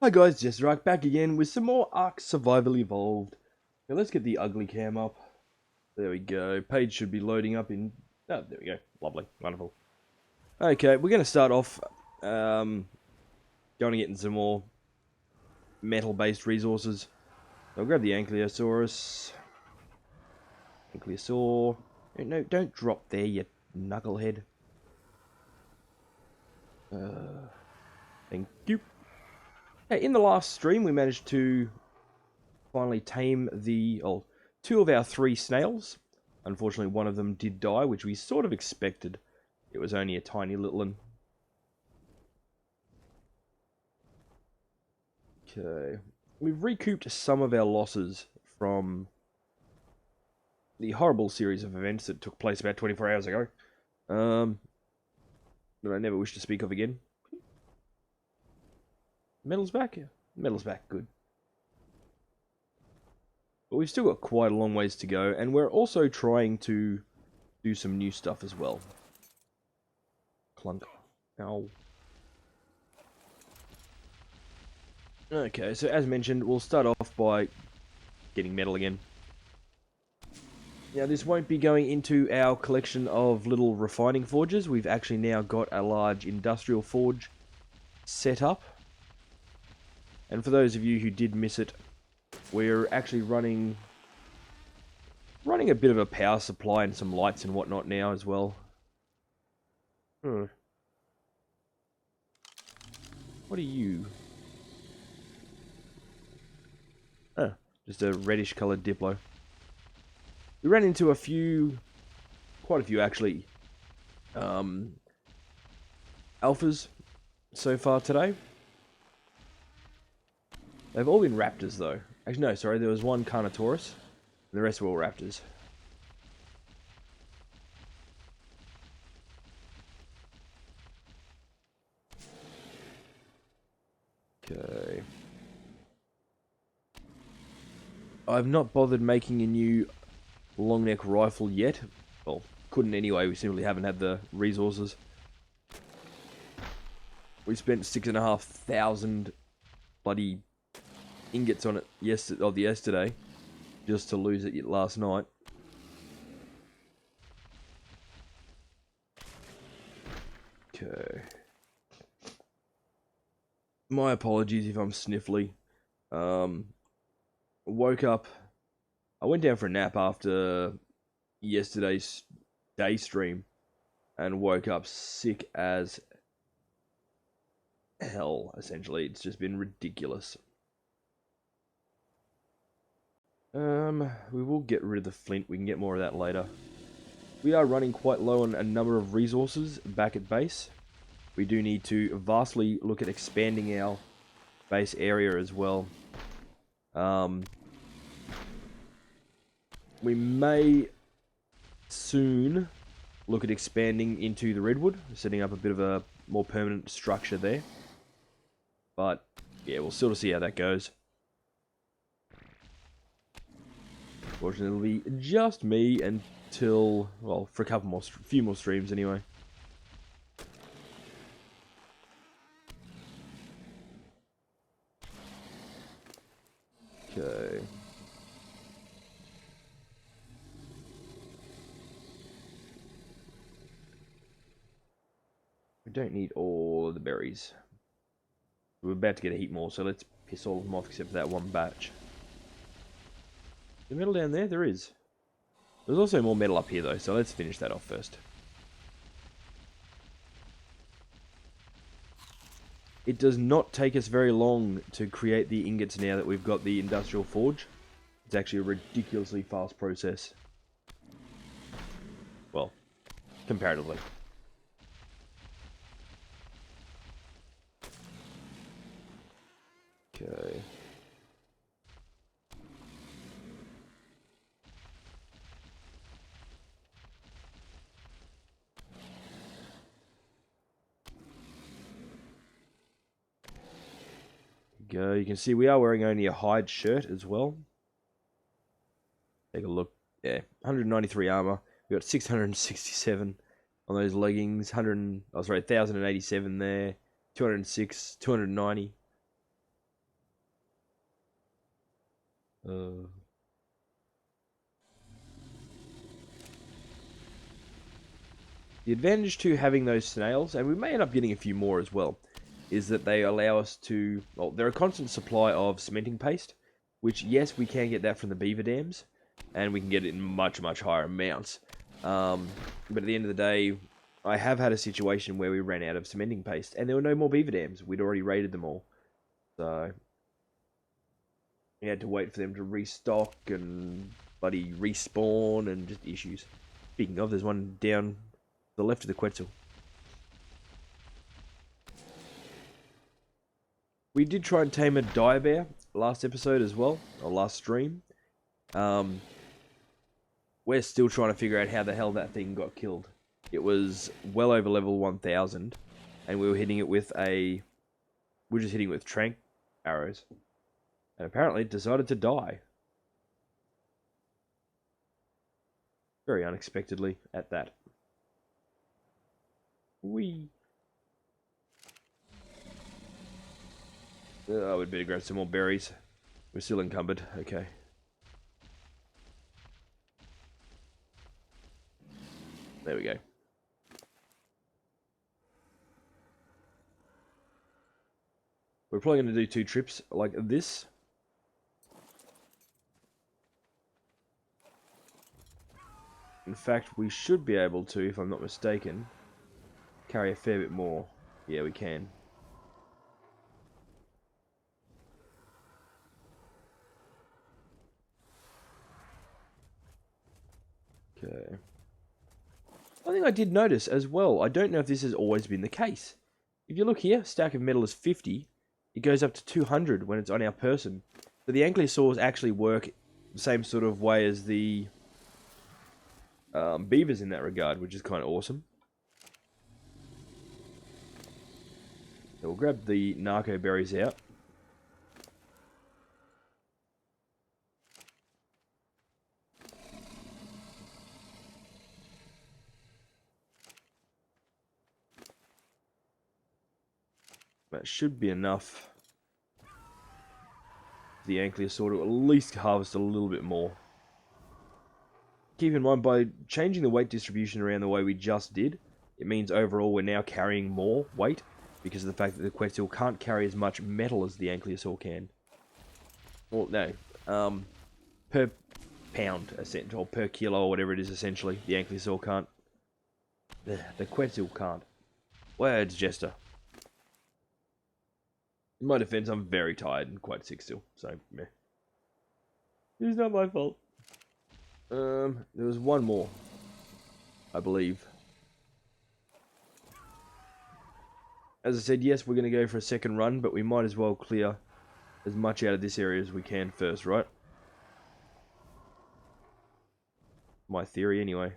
Hi guys, Jesterarke back again with some more Ark Survival Evolved. Now let's get the ugly cam up. There we go. Page should be loading up in... Oh, there we go. Lovely. Wonderful. Okay, we're going to start off going to get in some more metal-based resources. I'll grab the Ankylosaurus. Ankylosaur. No, don't drop there, you knucklehead. Thank you. Hey, in the last stream, we managed to finally tame two of our three snails. Unfortunately, one of them did die, which we sort of expected. It was only a tiny little one. Okay. We've recouped some of our losses from the horrible series of events that took place about 24 hours ago. That I never wish to speak of again. Metal's back? Yeah. Metal's back, good. But we've still got quite a long ways to go, and we're also trying to do some new stuff as well. Clunk. Ow. Okay, so as mentioned, we'll start off by getting metal again. Now, this won't be going into our collection of little refining forges. We've actually now got a large industrial forge set up. And for those of you who did miss it, we're actually running a bit of a power supply and some lights and whatnot now as well. What are you? Oh, just a reddish coloured Diplo. We ran into quite a few actually, alphas so far today. They've all been raptors though. Actually no, sorry, there was one Carnotaurus, and the rest were all raptors. Okay. I've not bothered making a new long neck rifle yet. Well, couldn't anyway, we simply haven't had the resources. We spent 6,500 bloody ingots on it yesterday, just to lose it last night. Okay. My apologies if I'm sniffly. Woke up. I went down for a nap after yesterday's day stream and woke up sick as hell, essentially. It's just been ridiculous. We will get rid of the flint. We can get more of that later. We are running quite low on a number of resources back at base. We do need to vastly look at expanding our base area as well. We may soon look at expanding into the redwood, setting up a bit of a more permanent structure there. But yeah, we'll sort of see how that goes. Fortunately, it'll be just me until, well, for a few more streams anyway. Okay. We don't need all of the berries. We're about to get a heap more, so let's piss all of them off except for that one batch. The metal down there? There is. There's also more metal up here though, so let's finish that off first. It does not take us very long to create the ingots now that we've got the industrial forge. It's actually a ridiculously fast process. Well, comparatively. Okay. Go. You can see we are wearing only a hide shirt as well. Take a look. Yeah, 193 armor. We got 667 on those leggings. 1,087 there. 206, 290. The advantage to having those snails, and we may end up getting a few more as well, is that they allow us to... Well, they're a constant supply of cementing paste, which, yes, we can get that from the beaver dams, and we can get it in much, much higher amounts. But at the end of the day, I have had a situation where we ran out of cementing paste, and there were no more beaver dams. We'd already raided them all. So we had to wait for them to restock and bloody respawn and just issues. Speaking of, there's one down the left of the Quetzal. We did try and tame a dire bear last episode as well, or last stream. We're still trying to figure out how the hell that thing got killed. It was well over level 1000, and we were hitting it with a... We're just hitting it with trank arrows. And apparently it decided to die. Very unexpectedly at that. Whee! Oh, we'd better grab some more berries. We're still encumbered. Okay. There we go. We're probably going to do 2 trips like this. In fact, we should be able to, if I'm not mistaken, carry a fair bit more. Yeah, we can. Okay. One thing I did notice as well, I don't know if this has always been the case. If you look here, stack of metal is 50. It goes up to 200 when it's on our person. So the ankylosaurs actually work the same sort of way as the beavers in that regard, which is kind of awesome. So we'll grab the narco berries out. That should be enough for the ankylosaur to at least harvest a little bit more. Keep in mind, by changing the weight distribution around the way we just did, it means overall we're now carrying more weight because of the fact that the Quetzal can't carry as much metal as the ankylosaur can. Well, no. Per pound, or per kilo, or whatever it is, essentially. The ankylosaur can't. The Quetzal can't. Words, Jester. In my defense, I'm very tired and quite sick still, so meh. It's not my fault. There was one more, I believe. As I said, yes, we're going to go for a second run, but we might as well clear as much out of this area as we can first, right? My theory, anyway.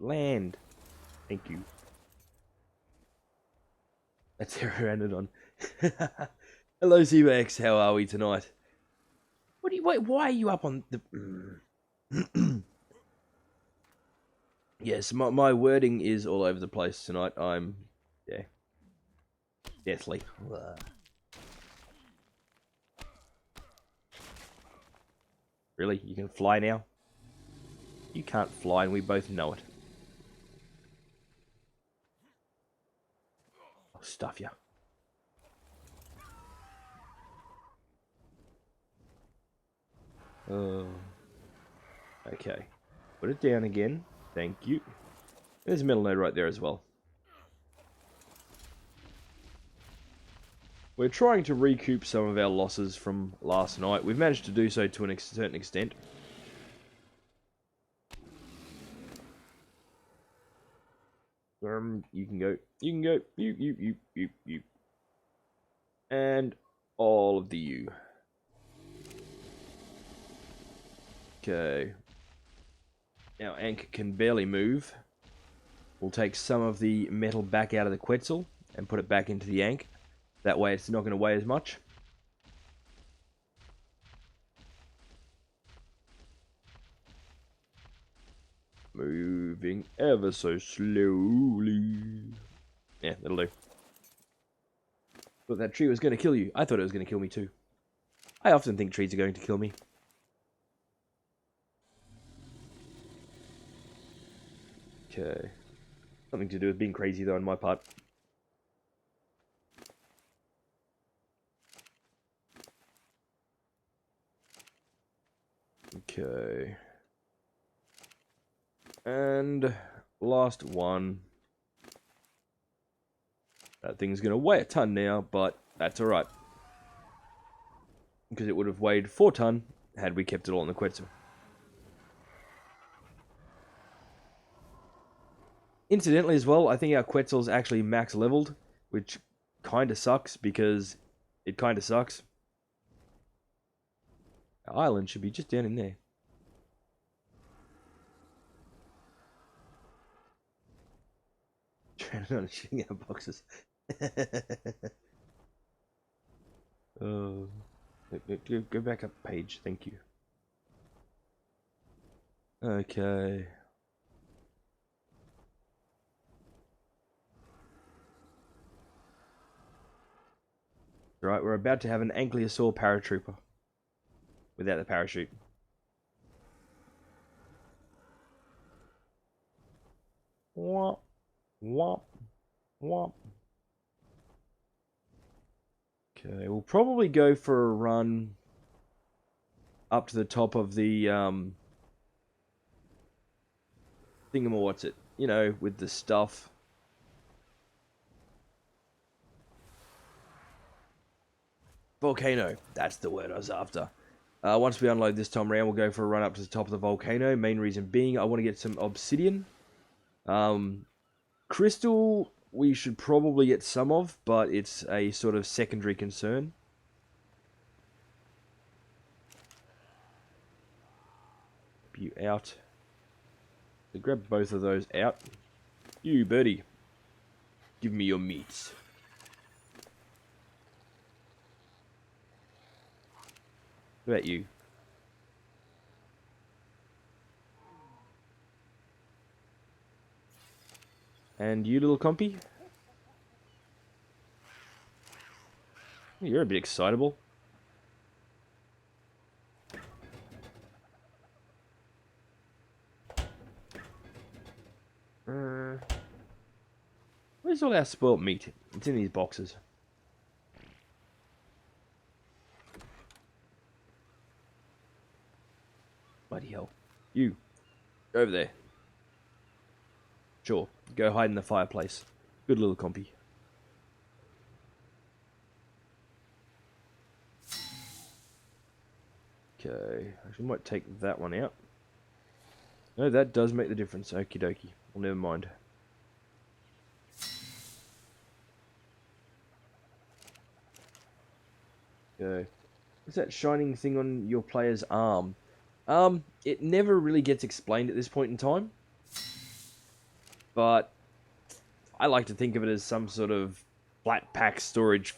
Land. Thank you. That's how I ended on. Hello, Zebax. How are we tonight? What do you wait? Why are you up on the? Yes, my wording is all over the place tonight. I'm deathly. Really? You can fly now? You can't fly, and we both know it. I'll stuff you. Okay. Put it down again. Thank you. There's a metal node right there as well. We're trying to recoup some of our losses from last night. We've managed to do so to a certain extent. You can go. You can go. You. And all of the you. Okay. Our Ankh can barely move. We'll take some of the metal back out of the Quetzal and put it back into the Ankh. That way it's not going to weigh as much. Moving ever so slowly. Yeah, that'll do. Thought that tree was going to kill you. I thought it was going to kill me too. I often think trees are going to kill me. Okay. Something to do with being crazy though on my part. Okay. And last one. That thing's going to weigh a ton now, but that's alright. Because it would have weighed 4 ton had we kept it all in the Quetzal. Incidentally as well, I think our Quetzal's actually max leveled, which kind of sucks because it kind of sucks. Our island should be just down in there. Trying on shitting out boxes. Go back up page, thank you. Okay. Right, we're about to have an ankylosaur paratrooper. Without the parachute. Womp, womp, womp. Okay, we'll probably go for a run up to the top of the what's it? You know, with the stuff. Volcano. That's the word I was after. Once we unload this time around, we'll go for a run up to the top of the volcano. Main reason being, I want to get some obsidian. Crystal, we should probably get some of, but it's a sort of secondary concern. You out. So grab both of those out. You, birdie. Give me your meats. What about you? And you, little compy? You're a bit excitable. Where's all our spoilt meat? It's in these boxes. Bloody hell. You. Go over there. Sure. Go hide in the fireplace. Good little compy. Okay. Actually, I might take that one out. No, that does make the difference. Okie dokie. Well, never mind. Okay. What's that shining thing on your player's arm? It never really gets explained at this point in time. But I like to think of it as some sort of flat pack storage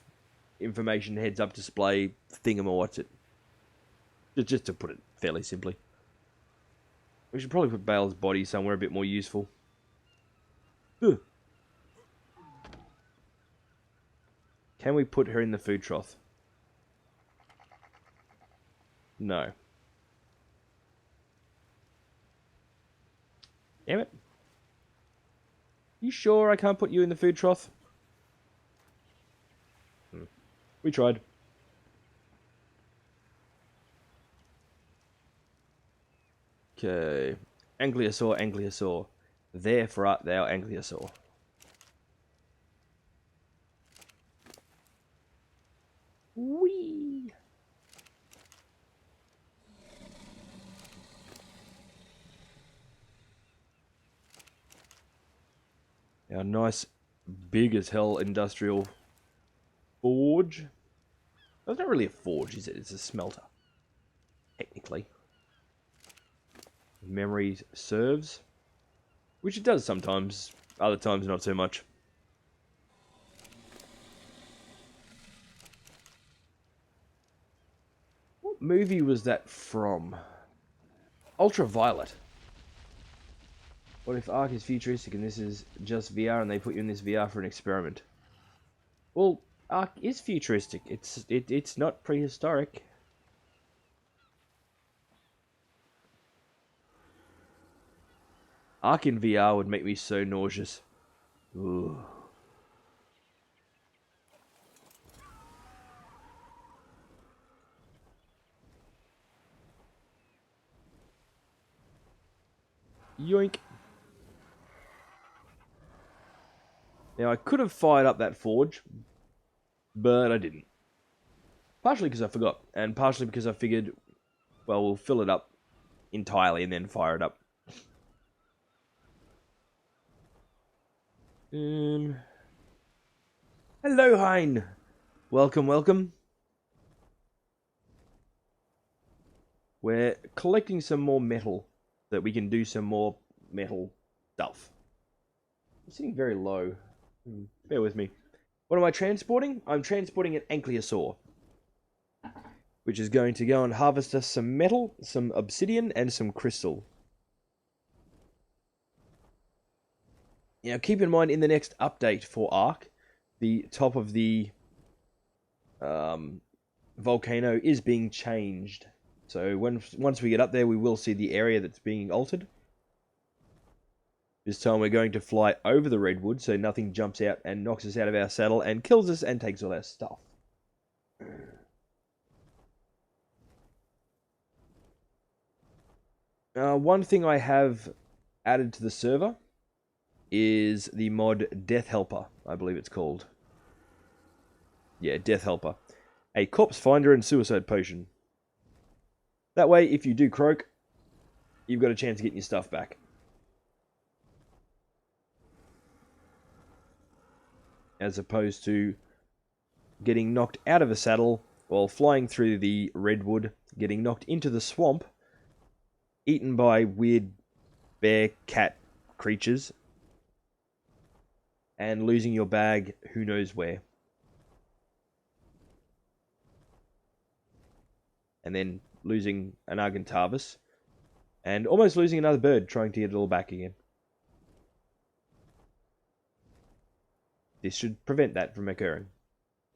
information heads up display thingamawhat's it. Just to put it fairly simply. We should probably put Bale's body somewhere a bit more useful. Ugh. Can we put her in the food trough? No. Damn it. You sure I can't put you in the food trough? We tried. Okay. Ankylosaur, ankylosaur. Therefore art thou, ankylosaur. Whee! Our nice, big as hell industrial forge. That's not really a forge, is it? It's a smelter. Technically. Memory serves. Which it does sometimes. Other times not so much. What movie was that from? Ultraviolet. What if Ark is futuristic and this is just VR and they put you in this VR for an experiment? Well, Ark is futuristic. It's not prehistoric. Ark in VR would make me so nauseous. Ooh. Yoink. Now, I could have fired up that forge, but I didn't. Partially because I forgot, and partially because I figured, well, we'll fill it up entirely and then fire it up. Hello, Hein. Welcome, welcome. We're collecting some more metal so that we can do some more metal stuff. I'm sitting very low. Bear with me. What am I transporting? I'm transporting an ankylosaur, which is going to go and harvest us some metal, some obsidian, and some crystal. Now, keep in mind, in the next update for Ark, the top of the volcano is being changed. So once we get up there, we will see the area that's being altered. This time we're going to fly over the redwood so nothing jumps out and knocks us out of our saddle and kills us and takes all our stuff. One thing I have added to the server is the mod Death Helper, I believe it's called. Yeah, Death Helper. A corpse finder and suicide potion. That way, if you do croak, you've got a chance of getting your stuff back. As opposed to getting knocked out of a saddle while flying through the redwood, getting knocked into the swamp, eaten by weird bear cat creatures, and losing your bag who knows where. And then losing an Argentavis, and almost losing another bird trying to get it all back again. This should prevent that from occurring,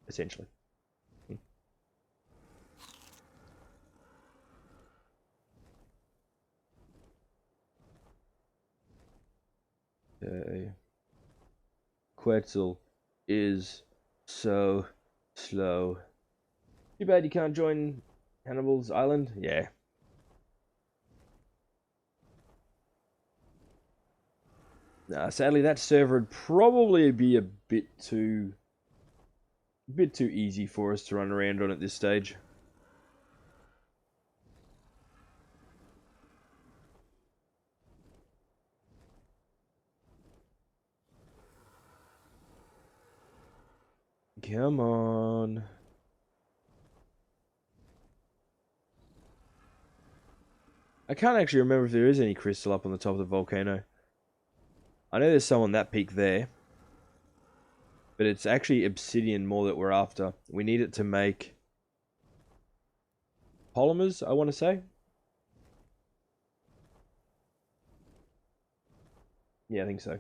essentially. Quetzal is so slow. Too bad you can't join Hannibal's Island? Yeah. Nah, sadly that server would probably be a bit too easy for us to run around on at this stage. Come on. I can't actually remember if there is any crystal up on the top of the volcano. I know there's some on that peak there. But it's actually obsidian more that we're after. We need it to make polymers, I want to say. Yeah, I think so.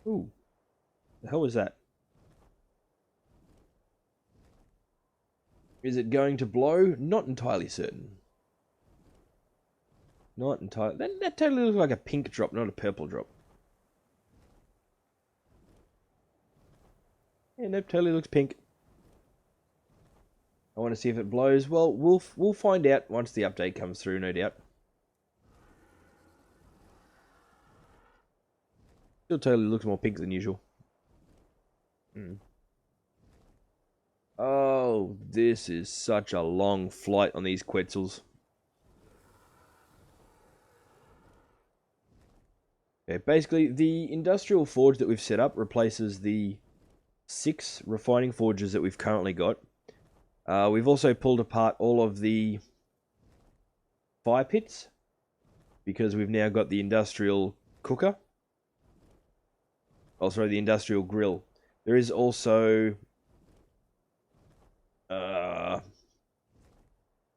Ooh. The hell was that? Is it going to blow? Not entirely certain. Not entirely. That totally looks like a pink drop, not a purple drop. Yeah, nope, totally looks pink. I want to see if it blows. Well, we'll find out once the update comes through, no doubt. Still totally looks more pink than usual. Oh, this is such a long flight on these Quetzals. Okay, basically, the industrial forge that we've set up replaces the 6 refining forges that we've currently got. We've also pulled apart all of the fire pits because we've now got the industrial cooker. Oh, sorry, the industrial grill. There is also a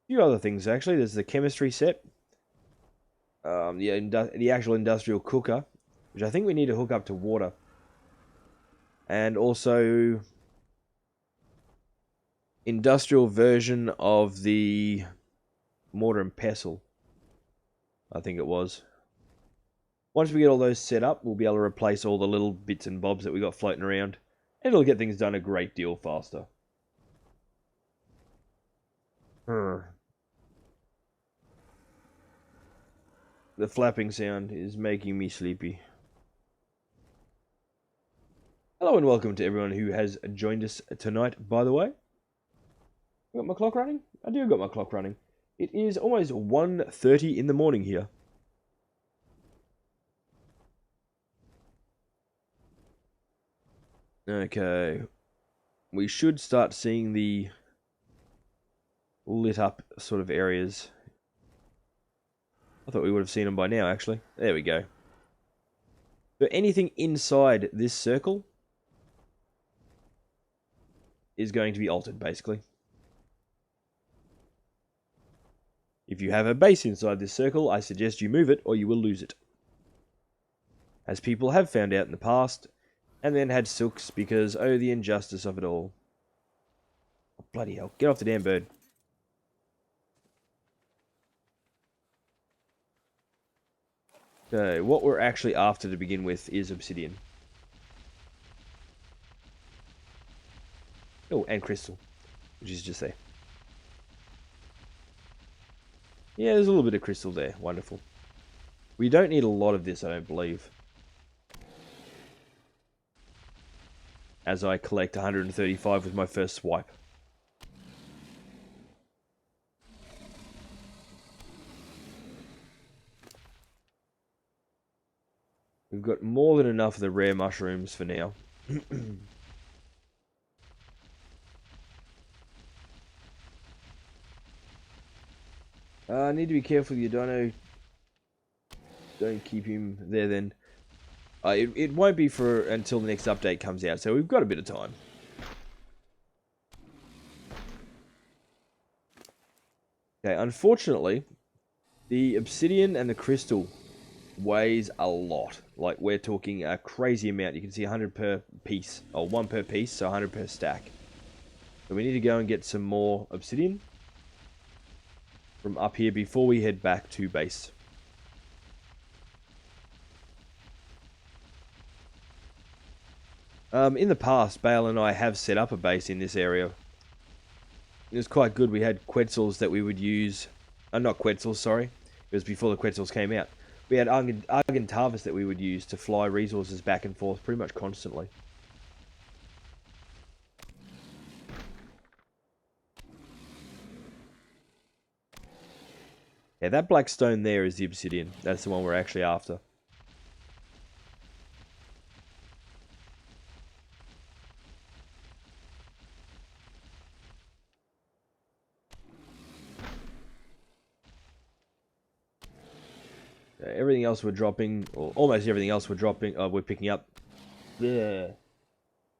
few few other things actually. There's the chemistry set, the actual industrial cooker, which I think we need to hook up to water, and also industrial version of the mortar and pestle, I think it was. Once we get all those set up, we'll be able to replace all the little bits and bobs that we got floating around, and it'll get things done a great deal faster. The flapping sound is making me sleepy. Hello and welcome to everyone who has joined us tonight, by the way. I got my clock running? I do got my clock running. It is almost 1:30 in the morning here. Okay. We should start seeing the lit up sort of areas. I thought we would have seen them by now, actually. There we go. So anything inside this circle is going to be altered, basically. If you have a base inside this circle, I suggest you move it or you will lose it. As people have found out in the past, and then had silks because, oh, the injustice of it all. Oh, bloody hell, get off the damn bird. So, what we're actually after to begin with is obsidian. Oh, and crystal, which is just there. Yeah, there's a little bit of crystal there. Wonderful. We don't need a lot of this, I don't believe. As I collect 135 with my first swipe. We've got more than enough of the rare mushrooms for now. I need to be careful you don't keep him there then. It won't be for until the next update comes out, so we've got a bit of time. Okay, unfortunately, the obsidian and the crystal weighs a lot. Like, we're talking a crazy amount. You can see 100 per piece, or 1 per piece, so 100 per stack. So we need to go and get some more obsidian from up here before we head back to base. In the past, Bale and I have set up a base in this area. It was quite good. We had quetzals that we would use. Not quetzals, sorry. It was before the quetzals came out. We had Argentavis that we would use to fly resources back and forth pretty much constantly. Yeah, that black stone there is the obsidian. That's the one we're actually after. Everything else we're dropping, or almost everything else we're dropping, we're picking up. Yeah.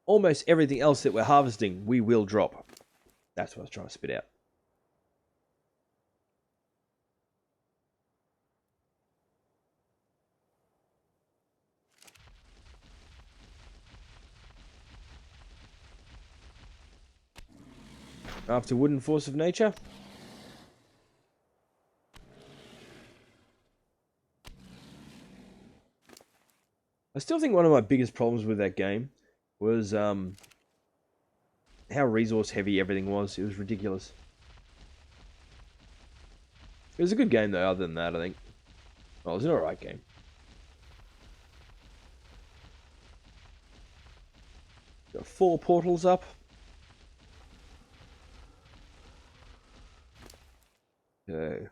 Almost everything else that we're harvesting, we will drop. That's what I was trying to spit out. After wooden force of nature. I still think one of my biggest problems with that game was how resource heavy everything was. It was ridiculous. It was a good game though, other than that, I think. Well, it was an alright game. Got 4 portals up. Okay.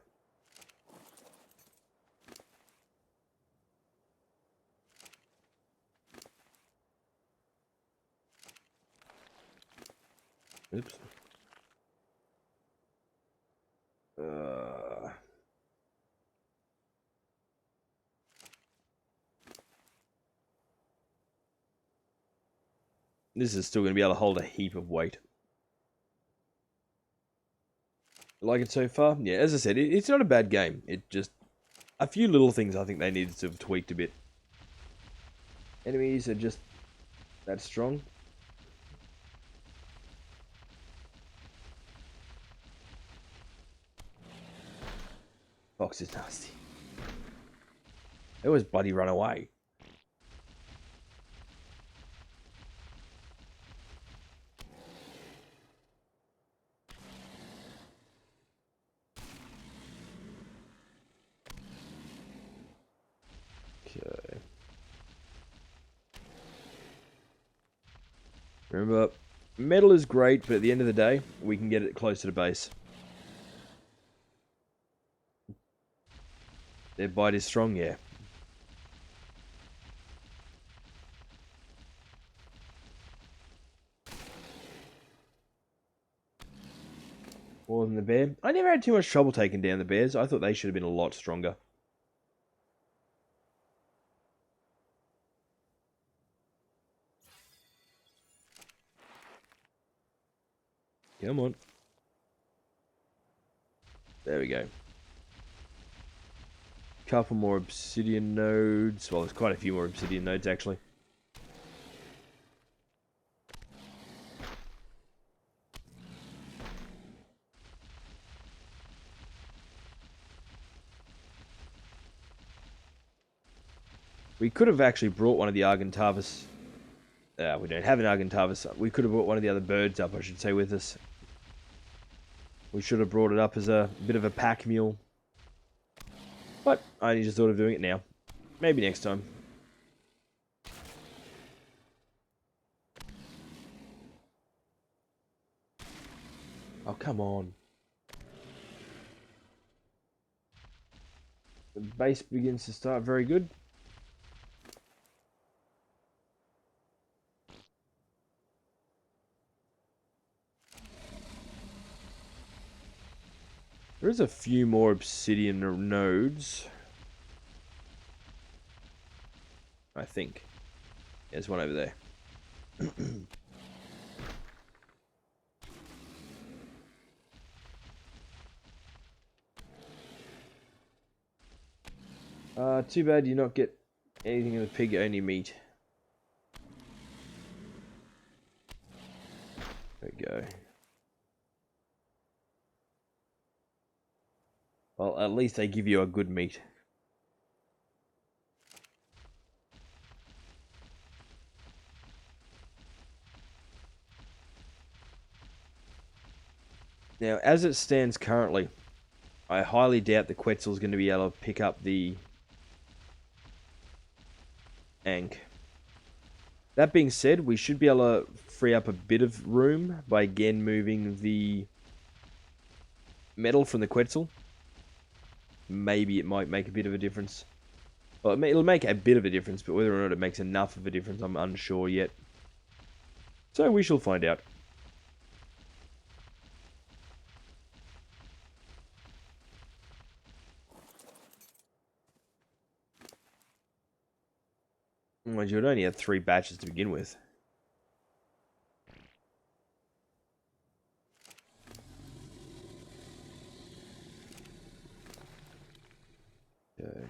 Oops. This is still going to be able to hold a heap of weight. Like it so far? Yeah, as I said, it's not a bad game. It just... A few little things I think they needed to have tweaked a bit. Enemies are just that strong. Fox is nasty. They always bloody run away. Okay. Remember, metal is great, but at the end of the day, we can get it close to the base. Their bite is strong, yeah. More than the bear. I never had too much trouble taking down the bears. I thought they should have been a lot stronger. Come on. There we go. Couple more obsidian nodes. Well, there's quite a few more obsidian nodes, actually. We could have actually brought one of the Argentavis. We don't have an Argentavis. We could have brought one of the other birds up, I should say, with us. We should have brought it up as a bit of a pack mule. But I only just thought of doing it now. Maybe next time. Oh, come on. The base begins to start very good. There is a few more obsidian nodes. I think. There's one over there. Too bad you not get anything in the pig only meat. There we go. Well, at least they give you a good meat. Now, as it stands currently, I highly doubt the Quetzal's going to be able to pick up the Ankh. That being said, we should be able to free up a bit of room by again moving the metal from the Quetzal. Maybe it might make a bit of a difference. Well, it'll make a bit of a difference, but whether or not it makes enough of a difference, I'm unsure yet. So we shall find out. Mind you, it only had 3 batches to begin with. Okay.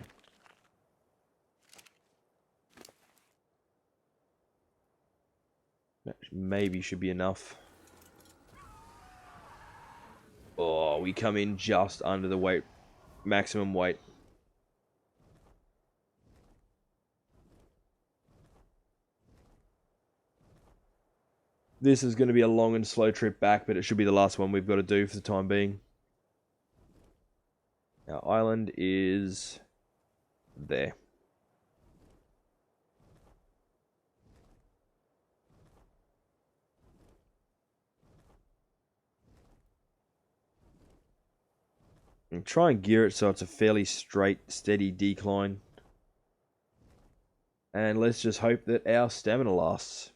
That maybe should be enough. Oh, we come in just under the weight, maximum weight. This is going to be a long and slow trip back, but it should be the last one we've got to do for the time being. Our island is there. And try and gear it so it's a fairly straight, steady decline. And let's just hope that our stamina lasts.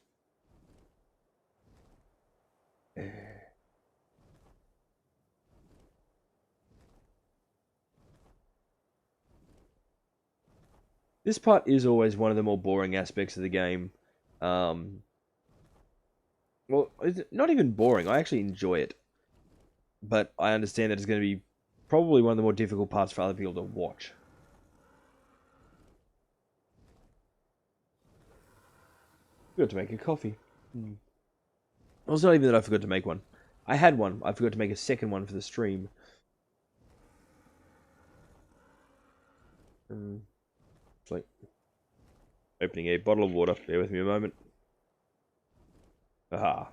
This part is always one of the more boring aspects of the game. Well, it's not even boring. I actually enjoy it. but I understand that it's going to be probably one of the more difficult parts for other people to watch. Forgot to make a coffee. Well, it's not even that I forgot to make one. I had one. I forgot to make a second one for the stream. It's like opening a bottle of water. Bear with me a moment. Aha.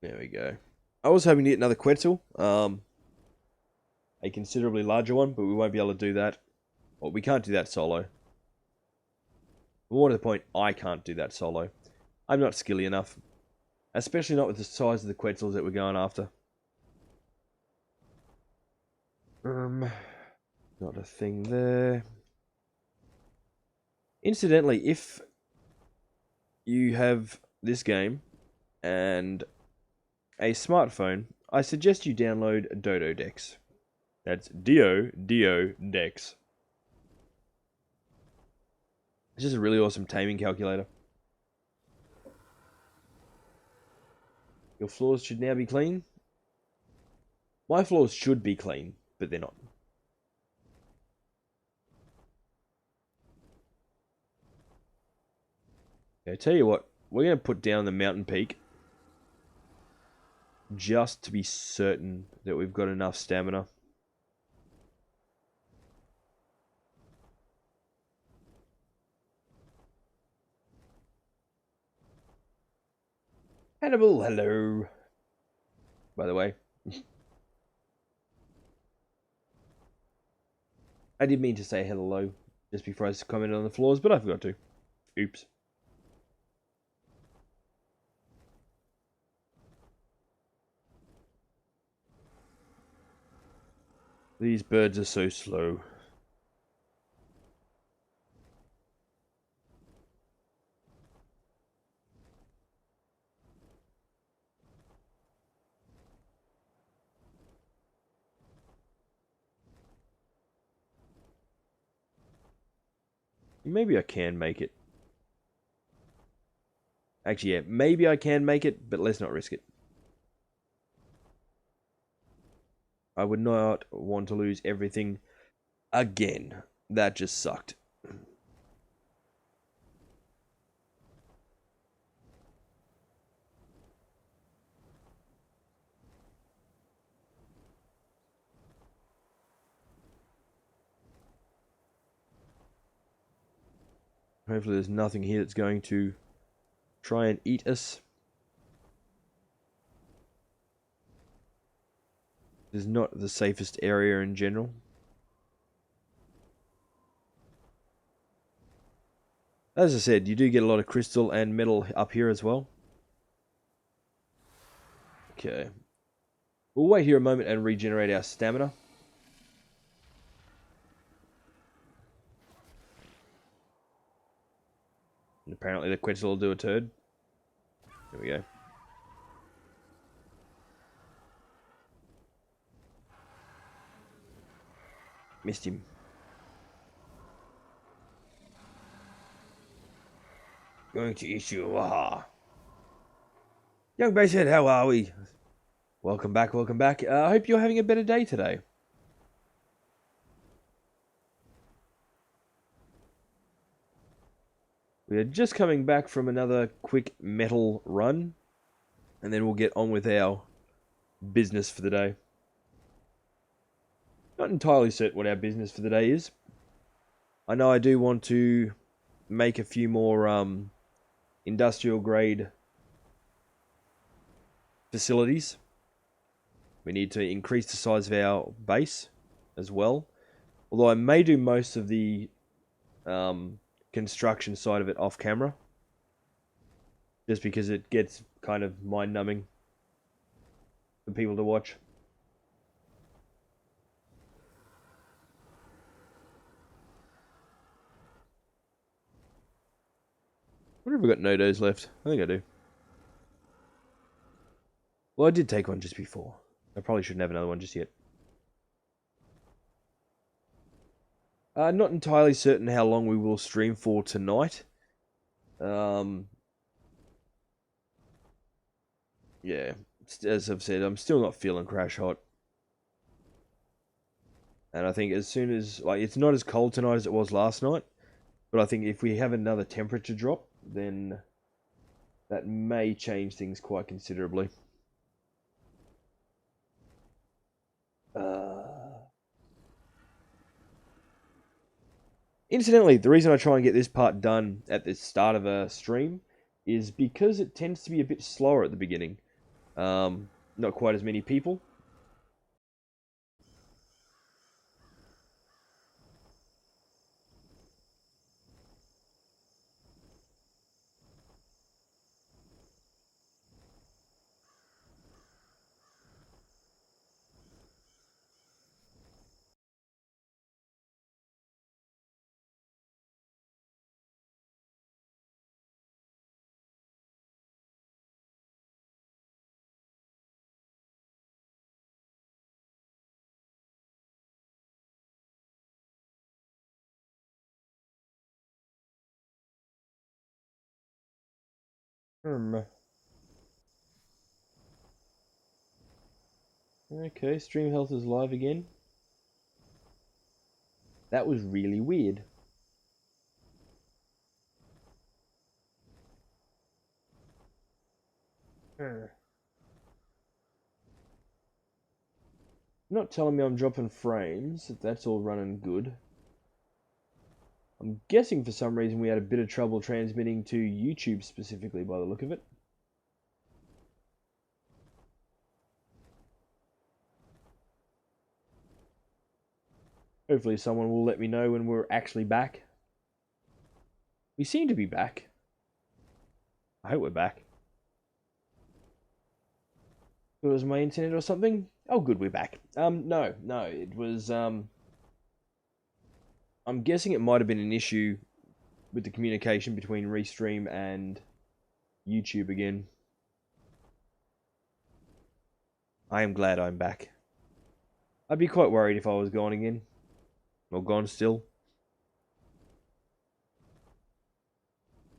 There we go. I was hoping to get another Quetzal. A considerably larger one, but we won't be able to do that. Well, we can't do that solo. More to the point, I can't do that solo. I'm not skilly enough. Especially not with the size of the Quetzals that we're going after. Not a thing there. Incidentally, if you have this game and a smartphone, I suggest you download Dododex. That's Dododex. It's just a really awesome taming calculator. Your floors should now be clean. My floors should be clean, but they're not. Okay, tell you what, we're going to put down the mountain peak just to be certain that we've got enough stamina. Hannibal, hello. By the way. I did mean to say hello just before I commented on the floors, but I forgot to. Oops. These birds are so slow. Maybe I can make it. Actually, yeah, maybe I can make it, but let's not risk it. I would not want to lose everything again. That just sucked. Hopefully there's nothing here that's going to try and eat us. This is not the safest area in general. As I said, you do get a lot of crystal and metal up here as well. Okay. We'll wait here a moment and regenerate our stamina. And apparently the Quetzal will do a turd. There we go. Missed him. Going to issue, aha. Young Basehead, how are we? Welcome back, welcome back. I hope you're having a better day today. We are just coming back from another quick metal run. And then we'll get on with our business for the day. Not entirely certain what our business for the day is. I know I do want to make a few more industrial grade facilities. We need to increase the size of our base as well. Although I may do most of the construction side of it off camera. Just because it gets kind of mind-numbing for people to watch. I wonder if I've got Nodos left. I think I do. Well, I did take one just before. I probably shouldn't have another one just yet. Not entirely certain how long we will stream for tonight. Um, yeah, as I've said, I'm still not feeling crash hot. And I think as soon as, like, it's not as cold tonight as it was last night, but I think if we have another temperature drop, then that may change things quite considerably. Incidentally, the reason I try and get this part done at the start of a stream is because it tends to be a bit slower at the beginning. Not quite as many people. Okay, stream health is live again. That was really weird. Not telling me I'm dropping frames, if that's all running good. I'm guessing for some reason we had a bit of trouble transmitting to YouTube specifically by the look of it. Hopefully someone will let me know when we're actually back. We seem to be back. I hope we're back. It was my internet or something? Oh good, we're back. No, it was I'm guessing it might have been an issue with the communication between Restream and YouTube again. I am glad I'm back. I'd be quite worried if I was gone again. Or gone still.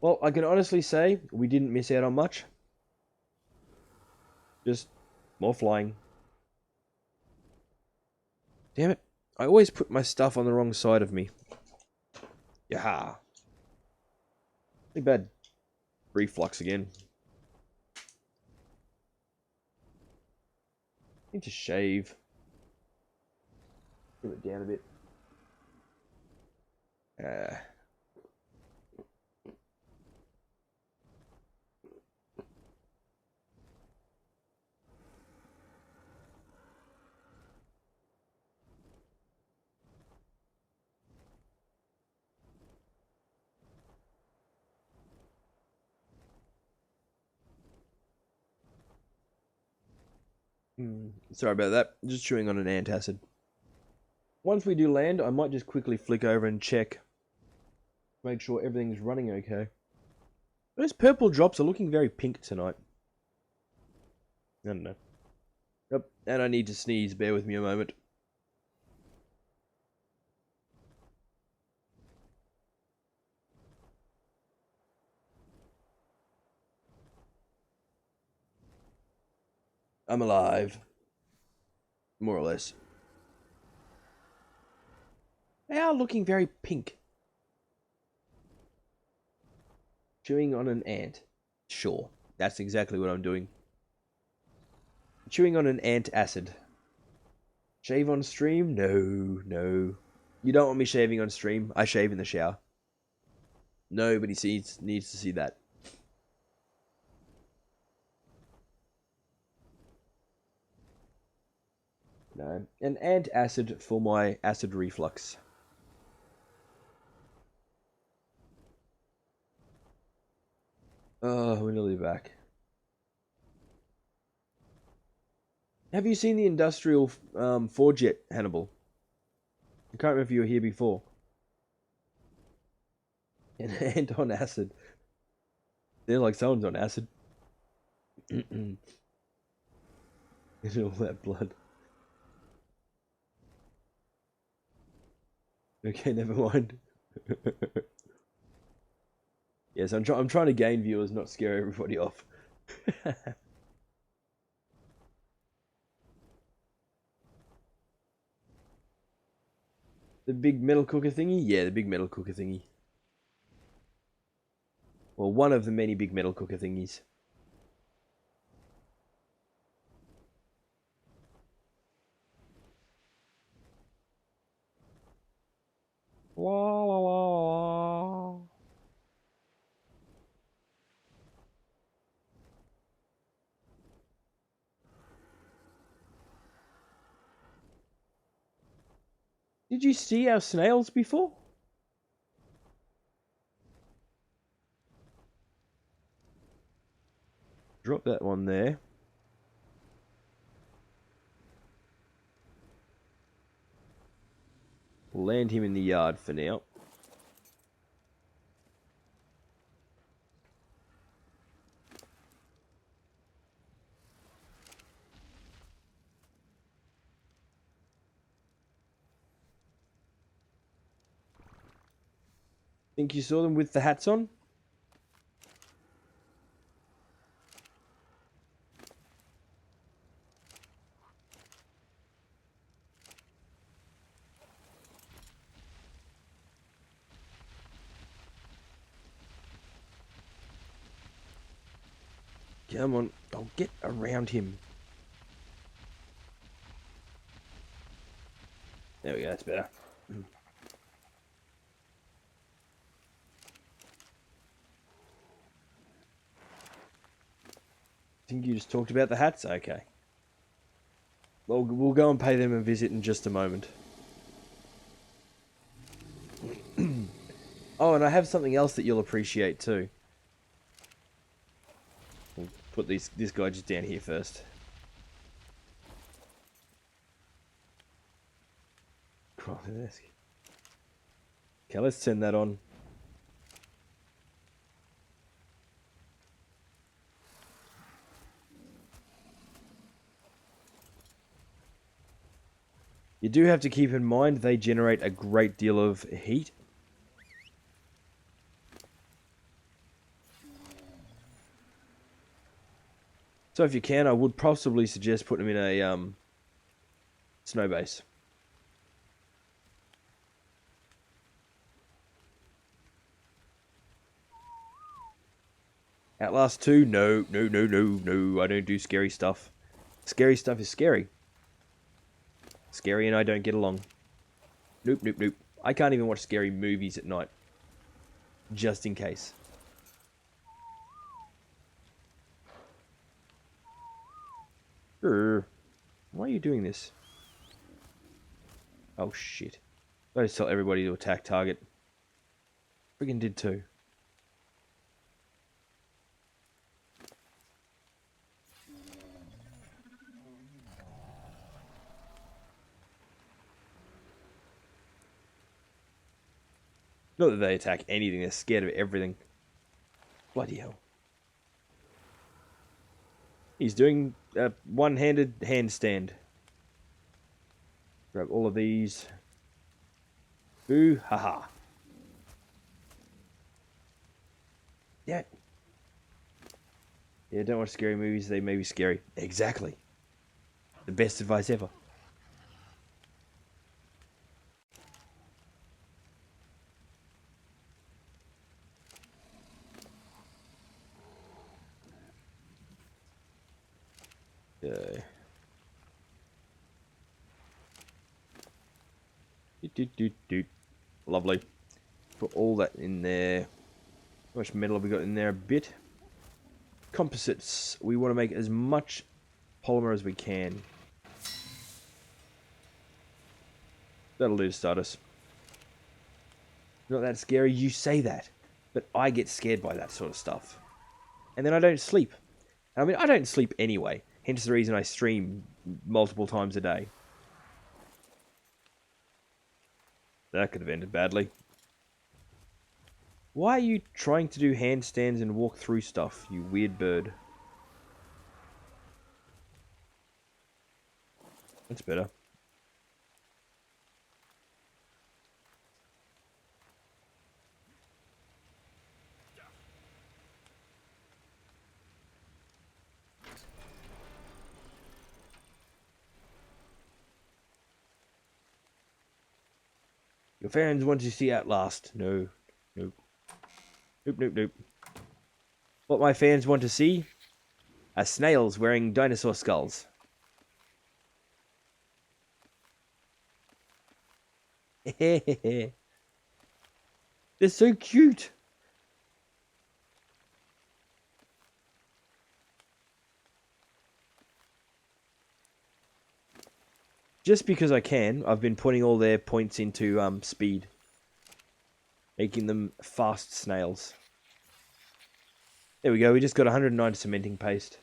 Well, I can honestly say we didn't miss out on much. Just more flying. Damn it. I always put my stuff on the wrong side of me. Yaha. Really bad reflux again. Need to shave. Trim it down a bit. Sorry about that. Just chewing on an antacid. Once we do land, I might just quickly flick over and check. Make sure everything's running okay. Those purple drops are looking very pink tonight. I don't know. Yep, and I need to sneeze. Bear with me a moment. I'm alive. More or less. They are looking very pink. Chewing on an ant. Sure, that's exactly what I'm doing. Chewing on an ant acid. Shave on stream? No. You don't want me shaving on stream. I shave in the shower. Nobody needs to see that. No. An antacid for my acid reflux. Oh, we're nearly back. Have you seen the industrial forge yet, Hannibal? I can't remember if you were here before. An ant on acid. They're like someone's on acid. Look at all that blood. Okay, never mind. Yes, I'm trying to gain viewers, not scare everybody off. The big metal cooker thingy? Yeah, the big metal cooker thingy. Well, one of the many big metal cooker thingies. La la la la. Did you see our snails before? Drop that one there. We'll land him in the yard for now. Think you saw them with the hats on? Come on, I'll get around him. There we go, that's better. Think you just talked about the hats? Okay. Well, we'll go and pay them a visit in just a moment. Oh, and I have something else that you'll appreciate too. We'll put this guy just down here first. Okay, let's turn that on. You do have to keep in mind they generate a great deal of heat. So if you can, I would possibly suggest putting them in a snow base. Outlast 2? No, no, no, no, no. I don't do scary stuff. Scary stuff is scary. Scary and I don't get along. Nope, nope, nope. I can't even watch scary movies at night. Just in case. Why are you doing this? Oh shit. I just tell everybody to attack target. Friggin' did too. Not that they attack anything, they're scared of everything. Bloody hell. He's doing a one-handed handstand. Grab all of these. Boo, haha. Yeah. Yeah, don't watch scary movies, they may be scary. Exactly. The best advice ever. Lovely. Put all that in there. How much metal have we got in there? A bit. Composites. We want to make as much polymer as we can. That'll do to start us. Not that scary, you say that. But I get scared by that sort of stuff. And then I don't sleep. I mean, I don't sleep anyway. Hence the reason I stream multiple times a day. That could have ended badly. Why are you trying to do handstands and walk through stuff, you weird bird? That's better. Your fans want to see Outlast. No. Nope. Nope, nope, nope. What my fans want to see are snails wearing dinosaur skulls. They're so cute. Just because I can, I've been putting all their points into speed. Making them fast snails. There we go, we just got 109 cementing paste.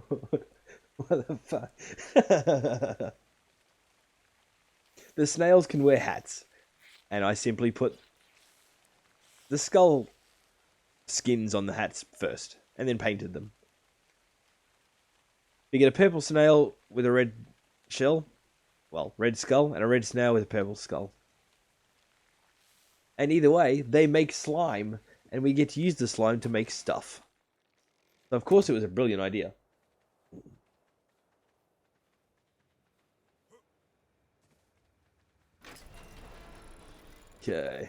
What the fuck? The snails can wear hats. And I simply put the skull skins on the hats first. And then painted them. You get a purple snail with a red shell. Well, red skull. And a red snail with a purple skull. And either way, they make slime. And we get to use the slime to make stuff. So of course it was a brilliant idea. Okay.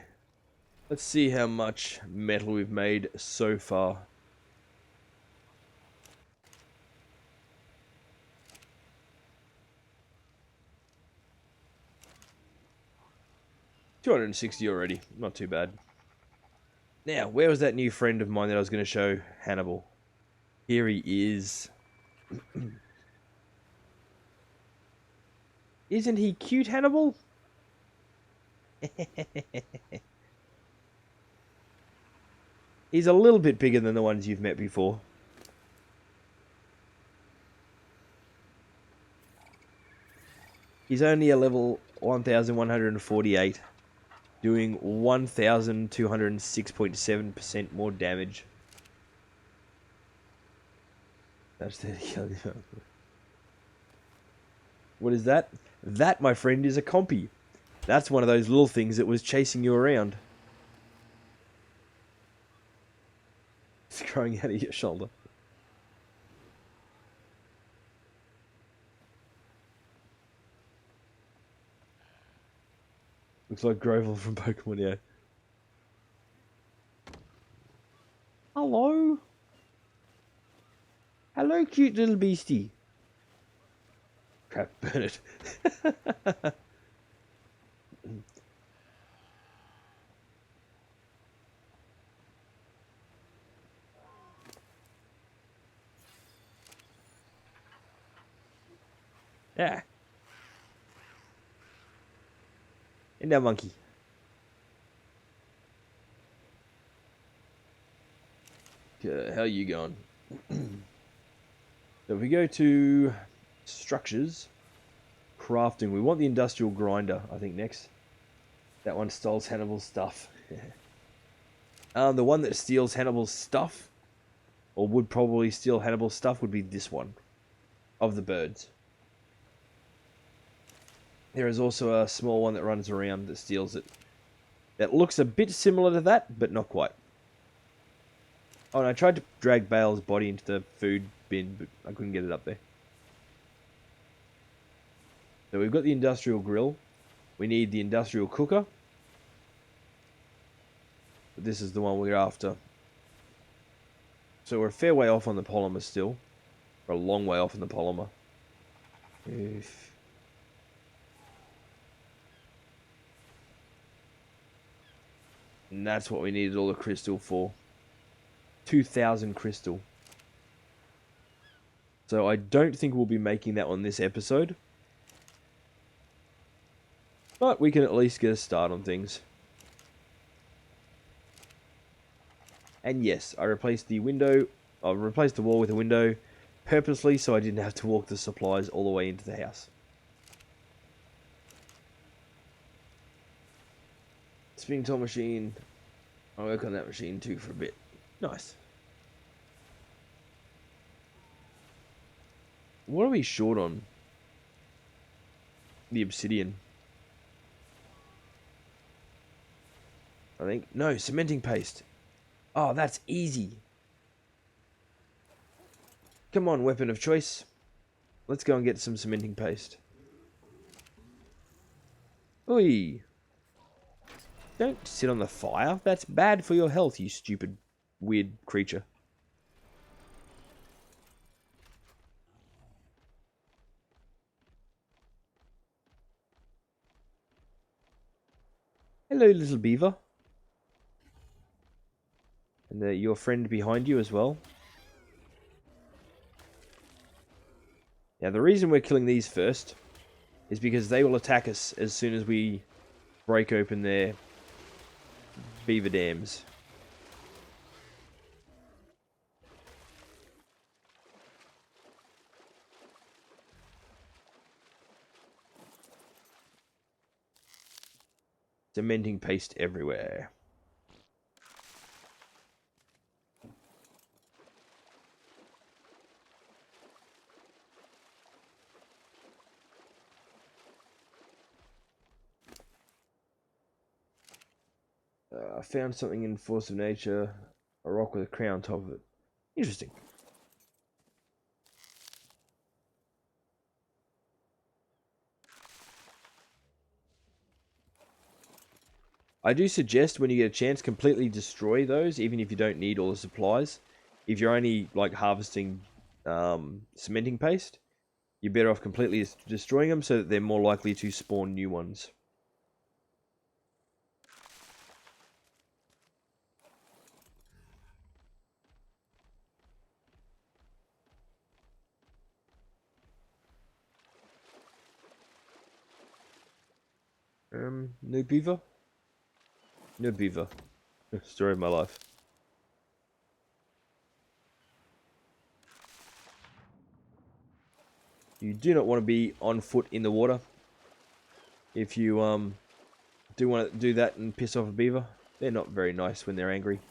Let's see how much metal we've made so far. $260 already. Not too bad. Now, where was that new friend of mine that I was going to show? Hannibal. Here he is. Isn't he cute, Hannibal? He's a little bit bigger than the ones you've met before. He's only a level 1148, doing 1206.7% more damage. That's 30. What is that? That, my friend, is a compy. That's one of those little things that was chasing you around. It's growing out of your shoulder. Looks like Grovel from Pokemon, yeah. Hello? Hello, cute little beastie. Crap, burn it. Yeah. And that monkey. Okay, how are you going? So if we go to structures, crafting, we want the industrial grinder, I think, next. That one steals Hannibal's stuff. The one that steals Hannibal's stuff, or would probably steal Hannibal's stuff, would be this one, of the birds. There is also a small one that runs around that steals it. That looks a bit similar to that, but not quite. Oh, and I tried to drag Bale's body into the food bin, but I couldn't get it up there. So we've got the industrial grill. We need the industrial cooker. But this is the one we're after. So we're a fair way off on the polymer still. We're a long way off on the polymer. Oof. And that's what we needed all the crystal for. 2,000 crystal. So I don't think we'll be making that on this episode. But we can at least get a start on things. And yes, I replaced the window. I replaced the wall with a window purposely so I didn't have to walk the supplies all the way into the house. Spinning tool machine. I'll work on that machine too for a bit. Nice. What are we short on? The obsidian. I think. No, cementing paste. Oh, that's easy. Come on, weapon of choice. Let's go and get some cementing paste. Oi. Don't sit on the fire. That's bad for your health, you stupid, weird creature. Hello, little beaver. And your friend behind you as well. Now, the reason we're killing these first is because they will attack us as soon as we break open their beaver dams. Cementing paste everywhere. I found something in Force of Nature. A rock with a crown on top of it. Interesting. I do suggest when you get a chance, completely destroy those, even if you don't need all the supplies. If you're only like harvesting cementing paste, you're better off completely destroying them so that they're more likely to spawn new ones. No beaver? No beaver. Story of my life. You do not want to be on foot in the water. If you do want to do that and piss off a beaver, they're not very nice when they're angry.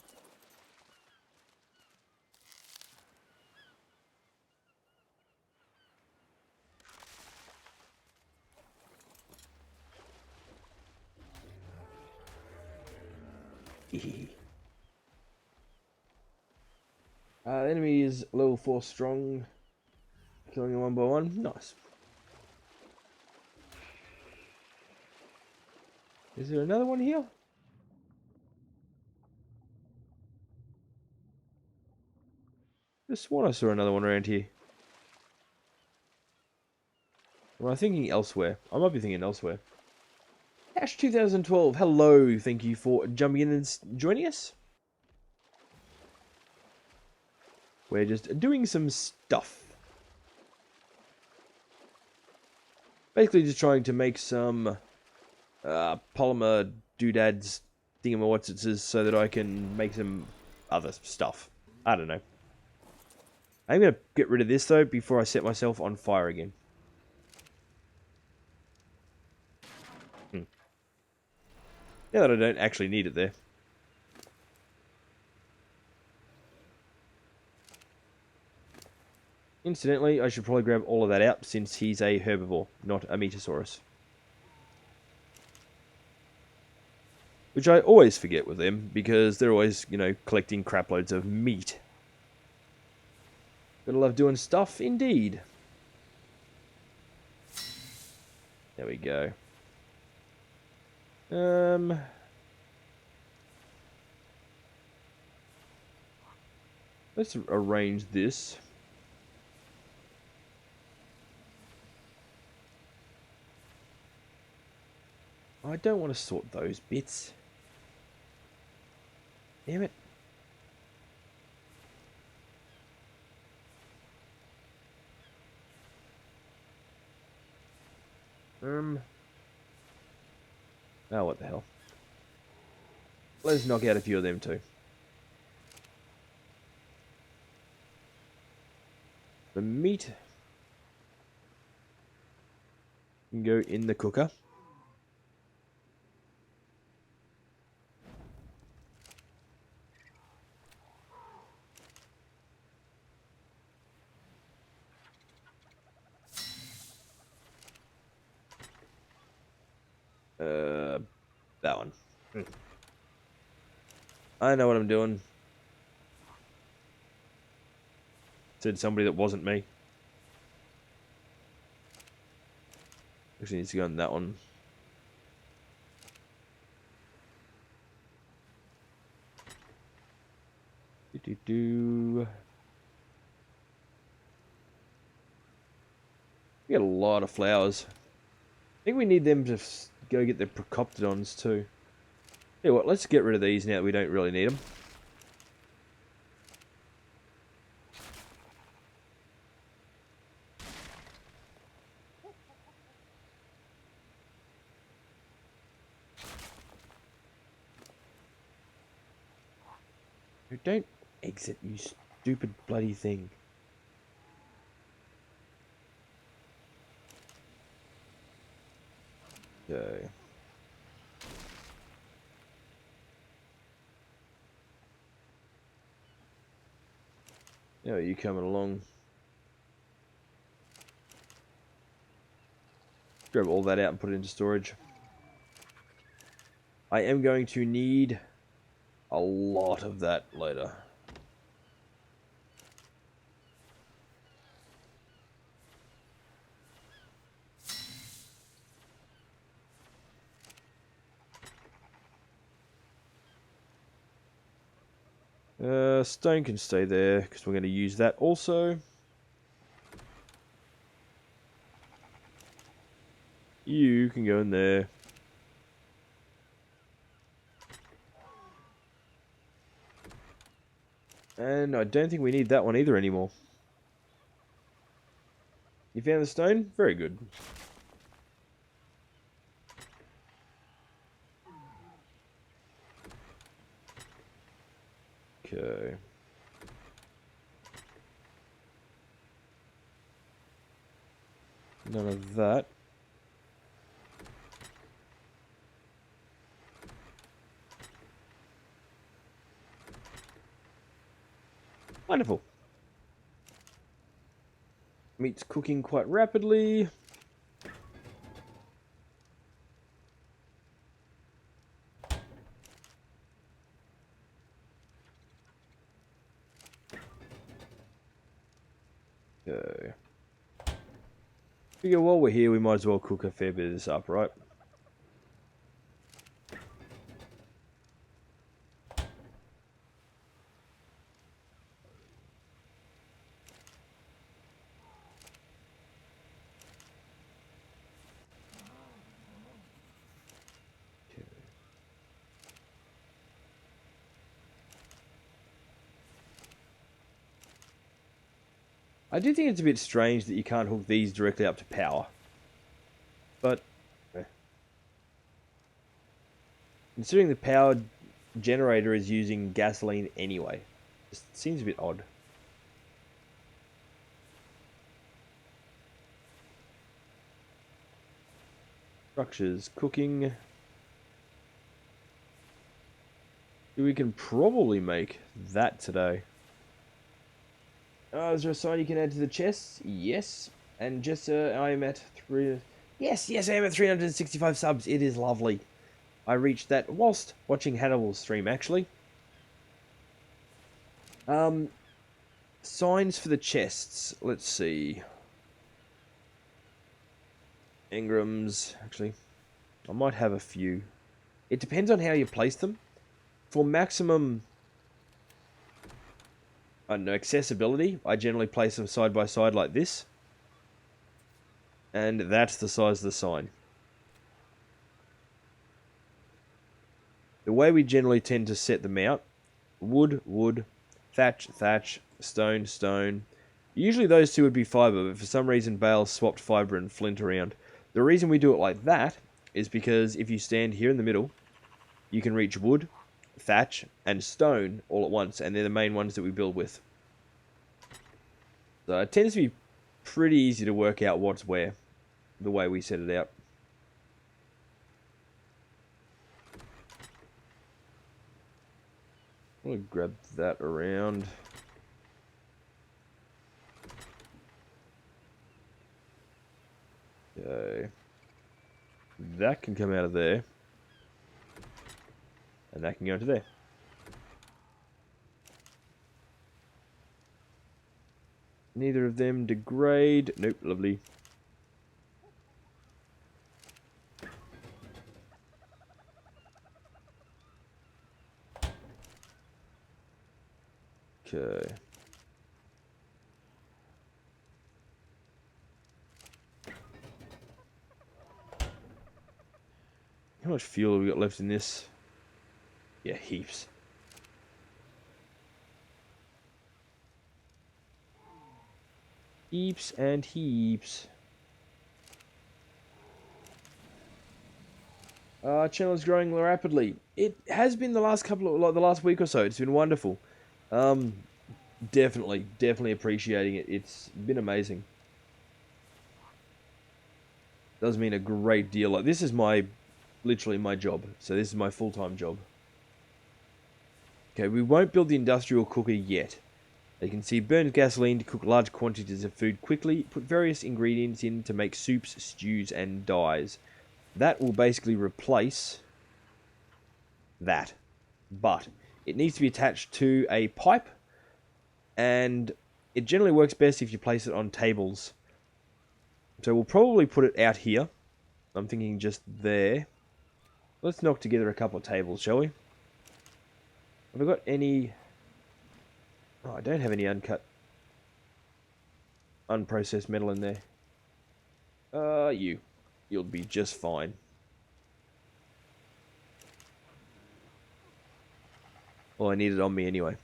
Enemy is level 4 strong. Killing them one by one. Nice. Is there another one here? I sworn I saw another one around here. Am I thinking elsewhere? I might be thinking elsewhere. Ash 2012, hello. Thank you for jumping in and joining us. We're just doing some stuff. Basically just trying to make some polymer doodads thingamawhatsitses so that I can make some other stuff. I don't know. I'm going to get rid of this though before I set myself on fire again. Now that I don't actually need it there. Incidentally, I should probably grab all of that out since he's a herbivore, not a Metasaurus. Which I always forget with them, because they're always, you know, collecting crap loads of meat. Gotta love doing stuff, indeed. There we go. Let's arrange this. I don't want to sort those bits. Damn it. Oh, what the hell. Let's knock out a few of them too. The meat can go in the cooker. That one. I know what I'm doing. Said somebody that wasn't me. Actually needs to go on that one. We got a lot of flowers. I think we need them to go get the Procoptodons too. Yeah, what? Let's get rid of these now that we don't really need them. Don't exit, you stupid bloody thing. Okay. How are you coming along? Grab all that out and put it into storage. I am going to need a lot of that later. Stone can stay there because we're going to use that also. You can go in there. And I don't think we need that one either anymore. You found the stone? Very good. Okay. None of that. Wonderful. Meat's cooking quite rapidly. Okay. Figure while we're here, we might as well cook a fair bit of this up, right? I do think it's a bit strange that you can't hook these directly up to power. But, considering the power generator is using gasoline anyway, it seems a bit odd. Structures, cooking. We can probably make that today. Is there a sign you can add to the chests? Yes. And just, I am at 3... Yes, I am at 365 subs. It is lovely. I reached that whilst watching Hannibal's stream, actually. Signs for the chests. Let's see. Engrams. Actually, I might have a few. It depends on how you place them. For maximum... I don't know, accessibility, I generally place them side by side like this. And that's the size of the sign. The way we generally tend to set them out, wood, wood, thatch, thatch, stone, stone. Usually those two would be fiber, but for some reason Bale swapped fiber and flint around. The reason we do it like that is because if you stand here in the middle, you can reach wood, thatch, and stone all at once, and they're the main ones that we build with. So it tends to be pretty easy to work out what's where, the way we set it out. I'm going to grab that around. Okay. That can come out of there. And that can go into there. Neither of them degrade. Nope, lovely. Okay. How much fuel have we got left in this? Yeah, heaps. Heaps and heaps. Channel is growing rapidly. It has been the last the last week or so. It's been wonderful. Definitely appreciating it. It's been amazing. Does mean a great deal. Like, this is literally my job. So this is my full-time job. Okay, we won't build the industrial cooker yet. You can see burns gasoline to cook large quantities of food quickly. Put various ingredients in to make soups, stews, and dyes. That will basically replace that. But it needs to be attached to a pipe. And it generally works best if you place it on tables. So we'll probably put it out here. I'm thinking just there. Let's knock together a couple of tables, shall we? Have I got any... Oh, I don't have any unprocessed metal in there. You'll be just fine. Well, I need it on me anyway.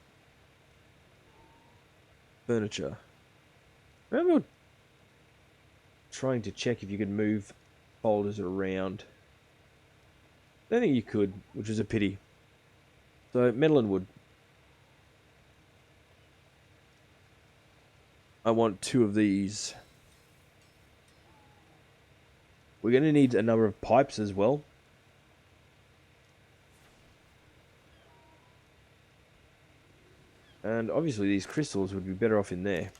Furniture. Remember trying to check if you could move folders around? I don't think you could, which is a pity. So, metal and wood. I want 2 of these. We're going to need a number of pipes as well. And obviously these crystals would be better off in there.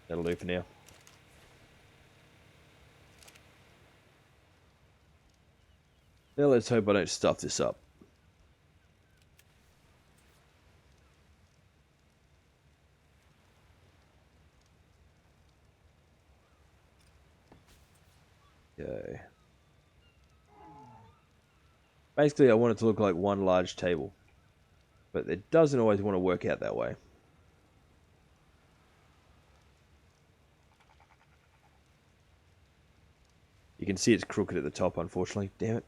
That'll do for now. Now let's hope I don't stuff this up. Okay. Basically, I want it to look like one large table. But it doesn't always want to work out that way. You can see it's crooked at the top, unfortunately. Damn it.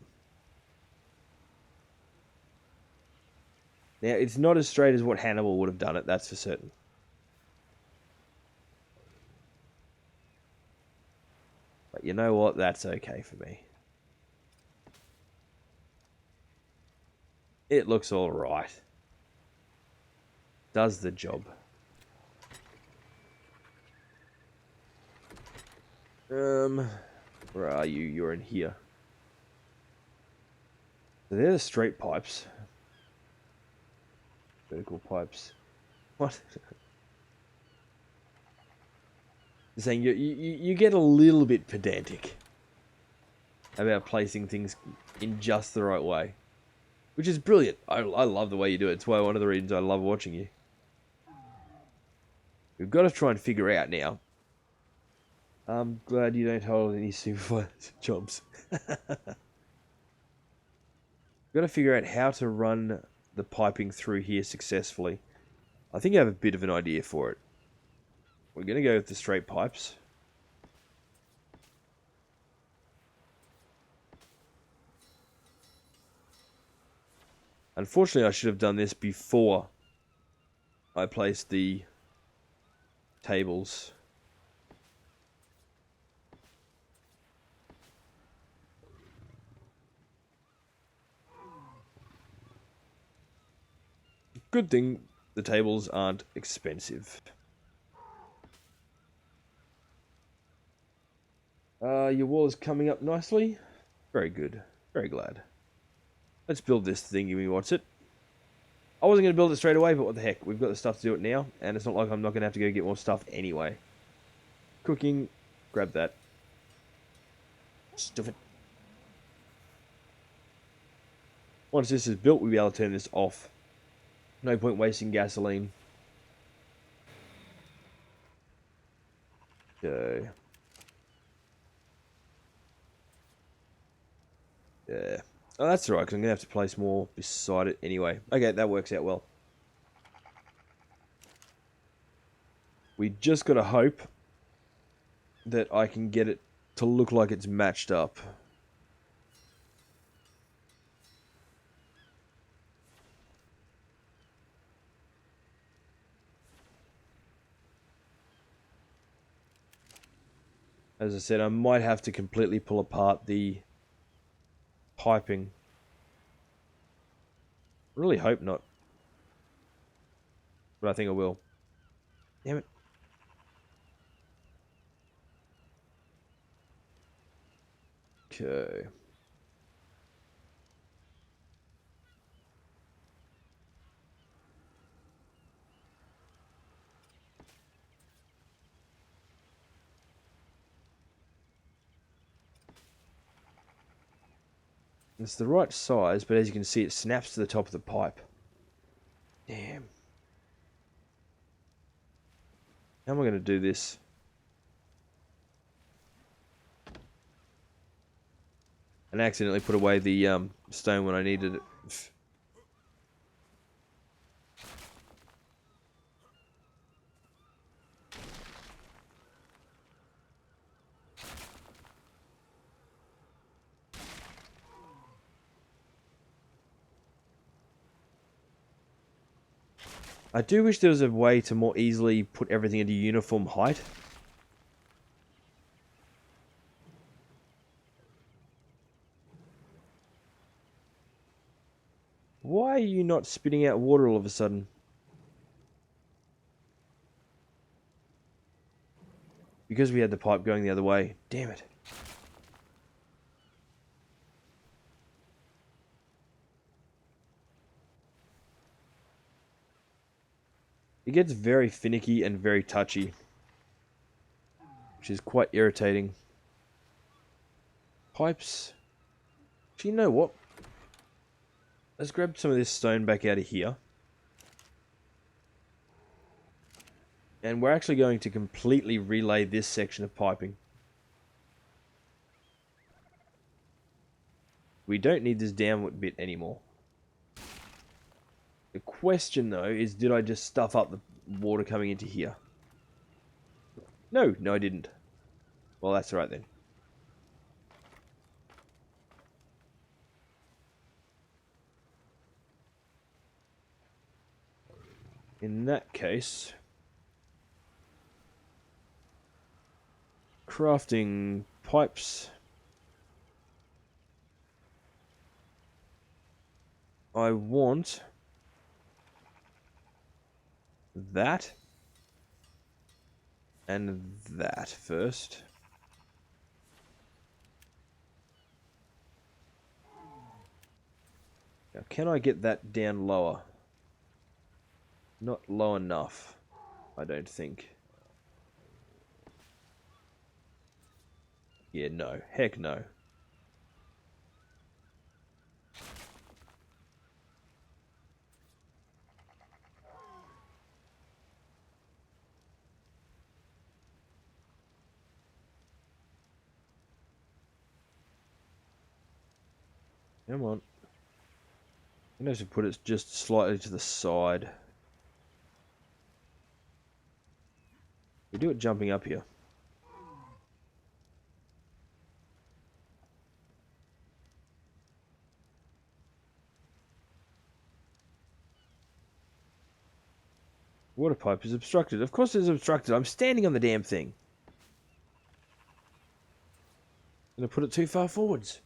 Now, it's not as straight as what Hannibal would have done it, that's for certain. But you know what? That's okay for me. It looks alright. Does the job. Where are you? You're in here. So they're the straight pipes. Vertical pipes. What? Saying you get a little bit pedantic about placing things in just the right way, which is brilliant. I love the way you do it. It's one of the reasons I love watching you. We've got to try and figure out now. I'm glad you don't hold any supervisor jobs. We've got to figure out how to run the piping through here successfully. I think I have a bit of an idea for it. We're going to go with the straight pipes. Unfortunately, I should have done this before I placed the tables. Good thing the tables aren't expensive. Your wall is coming up nicely. Very good. Very glad. Let's build this thing. Give me what's it. I wasn't going to build it straight away, but what the heck. We've got the stuff to do it now, and it's not like I'm not going to have to go get more stuff anyway. Cooking. Grab that. Stuff it. Once this is built, we'll be able to turn this off. No point wasting gasoline. Okay. Yeah. Oh, that's alright, because I'm going to have to place more beside it anyway. Okay, that works out well. We just got to hope that I can get it to look like it's matched up. As I said, I might have to completely pull apart the piping. I really hope not. But I think I will. Damn it. Okay. It's the right size, but as you can see, it snaps to the top of the pipe. Damn. How am I going to do this? And accidentally put away the stone when I needed it. I do wish there was a way to more easily put everything into uniform height. Why are you not spitting out water all of a sudden? Because we had the pipe going the other way. Damn it. It gets very finicky and very touchy, which is quite irritating. Pipes. Actually, you know what? Let's grab some of this stone back out of here. And we're actually going to completely relay this section of piping. We don't need this downward bit anymore. The question, though, is did I just stuff up the water coming into here? No, I didn't. Well, that's alright then. In that case, crafting pipes. I want that and that first. Now, can I get that down lower? Not low enough, I don't think. Yeah, no. Heck no. Come on. I know to put it just slightly to the side. We do it jumping up here. Water pipe is obstructed. Of course it's obstructed. I'm standing on the damn thing. I'm going to put it too far forwards.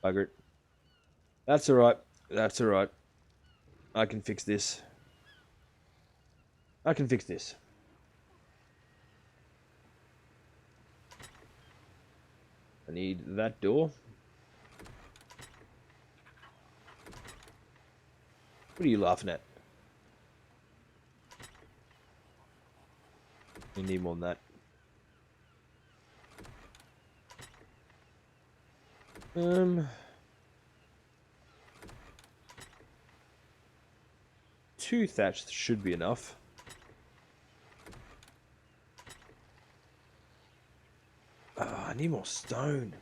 Bugger it. That's alright. That's alright. I can fix this. I can fix this. I need that door. What are you laughing at? We need more than that. Two thatch should be enough. I need more stone.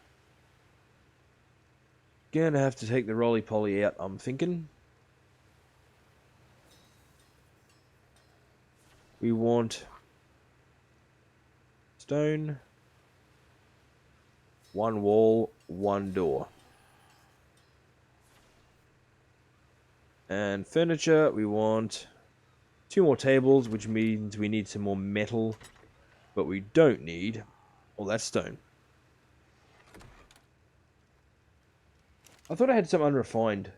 Gonna have to take the roly-poly out, I'm thinking. We want stone, one wall, one door. And furniture, we want 2 more tables, which means we need some more metal. But we don't need all that stone. I thought I had some unrefined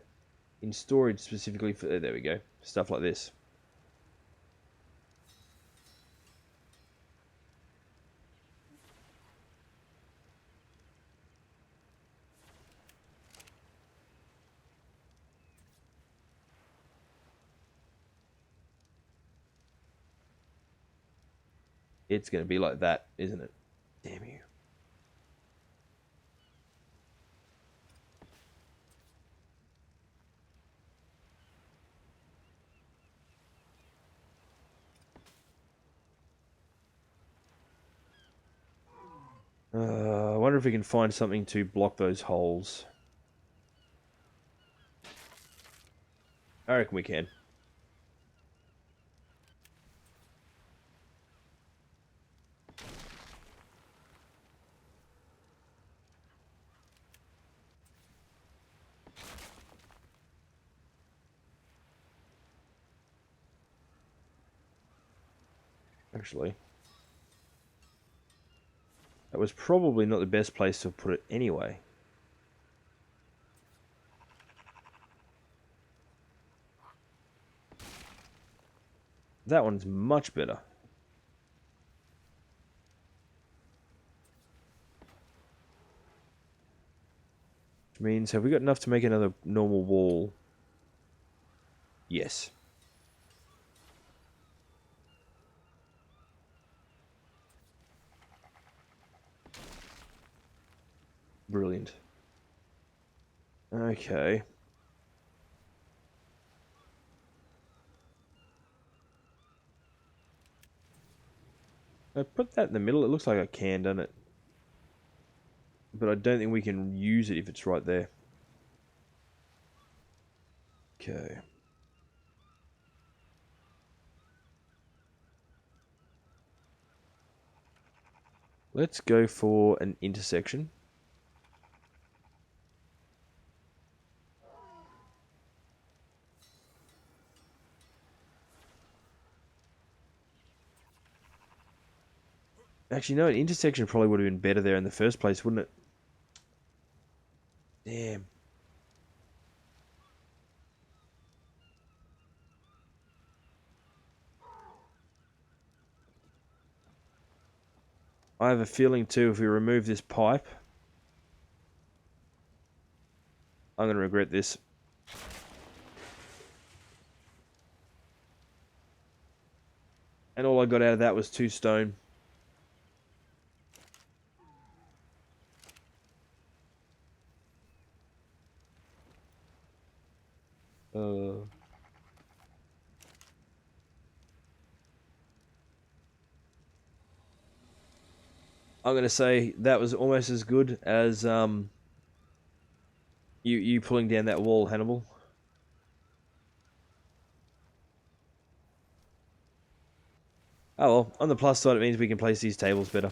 in storage specifically for... There we go. Stuff like this. It's going to be like that, isn't it? Damn you. I wonder if we can find something to block those holes. I reckon we can. Actually, that was probably not the best place to put it anyway. That one's much better. Which means, have we got enough to make another normal wall? Yes. Brilliant. Okay. I put that in the middle. It looks like I can, doesn't it? But I don't think we can use it if it's right there. Okay. Let's go for an intersection. Actually, no, an intersection probably would have been better there in the first place, wouldn't it? Damn. I have a feeling too, if we remove this pipe, I'm going to regret this. And all I got out of that was 2 stone. I'm going to say that was almost as good as you pulling down that wall, Hannibal. Oh well, on the plus side, it means we can place these tables better.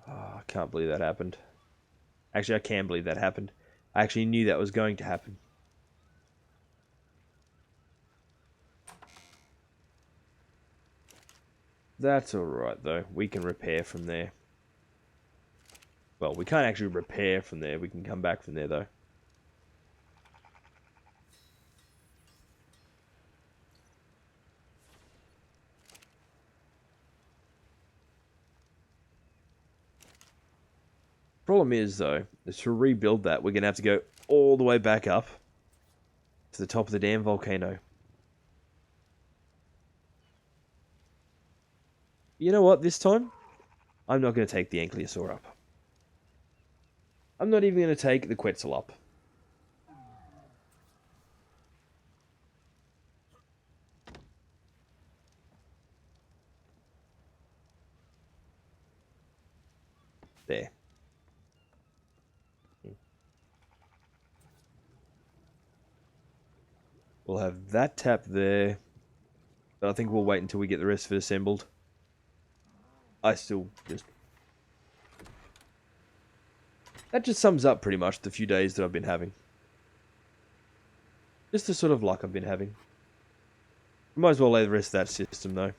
Oh, I can't believe that happened. Actually, I can believe that happened. I actually knew that was going to happen. That's alright, though. We can repair from there. Well, we can't actually repair from there. We can come back from there, though. Problem is, though, is to rebuild that, we're going to have to go all the way back up to the top of the damn volcano. You know what, this time, I'm not going to take the Ankylosaur up. I'm not even going to take the Quetzal up. There. We'll have that tap there. But I think we'll wait until we get the rest of it assembled. I still just... That just sums up pretty much the few days that I've been having. Just the sort of luck I've been having. Might as well lay the rest of that system, though.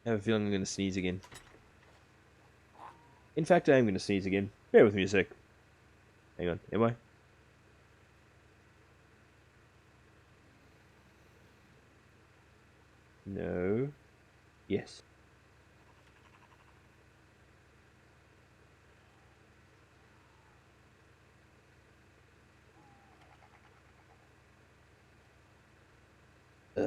I have a feeling I'm going to sneeze again. In fact, I am going to sneeze again. Bear with me a sec. Hang on, am I? No. Yes. Ugh.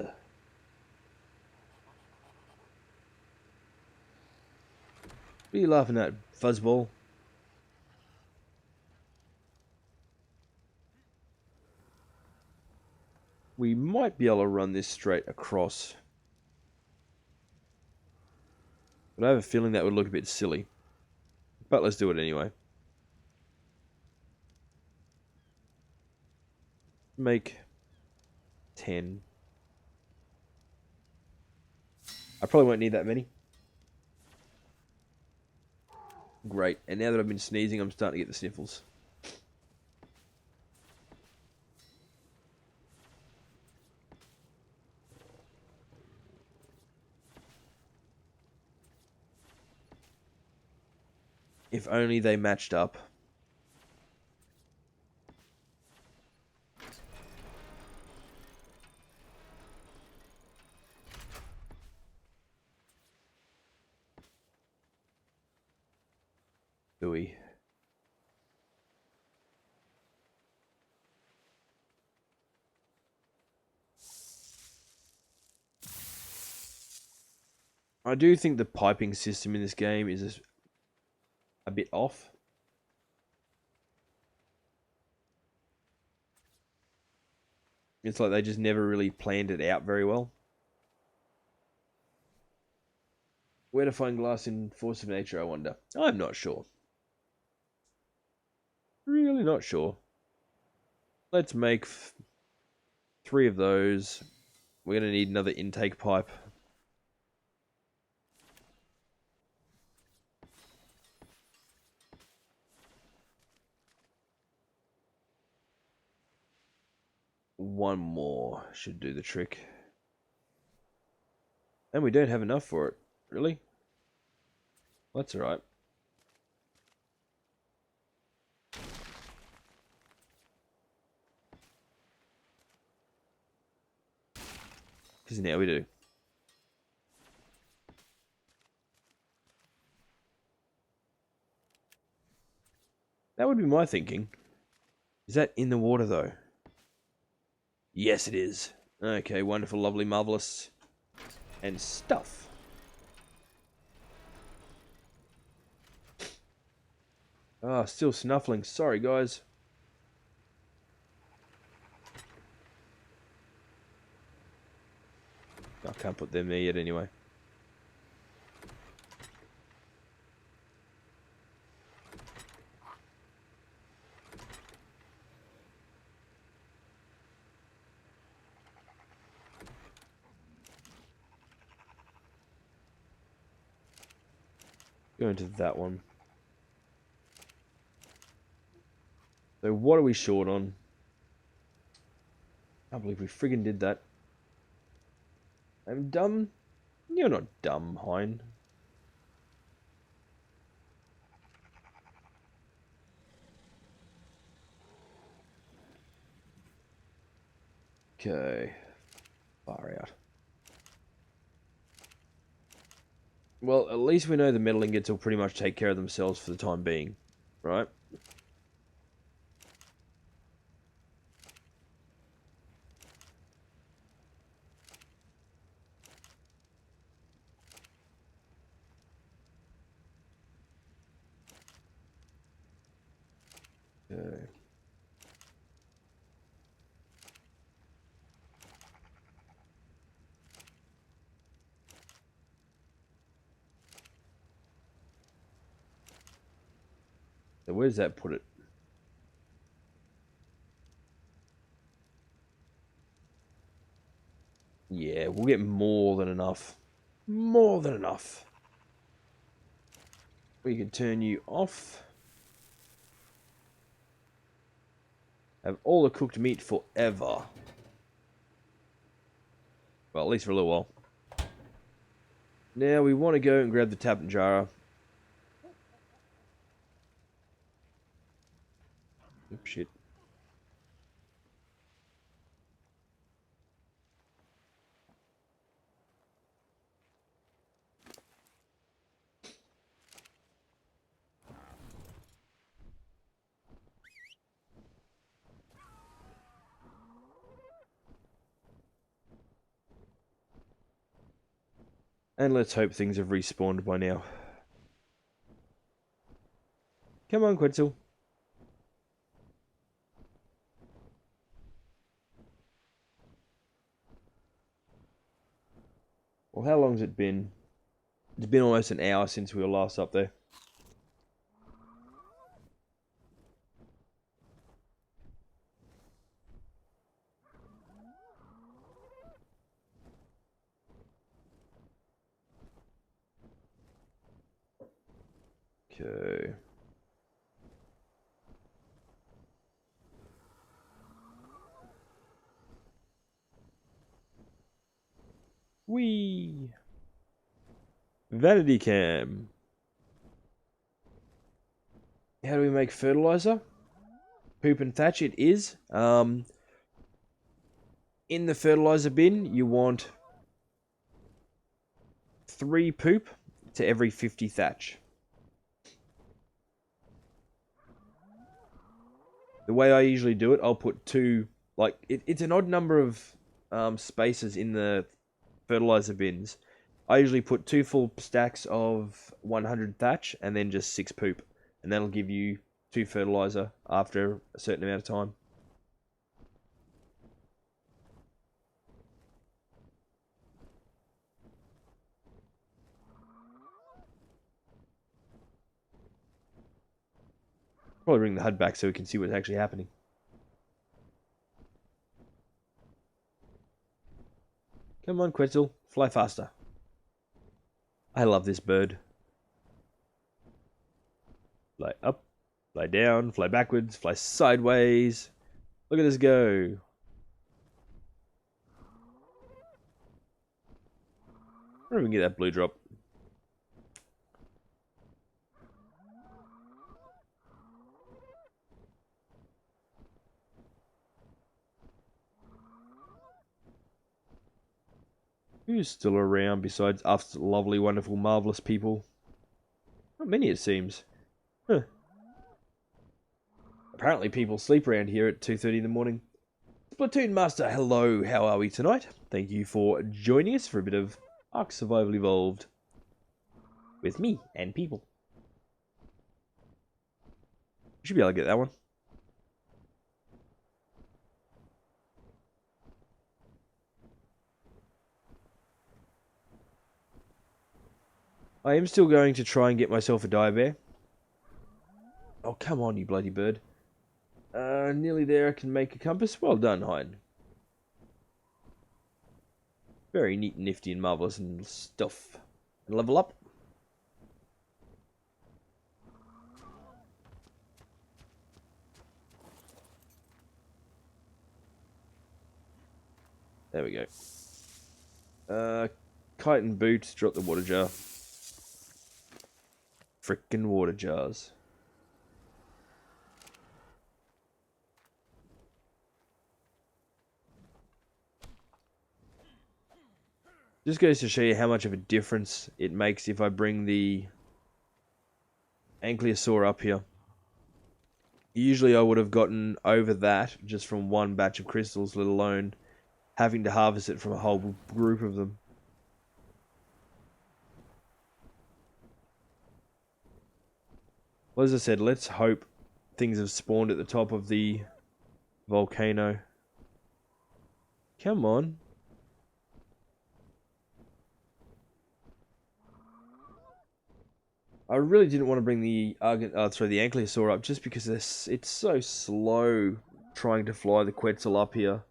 What are you laughing at, fuzzball? We might be able to run this straight across. But I have a feeling that would look a bit silly. But let's do it anyway. Make 10. I probably won't need that many. Great. And now that I've been sneezing, I'm starting to get the sniffles. If only they matched up. Do we? I do think the piping system in this game is a bit off. It's like they just never really planned it out very well. Where to find glass in Force of Nature, I wonder. I'm not sure. Really not sure. Let's make 3 of those. We're going to need another intake pipe. One more should do the trick. And we don't have enough for it. Really? That's alright. Because now we do. That would be my thinking. Is that in the water, though? Yes, it is. Okay, wonderful, lovely, marvelous. And stuff. Ah, still snuffling. Sorry, guys. I can't put them there yet anyway. Go into that one. So what are we short on? I can't believe we friggin' did that. I'm dumb. You're not dumb, Hein. Okay. Far out. Well, at least we know the metal ingots will pretty much take care of themselves for the time being, right? Okay. So where's that put it? Yeah, we'll get more than enough. More than enough. We can turn you off. Have all the cooked meat forever. Well, at least for a little while. Now we want to go and grab the Tapinjara. Oops, shit. And let's hope things have respawned by now. Come on, Quetzal. Well, how long's it been? It's been almost an hour since we were last up there. Okay. Whee! Vanity cam. How do we make fertilizer? Poop and thatch it is. In the fertilizer bin, you want 3 poop to every 50 thatch. The way I usually do it, I'll put 2, like, it's an odd number of spaces in the fertilizer bins. I usually put 2 full stacks of 100 thatch and then just 6 poop. And that'll give you 2 fertilizer after a certain amount of time. Probably bring the HUD back so we can see what's actually happening. Come on, Quetzal. Fly faster. I love this bird. Fly up, fly down, fly backwards, fly sideways. Look at this go. I don't even get that blue drop. Who's still around besides us lovely, wonderful, marvelous people? Not many, it seems. Huh. Apparently people sleep around here at 2:30 in the morning. Splatoon Master, hello, how are we tonight? Thank you for joining us for a bit of Ark Survival Evolved. With me and people. Should be able to get that one. I am still going to try and get myself a dire bear. Oh, come on, you bloody bird. Nearly there, I can make a compass. Well done, Hein. Very neat, nifty, and marvellous and stuff. And level up. There we go. Kite and boots, drop the water jar. Frickin' water jars. Just goes to show you how much of a difference it makes if I bring the Ankylosaur up here. Usually I would have gotten over that just from one batch of crystals, let alone having to harvest it from a whole group of them. Well, as I said, let's hope things have spawned at the top of the volcano. Come on. I really didn't want to bring the Ankylosaur up just because it's so slow trying to fly the Quetzal up here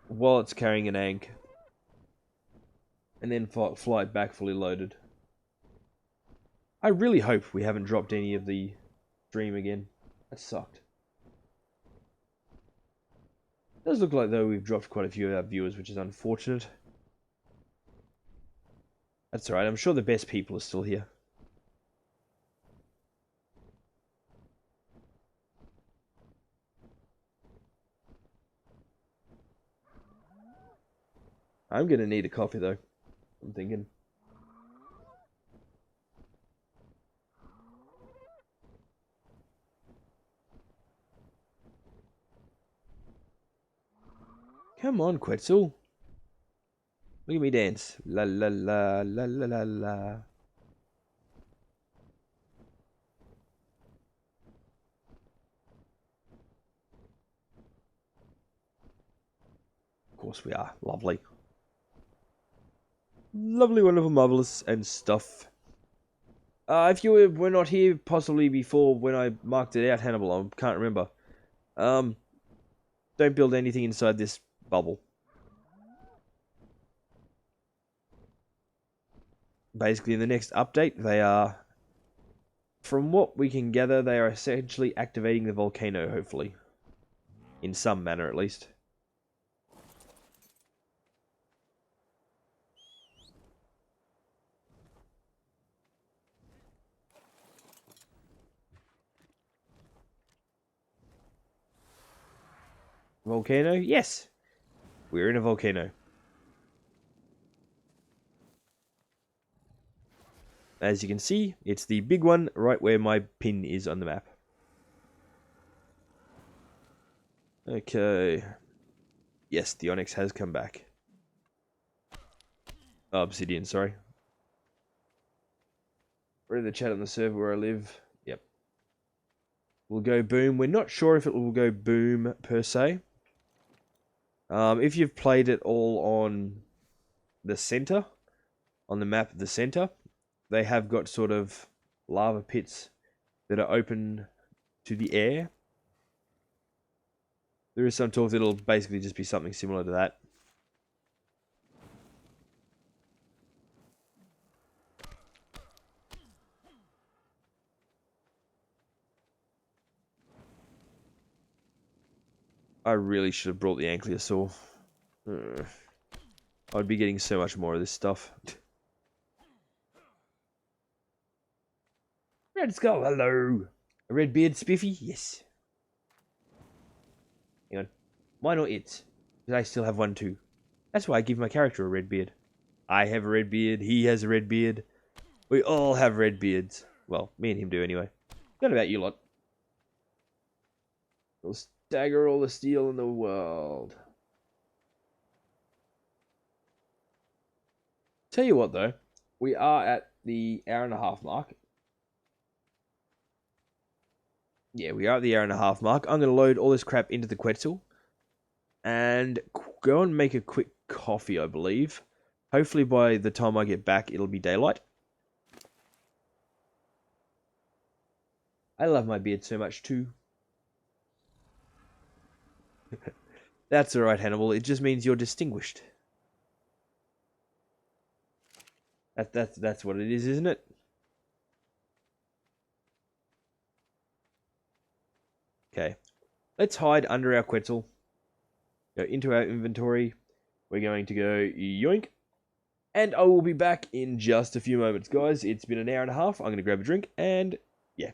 while it's carrying an Ank and then fly it back fully loaded. I really hope we haven't dropped any of the stream again. That sucked. It does look like though we've dropped quite a few of our viewers, which is unfortunate. That's alright, I'm sure the best people are still here. I'm gonna need a coffee though, I'm thinking. Come on, Quetzal. Look at me dance. La la la la la la la. Of course we are. Lovely. Lovely, wonderful, marvelous, and stuff. If you were not here, possibly before when I marked it out, Hannibal, I can't remember. Don't build anything inside this bubble. Basically, in the next update, they are, from what we can gather, they are essentially activating the volcano, hopefully. In some manner, at least. Volcano? Yes! We're in a volcano. As you can see, it's the big one right where my pin is on the map. Okay. Yes, the Onyx has come back. Oh, Obsidian, sorry. Read the chat on the server where I live. Yep. We'll go boom. We're not sure if it will go boom per se. If you've played it all on the center, on the map of the center, they have got sort of lava pits that are open to the air. There is some talk that it'll basically just be something similar to that. I really should have brought the Ankylosaur. I'd be getting so much more of this stuff. Red Skull, hello. A red beard, Spiffy? Yes. Hang on. Why not it? Because I still have one too. That's why I give my character a red beard. I have a red beard, he has a red beard. We all have red beards. Well, me and him do anyway. Not about you lot. We'll stagger all the steel in the world. Tell you what though, we are at the hour-and-a-half mark. Yeah, we are at the hour-and-a-half mark. I'm going to load all this crap into the Quetzal. And go and make a quick coffee, I believe. Hopefully by the time I get back, it'll be daylight. I love my beard so much too. That's alright, Hannibal. It just means you're distinguished. That's what it is, isn't it? Okay. Let's hide under our Quetzal. Go into our inventory. We're going to go yoink. And I will be back in just a few moments, guys. It's been an hour and a half. I'm going to grab a drink and yeah.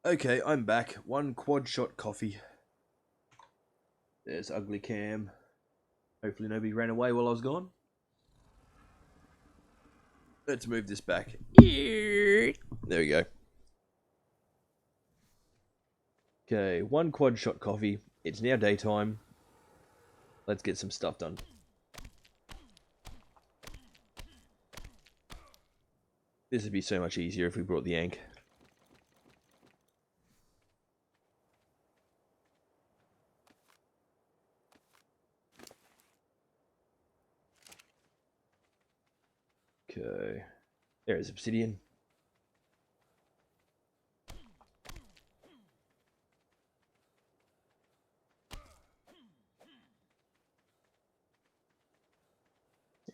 Okay, I'm back. One quad shot coffee. There's ugly Cam. Hopefully nobody ran away while I was gone. Let's move this back. There we go. Okay, one quad shot coffee. It's now daytime. Let's get some stuff done. This would be so much easier if we brought the Ankh. Okay. There's obsidian.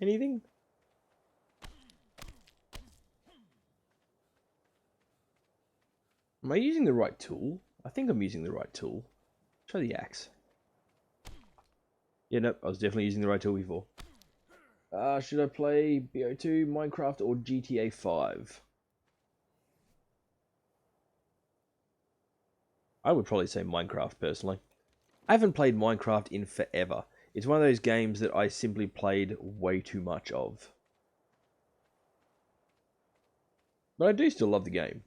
Anything? Am I using the right tool? I think I'm using the right tool. Try the axe. Yeah, nope, I was definitely using the right tool before. Should I play BO2, Minecraft, or GTA 5? I would probably say Minecraft, personally. I haven't played Minecraft in forever. It's one of those games that I simply played way too much of. But I do still love the game.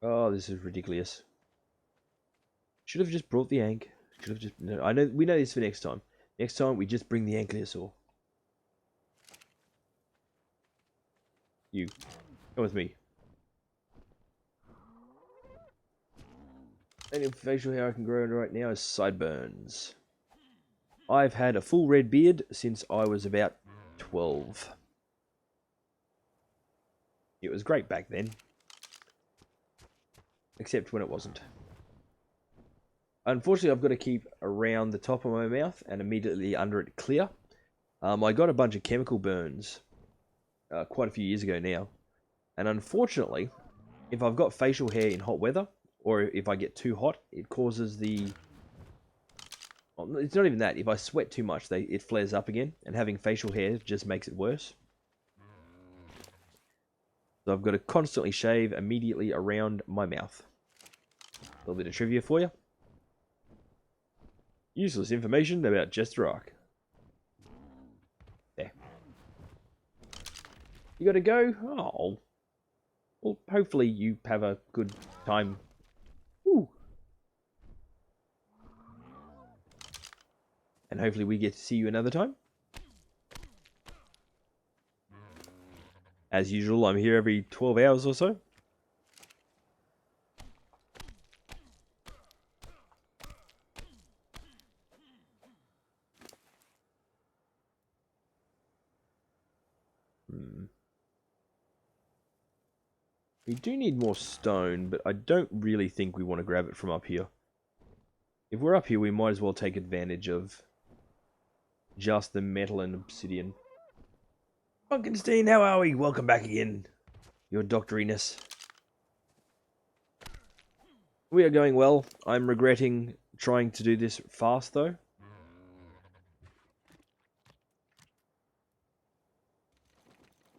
Oh, this is ridiculous. Should have just brought the Ankh. Should have just... No, I know, we know this for next time. Next time, we just bring the Ankylosaur. You. Come with me. Only facial hair I can grow right now is sideburns. I've had a full red beard since I was about 12. It was great back then. Except when it wasn't. Unfortunately, I've got to keep around the top of my mouth and immediately under it clear. I got a bunch of chemical burns quite a few years ago now. And unfortunately, if I've got facial hair in hot weather, or if I get too hot, it causes the... Well, it's not even that. If I sweat too much, it flares up again. And having facial hair just makes it worse. So I've got to constantly shave immediately around my mouth. A little bit of trivia for you. Useless information about Jesterarke. There. You gotta go? Oh. Well, hopefully you have a good time. Ooh. And hopefully we get to see you another time. As usual, I'm here every 12 hours or so. We do need more stone, but I don't really think we want to grab it from up here. If we're up here, we might as well take advantage of just the metal and obsidian. Funkenstein, how are we? Welcome back again. Your doctoriness. We are going well. I'm regretting trying to do this fast, though.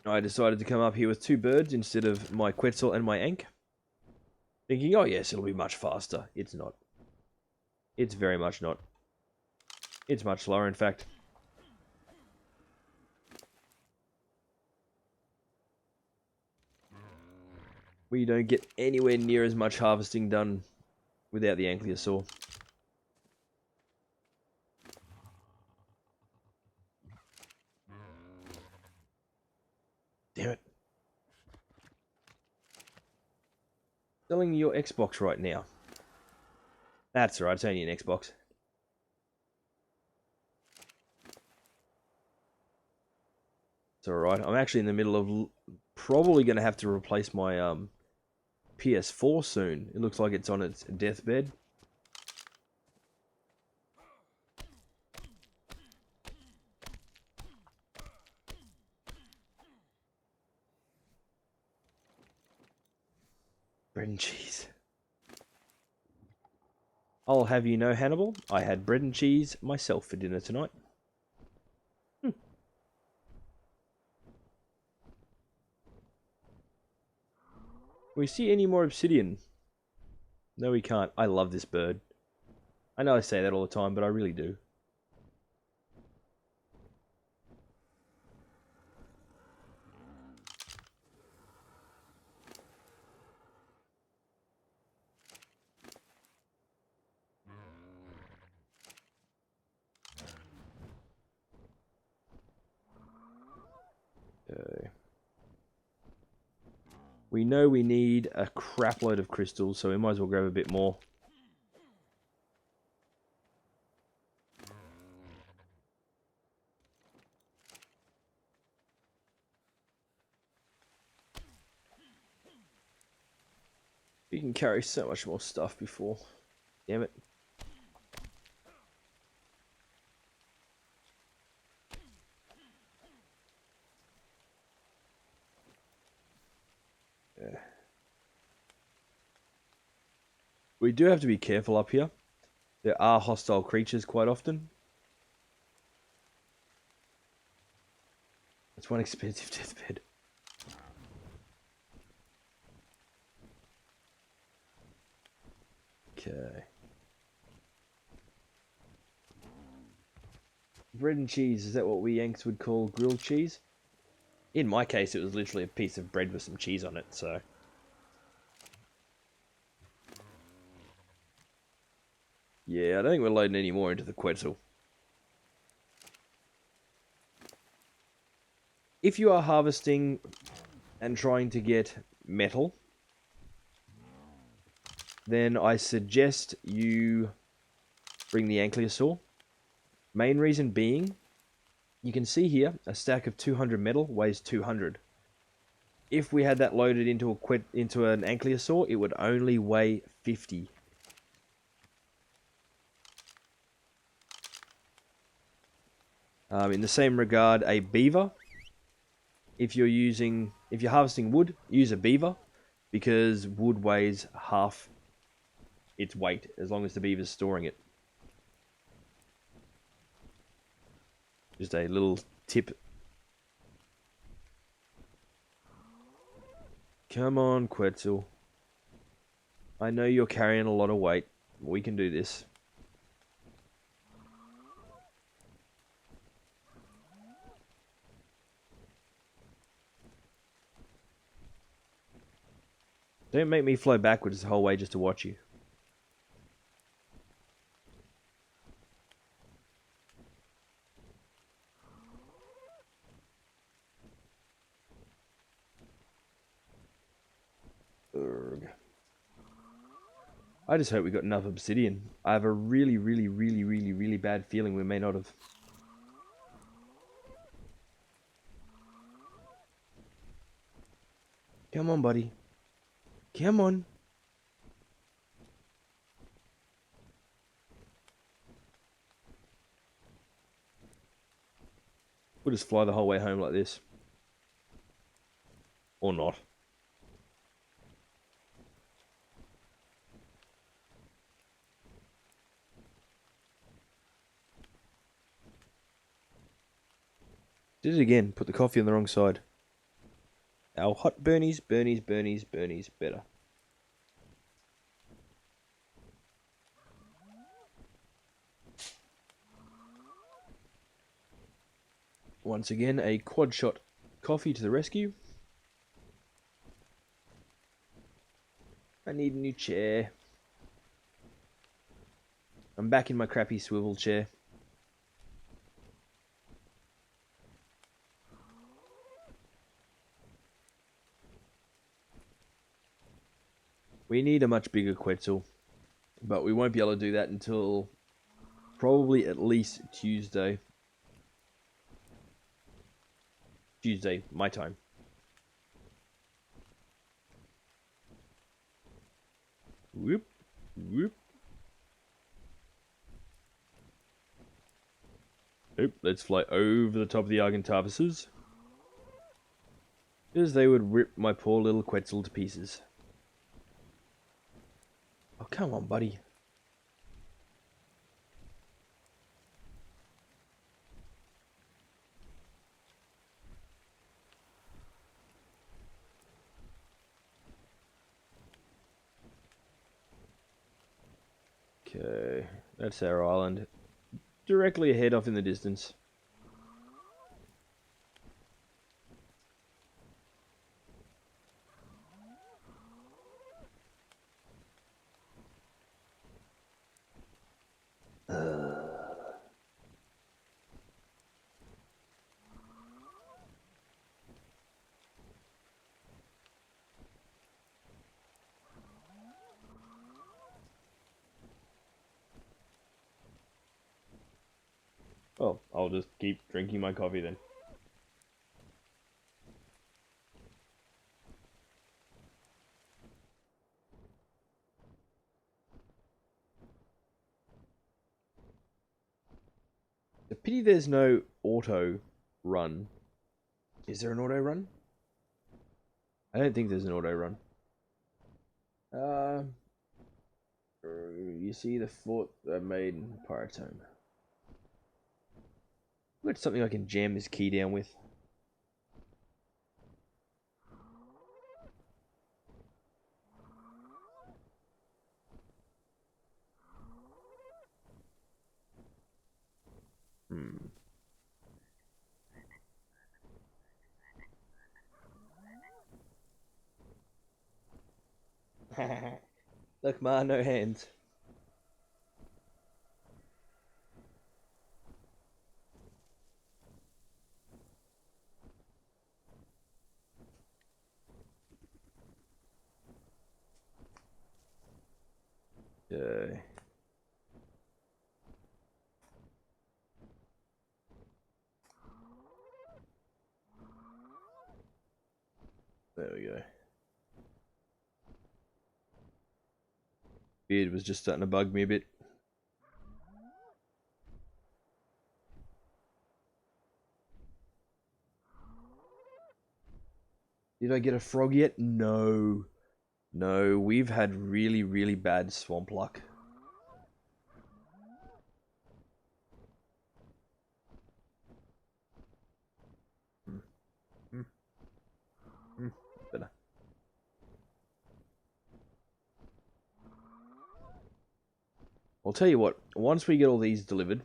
I decided to come up here with two birds instead of my Quetzal and my Ankh. Thinking, oh yes, it'll be much faster. It's not. It's very much not. It's much slower, in fact. We don't get anywhere near as much harvesting done without the Ankylosaur. Damn it. Selling your Xbox right now. That's alright, it's only an Xbox. It's alright. I'm actually in the middle of probably going to have to replace my PS4 soon. It looks like it's on its deathbed. Bread and cheese. I'll have you know, Hannibal, I had bread and cheese myself for dinner tonight. we see any more obsidian? No, we can't. I love this bird. I know I say that all the time, but I really do. We know we need a crap load of crystals, so we might as well grab a bit more. We can carry so much more stuff before. Damn it. Yeah. We do have to be careful up here. There are hostile creatures quite often. That's one expensive deathbed. Okay. Bread and cheese, is that what we Yanks would call grilled cheese? In my case, it was literally a piece of bread with some cheese on it, so... Yeah, I don't think we're loading any more into the Quetzal. If you are harvesting and trying to get metal, then I suggest you bring the Ankylosaur. Main reason being, you can see here, a stack of 200 metal weighs 200. If we had that loaded into an Ankylosaur, it would only weigh 50. In the same regard, a beaver. If you're harvesting wood, use a beaver, because wood weighs half its weight as long as the beaver's storing it. Just a little tip. Come on, Quetzal. I know you're carrying a lot of weight. We can do this. Don't make me fly backwards the whole way just to watch you. Urgh. I just hope we got enough obsidian. I have a really, really, really, really, really bad feeling we may not have. Come on, buddy. Come on. We'll just fly the whole way home like this. Or not. Did it again. Put the coffee on the wrong side. Our hot burnies, better. Once again, a quad shot coffee to the rescue. I need a new chair. I'm back in my crappy swivel chair. We need a much bigger Quetzal, but we won't be able to do that until probably at least Tuesday. Tuesday, my time. Whoop, whoop. Nope, let's fly over the top of the Argentavises. Because they would rip my poor little Quetzal to pieces. Oh, come on, buddy. Okay, that's our island. Directly ahead off in the distance. Oh, I'll just keep drinking my coffee then. The pity there's no auto run. Is there an auto run? I don't think there's an auto run. You see the fort I made in Pyrotom. Got something I can jam this key down with. Look, ma, no hands. Okay. There we go. Beard was just starting to bug me a bit. Did I get a frog yet? No. No, we've had really, really bad swamp luck. Better. I'll tell you what, once we get all these delivered,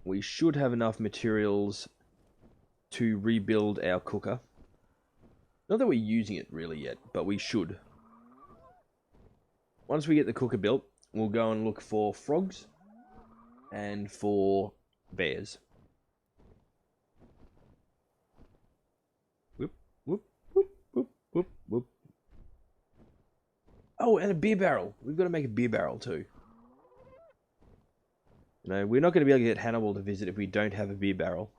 we should have enough materials to rebuild our cooker. Not that we're using it really yet, but we should. Once we get the cooker built, we'll go and look for frogs and for bears. Whoop, whoop, whoop, whoop, whoop, whoop. Oh, and a beer barrel. We've got to make a beer barrel too. No, we're not going to be able to get Hannibal to visit if we don't have a beer barrel.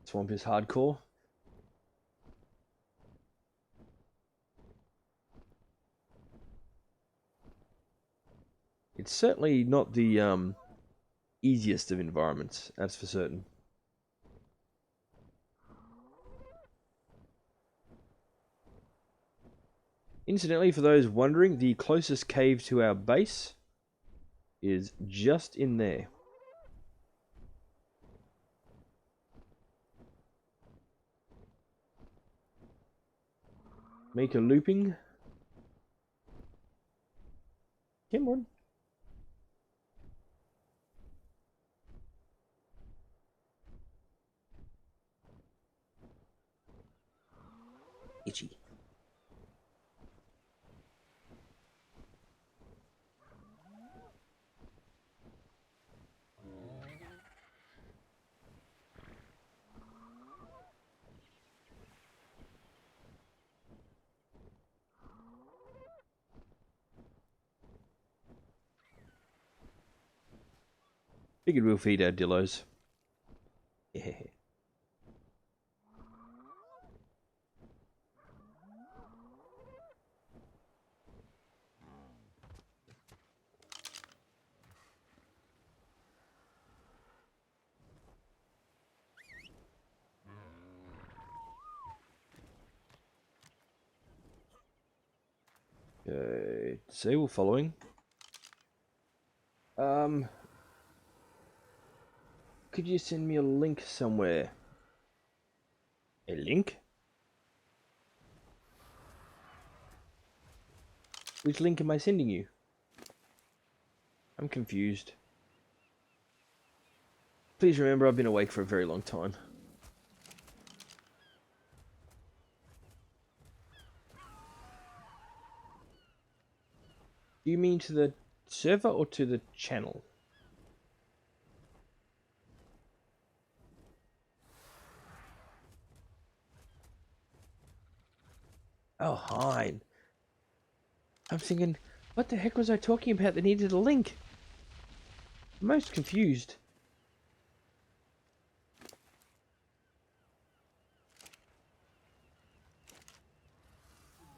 Swamp is hardcore. It's certainly not the easiest of environments, that's for certain. Incidentally, for those wondering, the closest cave to our base is just in there. Make a looping. Come on. Itchy. Figured we'll feed our dillos. Yeah. Okay, disable following. could you send me a link somewhere? A link? Which link am I sending you? I'm confused. Please remember, I've been awake for a very long time. Do you mean to the server or to the channel? Oh, Hein. I'm thinking, what the heck was I talking about that needed a link? I'm most confused.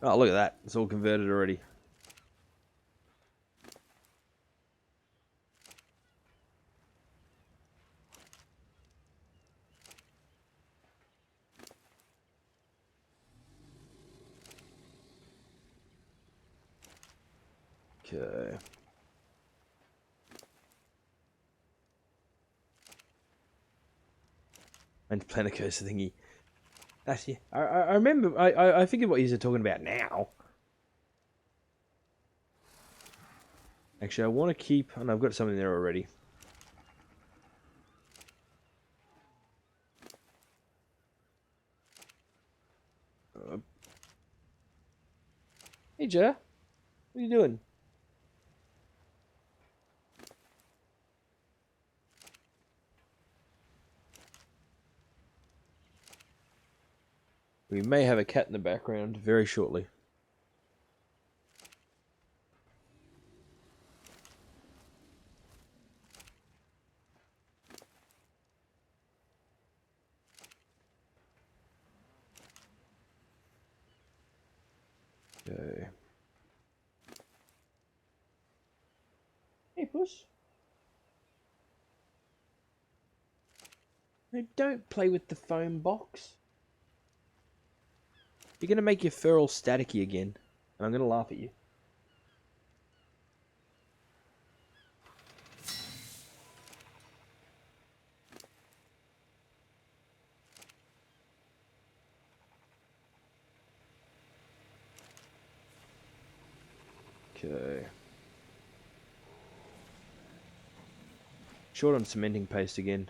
Oh, look at that. It's all converted already. Okay. And Planet Coaster thingy. Actually, I remember, I figured what you're talking about now. Actually, I want to keep, and I've got something there already. Hey, Jer. What are you doing? We may have a cat in the background very shortly. Okay. Hey, puss. No, don't play with the foam box. You're going to make your fur all staticky again. And I'm going to laugh at you. Okay. Short on cementing paste again.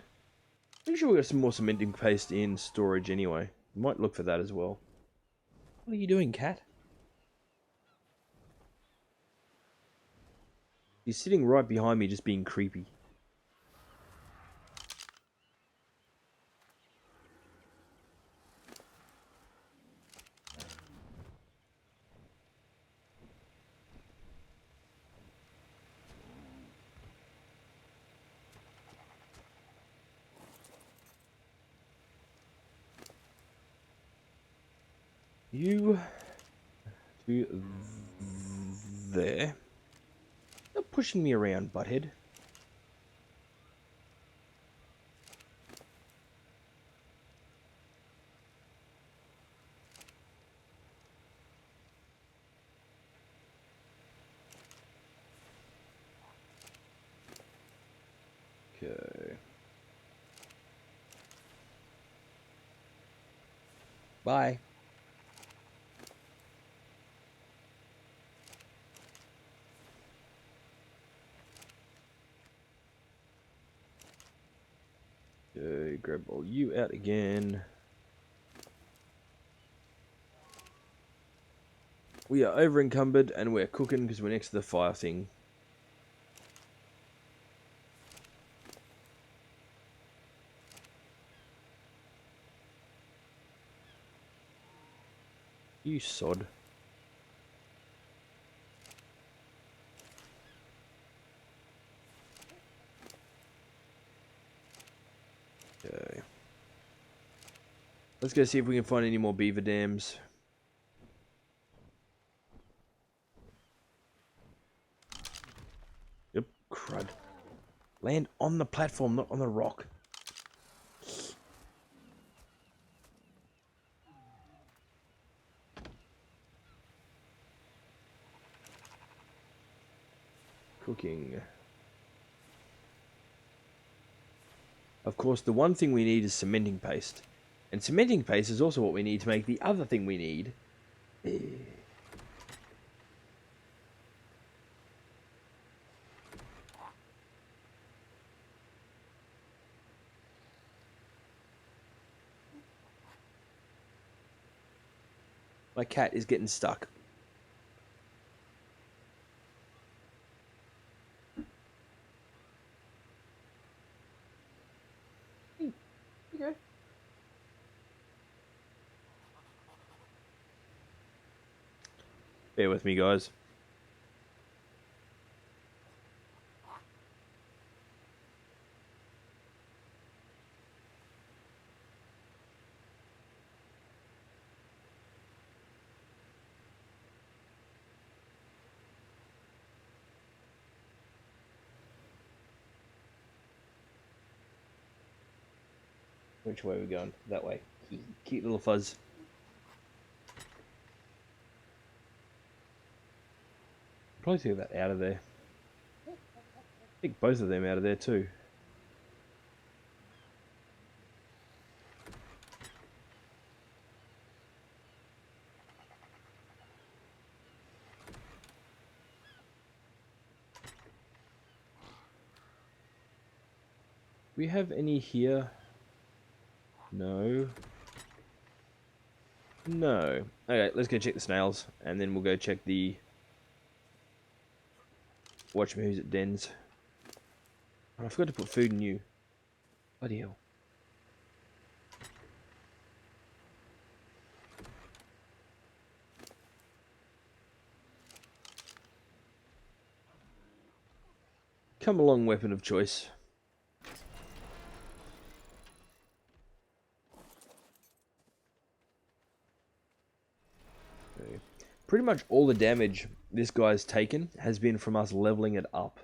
I'm sure we got some more cementing paste in storage anyway. Might look for that as well. What are you doing, cat? He's sitting right behind me just being creepy. You to there. Stop pushing me around, butthead. Okay. Bye. Okay, grab all you out again. We are over encumbered and we're cooking because we're next to the fire thing. You sod. Okay. Let's go see if we can find any more beaver dams. Yep, crud. Land on the platform, not on the rock. Cooking. of course, the one thing we need is cementing paste. And cementing paste is also what we need to make the other thing we need. My cat is getting stuck. Okay. Bear with me, guys. Which way are we going? That way. Cute little fuzz. Probably take that out of there. Take both of them out of there too. Do we have any here? No. No. Okay, let's go check the snails, and then we'll go check the... Watch me who's at dens. Oh, I forgot to put food in you. Bloody hell. Come along, weapon of choice. Okay. Pretty much all the damage this guy's taken has been from us leveling it up.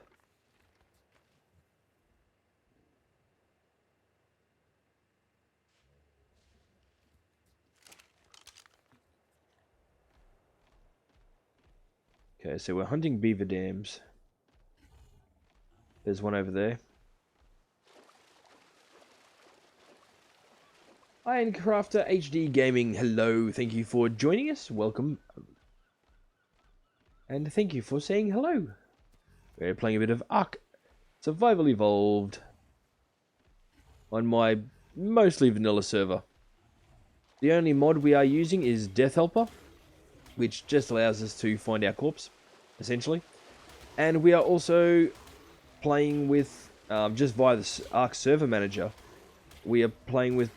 Okay, so we're hunting beaver dams. There's one over there. Ironcrafter HD Gaming, hello. Thank you for joining us. Welcome. And thank you for saying hello. We're playing a bit of Ark Survival Evolved on my mostly vanilla server. The only mod we are using is Death Helper, which just allows us to find our corpse, essentially. And we are also playing with, just via the Ark Server Manager, we are playing with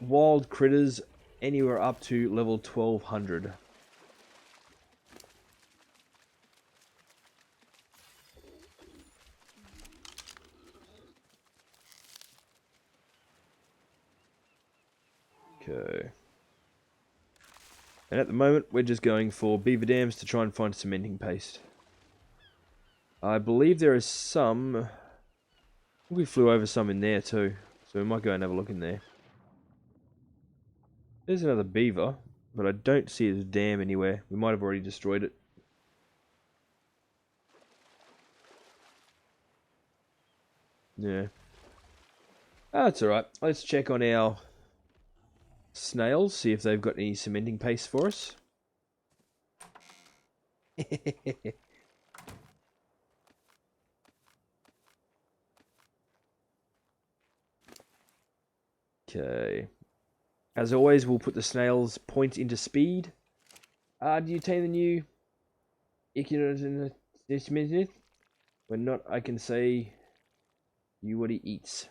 wild critters anywhere up to level 1200. Okay. And at the moment, we're just going for beaver dams to try and find cementing paste. I believe there is some... We flew over some in there too, so we might go and have a look in there. There's another beaver, but I don't see his dam anywhere. We might have already destroyed it. Yeah. Oh, that's alright. Let's check on our snails, see if they've got any cementing paste for us. Okay. As always, we'll put the snail's point into speed. Do you tame the new Echidnas in this minute? When not, I can say you what he eats.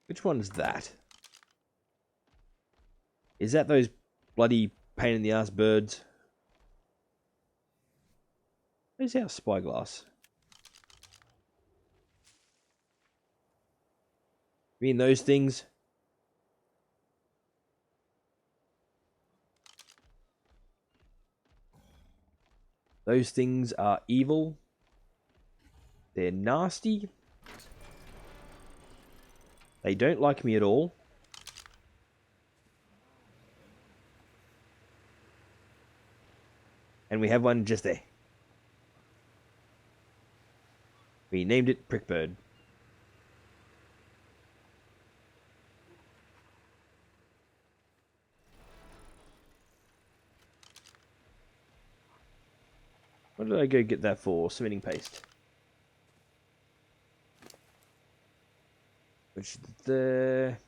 Which one's that? Is that those bloody pain in the ass birds? Where's our spyglass? I mean those things? Those things are evil. They're nasty. They don't like me at all. And we have one just there. We named it Prickbird. What did I go get that for? Cementing paste. Which there.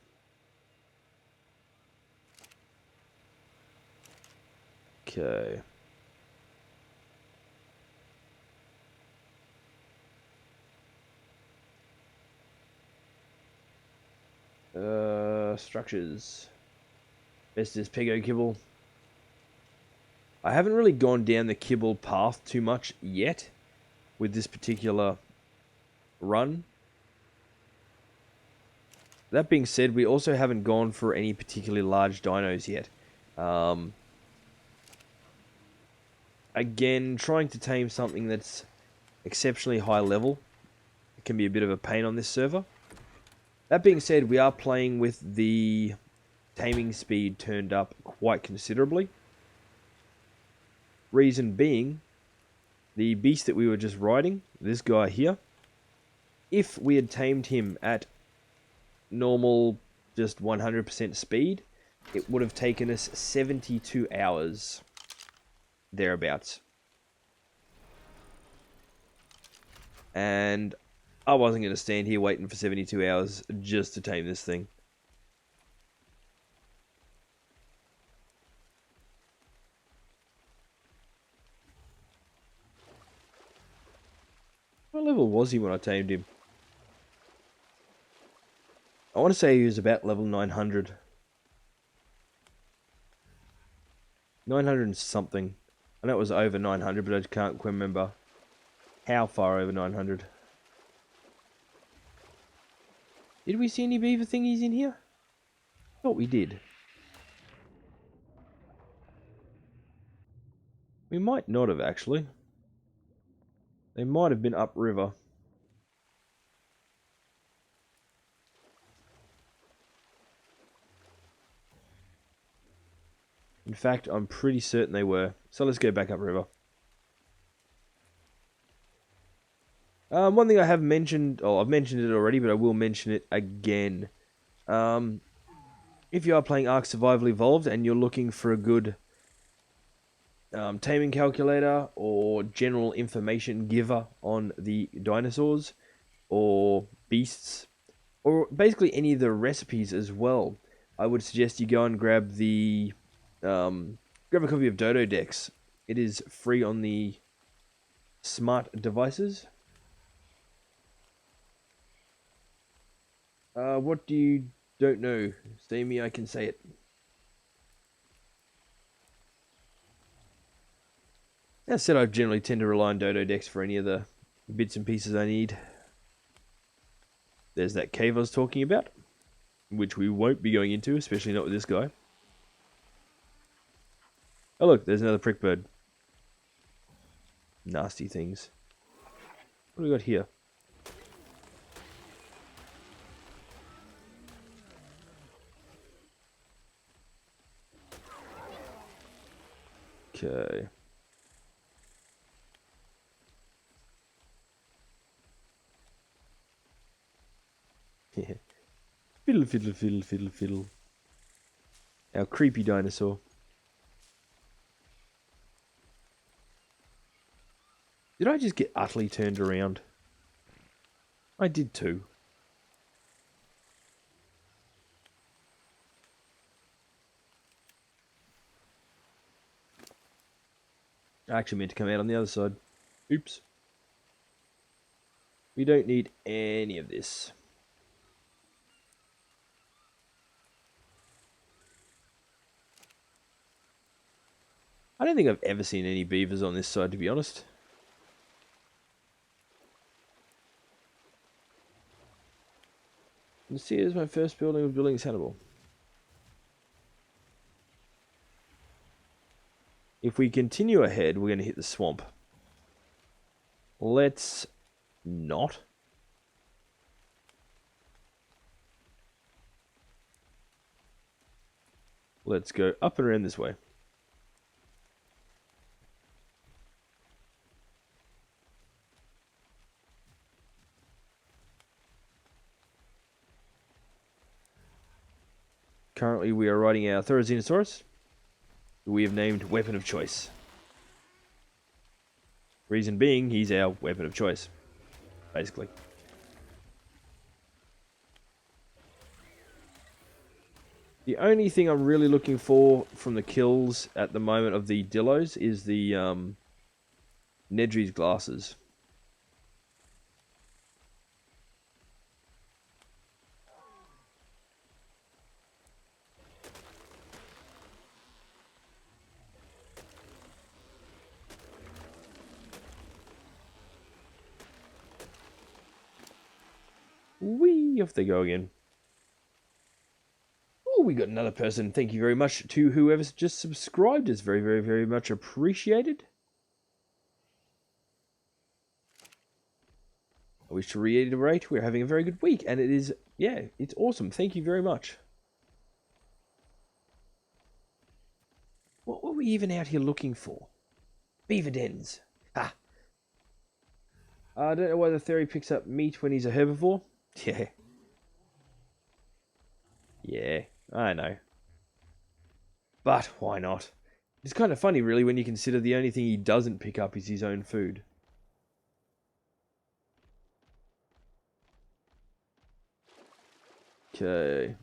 Okay. Structures. Best is Pego Kibble. I haven't really gone down the kibble path too much yet with this particular run. That being said, we also haven't gone for any particularly large dinos yet. Again, trying to tame something that's exceptionally high level, it can be a bit of a pain on this server. That being said, we are playing with the taming speed turned up quite considerably. Reason being, the beast that we were just riding, this guy here, if we had tamed him at normal, just 100% speed, it would have taken us 72 hours, thereabouts. And I wasn't going to stand here waiting for 72 hours just to tame this thing. What level was he when I tamed him? I want to say he was about level 900. 900 and something. I know it was over 900, but I can't remember how far over 900. Did we see any beaver thingies in here? I thought we did. We might not have, actually. They might have been upriver. In fact, I'm pretty certain they were. So let's go back upriver. One thing I have mentioned, I've mentioned it already, but I will mention it again. If you are playing Ark Survival Evolved and you're looking for a good taming calculator or general information giver on the dinosaurs or beasts, or basically any of the recipes as well, I would suggest you go and grab the grab a copy of Dododex. It is free on the smart devices. What do you don't know? Say me, I can say it. That said, I generally tend to rely on Dododex for any of the bits and pieces I need. There's that cave I was talking about, which we won't be going into, especially not with this guy. Oh look, there's another prickbird. Nasty things. What do we got here? Okay. Fiddle, fiddle, fiddle, fiddle, fiddle. Our creepy dinosaur. Did I just get utterly turned around? I did too. I actually meant to come out on the other side. Oops. We don't need any of this. I don't think I've ever seen any beavers on this side, to be honest. And see, here's my first building of Buildings Hannibal. If we continue ahead, we're going to hit the swamp. Let's not. Let's go up and around this way. Currently, we are riding our Dinosaurs, who we have named Weapon of Choice. Reason being, he's our weapon of choice, basically. The only thing I'm really looking for from the kills at the moment of the Dillos is the Nedry's glasses. Whee! Off they go again. Oh, we got another person. Thank you very much to whoever's just subscribed. It's very, very, very much appreciated. I wish to reiterate, we're having a very good week, and it is, yeah, it's awesome. Thank you very much. What were we even out here looking for? Beaver dens. Ha! I don't know why the theory picks up meat when he's a herbivore. Yeah. Yeah, I know. But why not? It's kind of funny, really, when you consider the only thing he doesn't pick up is his own food. Okay.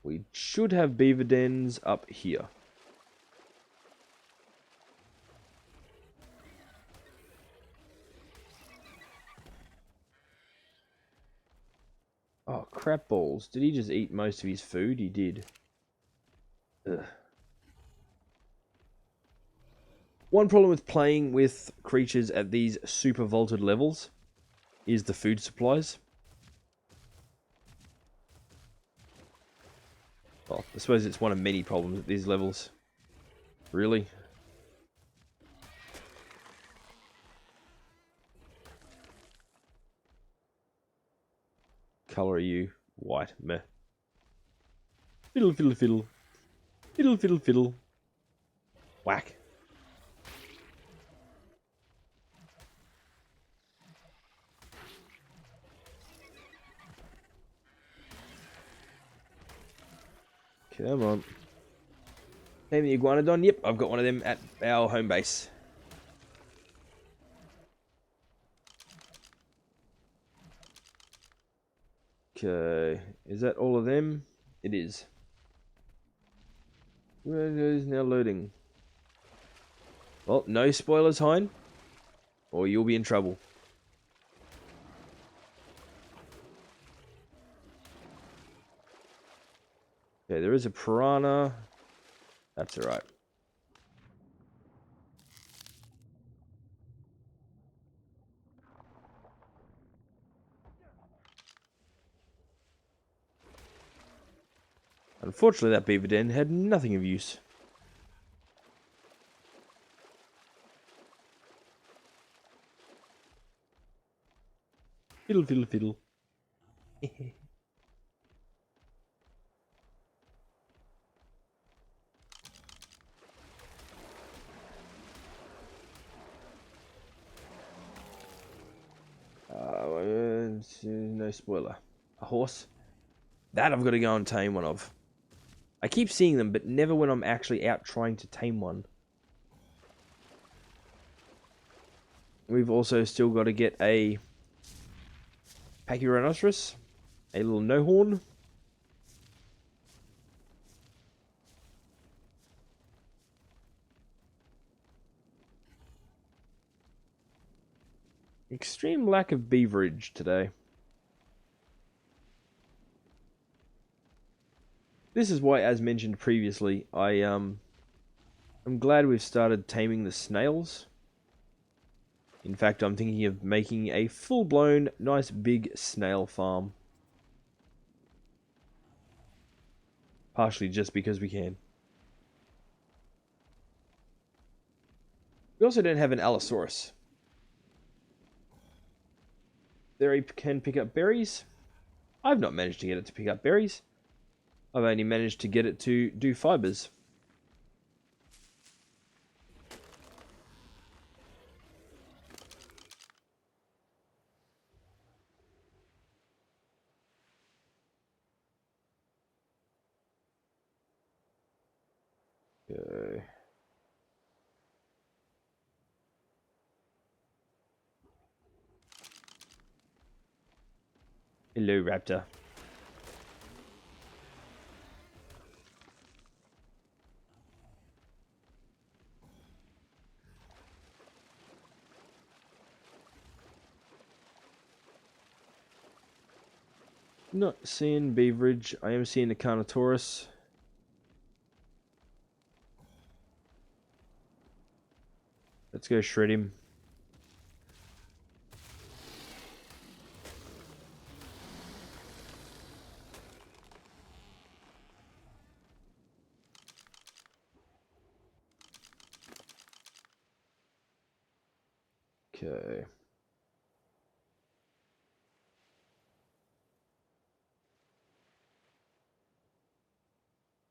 We should have beaver dens up here. Oh, crap balls. Did he just eat most of his food? He did. Ugh. One problem with playing with creatures at these super vaulted levels is the food supplies. Well, I suppose it's one of many problems at these levels. Really? Color are you? White. Meh. Fiddle, fiddle, fiddle. Fiddle, fiddle, fiddle. Whack. Come on. Tame the iguanodon. Yep, I've got one of them at our home base. Okay, is that all of them? It is. Where is now loading? Well, no spoilers, Hein, or you'll be in trouble. Okay, there is a piranha. That's alright. Unfortunately, that beaver den had nothing of use. Fiddle, fiddle, fiddle. No spoiler. A horse? That I've got to go and tame one of. I keep seeing them, but never when I'm actually out trying to tame one. We've also still got to get a Pachyrhinoceros, a little no-horn. Extreme lack of beaverage today. This is why, as mentioned previously, I'm glad we've started taming the snails. In fact, I'm thinking of making a full-blown, nice big snail farm. Partially just because we can. We also don't have an Allosaurus. There can pick up berries. I've not managed to get it to pick up berries. I've only managed to get it to do fibers. Okay. Hello, Raptor. Not seeing Beaverage. I am seeing the Carnotaurus. Let's go shred him. Okay.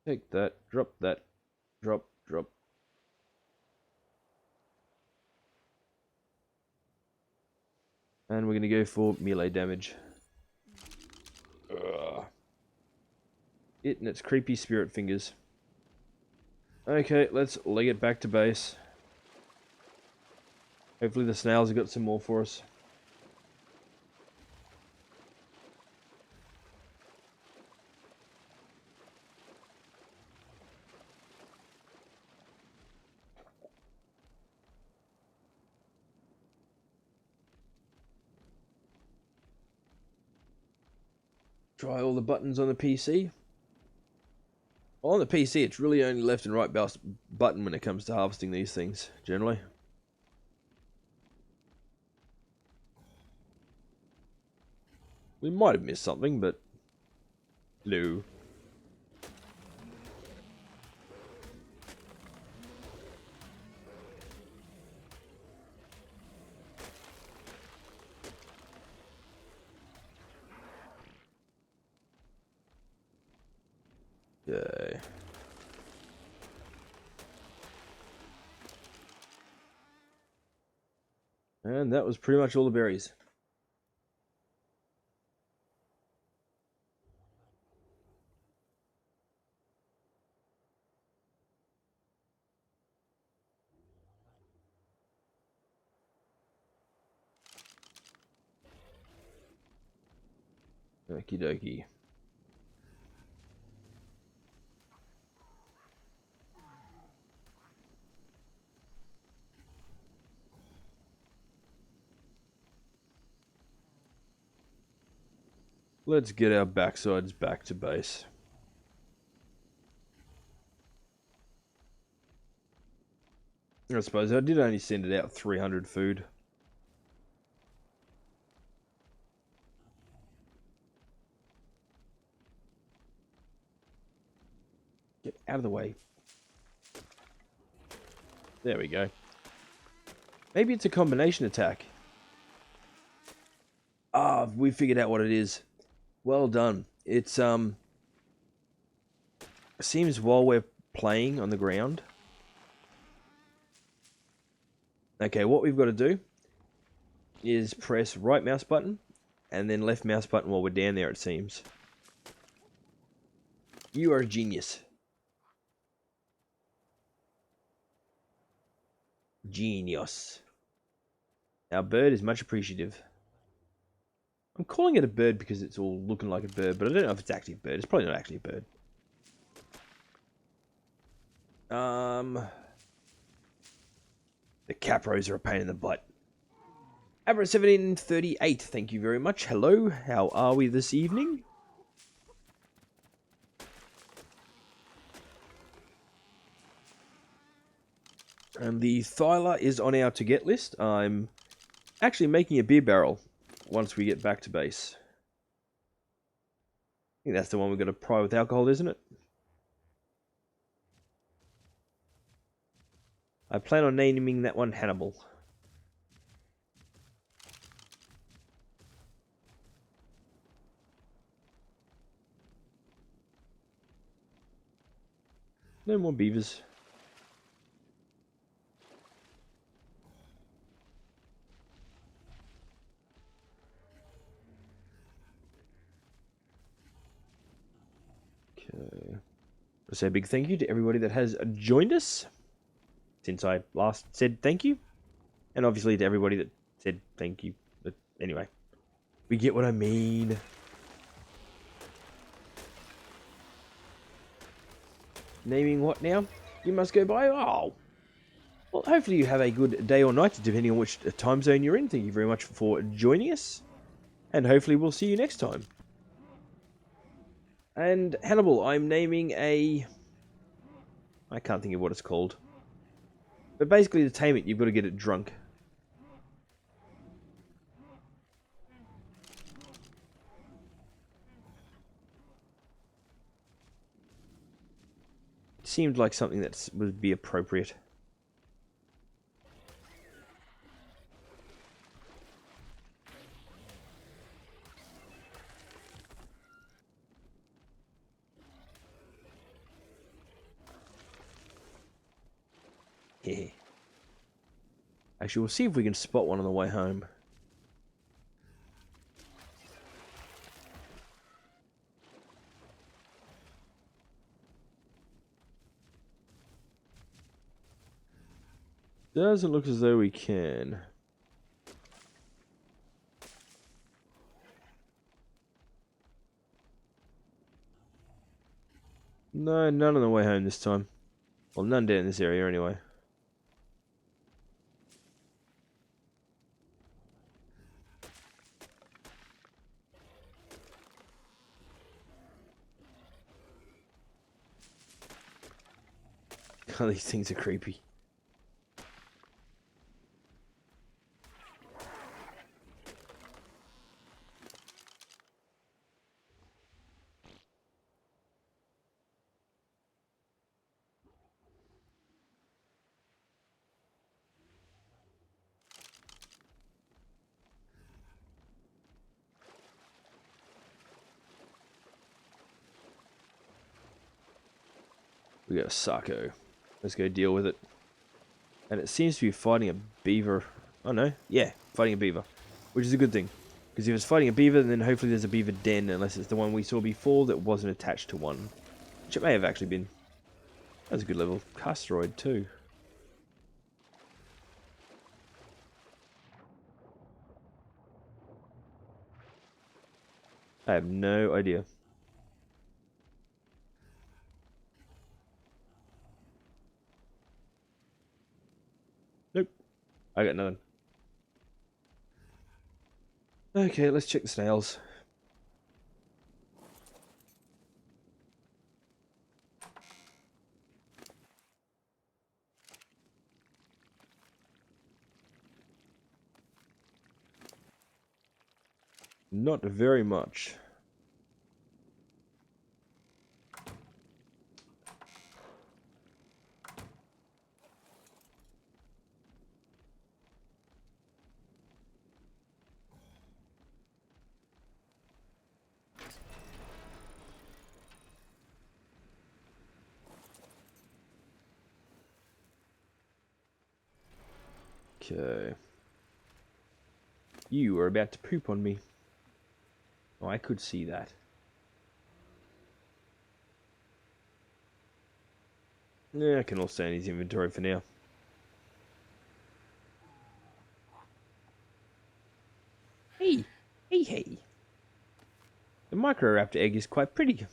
Take that, drop, drop. And we're going to go for melee damage. Ugh. It and its creepy spirit fingers. Okay, let's leg it back to base. Hopefully the snails have got some more for us. Try all the buttons on the PC. Well, on the PC, it's really only left and right button when it comes to harvesting these things, generally. We might have missed something, but... no. Okay. And that was pretty much all the berries. Okie dokie. Let's get our backsides back to base. I suppose I did only send it out 300 food. Get out of the way. There we go. Maybe it's a combination attack. Ah, we figured out what it is. Well done. It's seems while we're playing on the ground. Okay, what we've got to do is press right mouse button and then left mouse button while we're down there, it seems. You are a genius. Genius. Our bird is much appreciative. I'm calling it a bird because it's all looking like a bird, but I don't know if it's actually a bird. It's probably not actually a bird. The capros are a pain in the butt. Average 1738, thank you very much. Hello, how are we this evening? And the Thyla is on our to-get list. I'm actually making a beer barrel once we get back to base. I think that's the one we've got to pry with alcohol, isn't it? I plan on naming that one Hannibal. No more beavers. Okay. say a big thank you to everybody that has joined us since I last said thank you. And obviously to everybody that said thank you. But anyway, we get what I mean. Naming what now? You must go by. Oh. Well, hopefully you have a good day or night, depending on which time zone you're in. Thank you very much for joining us. And hopefully we'll see you next time. And Hannibal, I'm naming a... I can't think of what it's called. But basically to tame it, you've got to get it drunk. It seemed like something that would be appropriate. Yeah. Actually, we'll see if we can spot one on the way home. Doesn't look as though we can. No, none on the way home this time. Well, none down in this area anyway. God, these things are creepy. We got a Sako. Let's go deal with it. And it seems to be fighting a beaver. Oh no, yeah, fighting a beaver. Which is a good thing. Because if it's fighting a beaver, then hopefully there's a beaver den, unless it's the one we saw before that wasn't attached to one. Which it may have actually been. That's a good level. Casteroid too. I have no idea. Nope. I got nothing. Okay, let's check the snails. Not very much. Okay. You are about to poop on me. Oh, I could see that. Yeah, I can all stay in his inventory for now. Hey! Hey, hey! The Microraptor egg is quite pretty.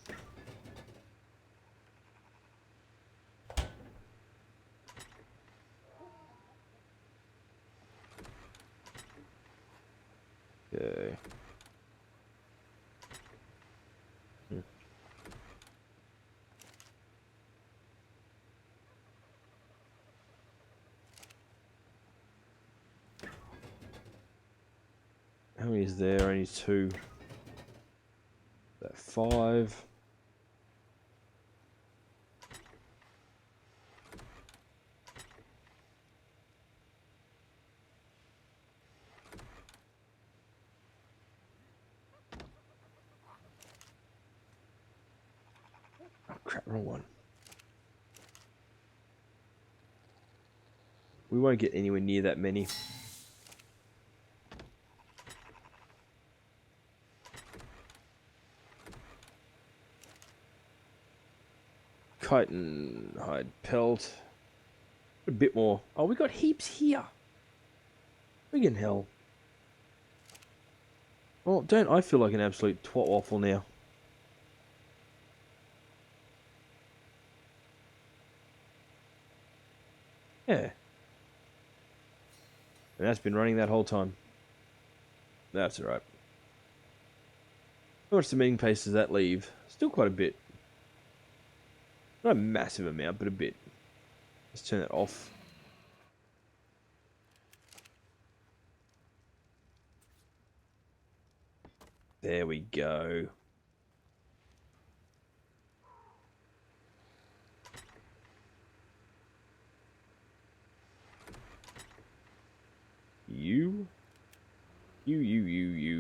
Okay. How many is there? Only 2. That 5. Oh crap, wrong one. We won't get anywhere near that many. Titan hide pelt. A bit more. Oh, we got heaps here. Friggin' hell. Well, don't I feel like an absolute twat waffle now? Yeah. And that's been running that whole time. That's alright. How much cementing paste does that leave? Still quite a bit. Not a massive amount, but a bit. Let's turn that off. There we go. You. You.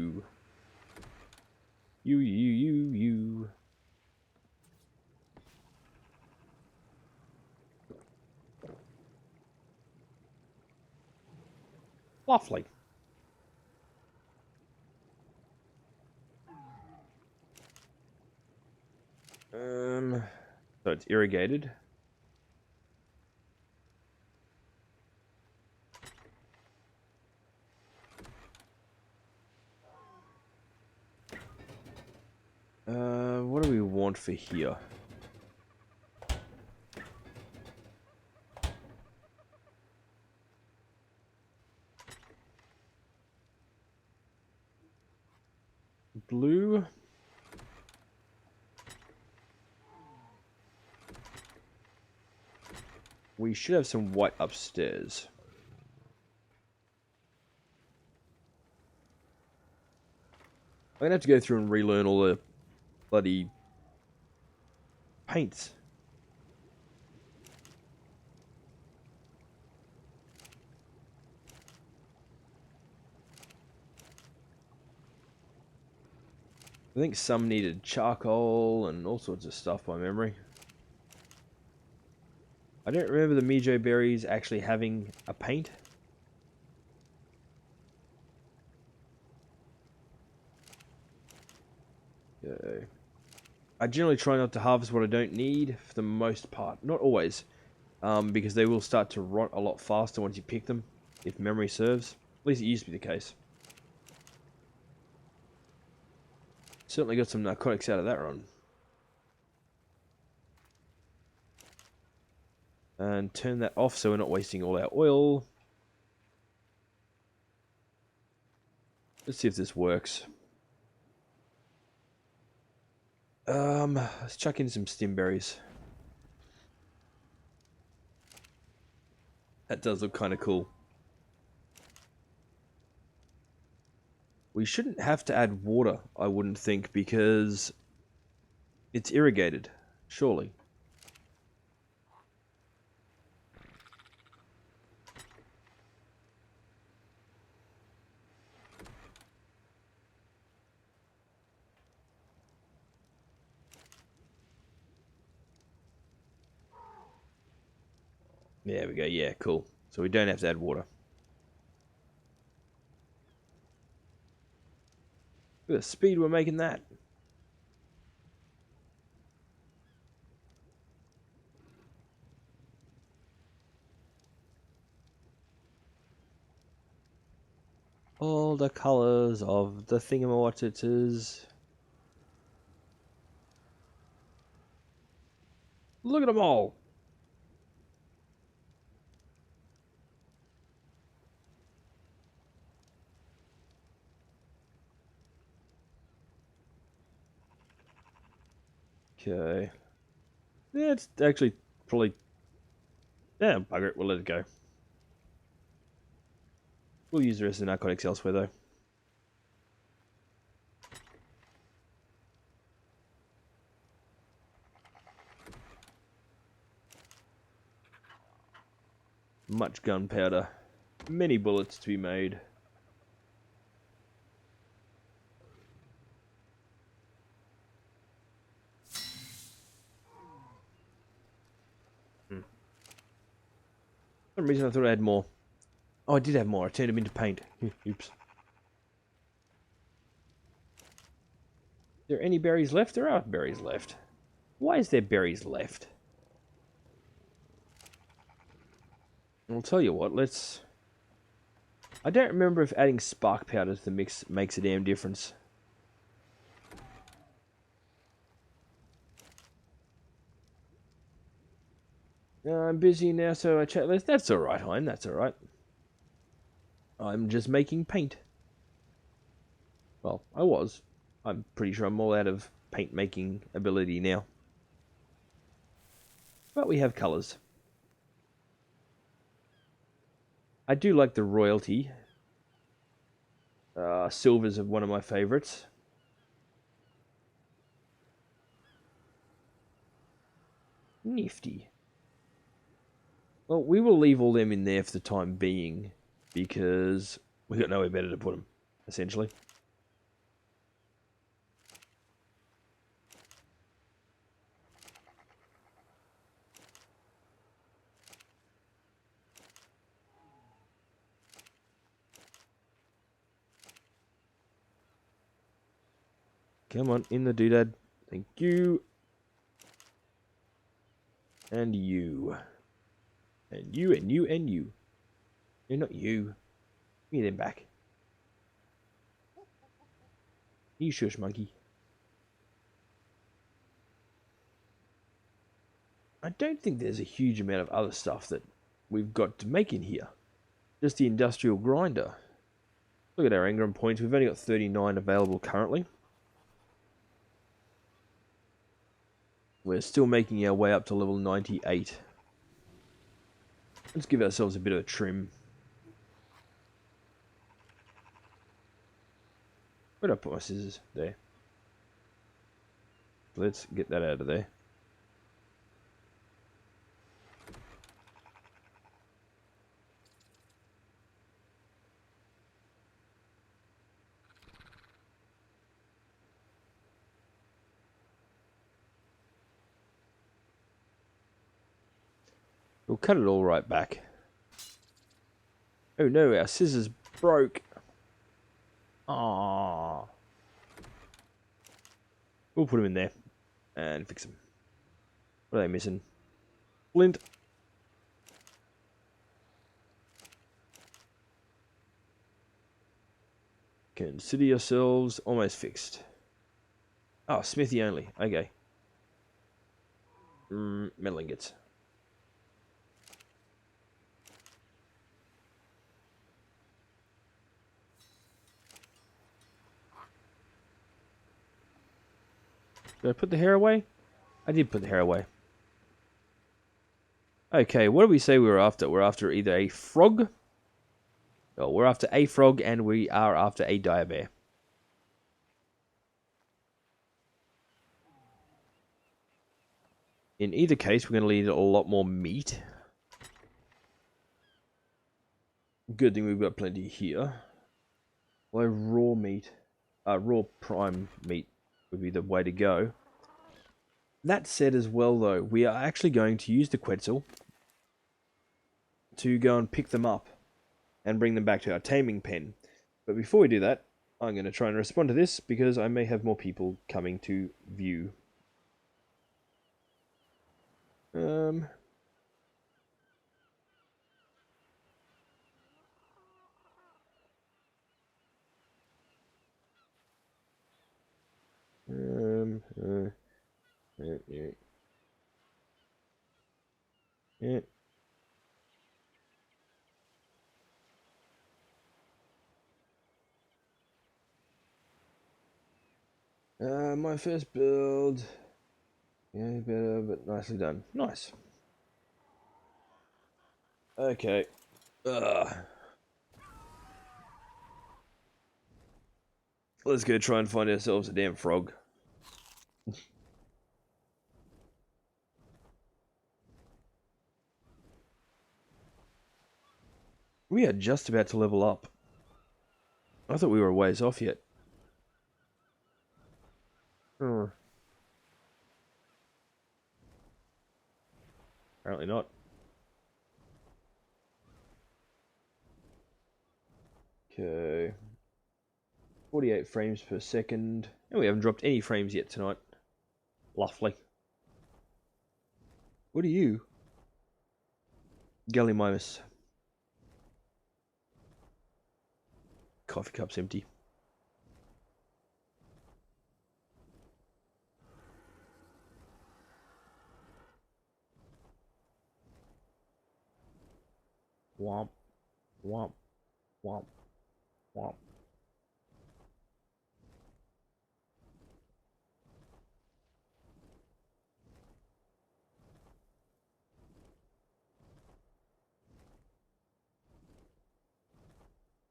Lovely. So it's irrigated. What do we want for here? Blue. We should have some white upstairs. I'm gonna have to go through and relearn all the bloody paints. I think some needed charcoal and all sorts of stuff by memory. I don't remember the Mijo berries actually having a paint. Okay. I generally try not to harvest what I don't need for the most part. Not always. Because they will start to rot a lot faster once you pick them, if memory serves. At least it used to be the case. Certainly got some narcotics out of that run. And turn that off so we're not wasting all our oil. Let's see if this works. Let's chuck in some stimberries. That does look kind of cool. We shouldn't have to add water, I wouldn't think, because it's irrigated, surely. There we go, yeah, cool. So we don't have to add water. Look at the speed we're making that. All the colours of the thingamawattitas. Look at them all. Okay. Yeah, it's actually probably... Yeah, bugger it, we'll let it go. We'll use the rest of the narcotics elsewhere, though. Much gunpowder. Many bullets to be made. For some reason I thought I had more. Oh, I did have more. I turned them into paint. Oops. Is there any berries left? There are berries left. Why is there berries left? I'll tell you what, let's... I don't remember if adding spark powder to the mix makes a damn difference. I'm busy now, so I chat less. That's alright, Hein, that's alright. I'm just making paint. Well, I was. I'm pretty sure I'm all out of paint making ability now. But we have colours. I do like the royalty. Silver's one of my favourites. Nifty. Well, we will leave all them in there for the time being, because we got nowhere better to put them, essentially. Come on, in the doodad. Thank you. And you. And you, and you, and you. You're not you. Give me them back. You shush, monkey. I don't think there's a huge amount of other stuff that we've got to make in here. Just the industrial grinder. Look at our engram points. We've only got 39 available currently. We're still making our way up to level 98. Let's give ourselves a bit of a trim. Where did I put my scissors? There. Let's get that out of there. We'll cut it all right back. Oh no, our scissors broke. Ah. We'll put them in there and fix them. What are they missing? Flint. Consider yourselves almost fixed. Oh, smithy only. Okay. Metal ingots. Did I put the hair away? I did put the hair away. Okay, what do we say we were after? We're after either a frog. Oh, we're after a frog and we are after a dire bear. In either case, we're going to need a lot more meat. Good thing we've got plenty here. Well, raw meat. Raw prime meat would be the way to go. That said as well, though, we are actually going to use the Quetzal to go and pick them up and bring them back to our taming pen. But before we do that, I'm going to try and respond to this because I may have more people coming to view. Yeah. My first build. Yeah, better, but nicely done. Nice. Okay. Let's go try and find ourselves a damn frog. We are just about to level up. I thought we were a ways off yet. Apparently not. Okay. 48 frames per second. And we haven't dropped any frames yet tonight. Lovely. What are you? Gallimimus. coffee cup's empty. Womp, womp, womp, womp.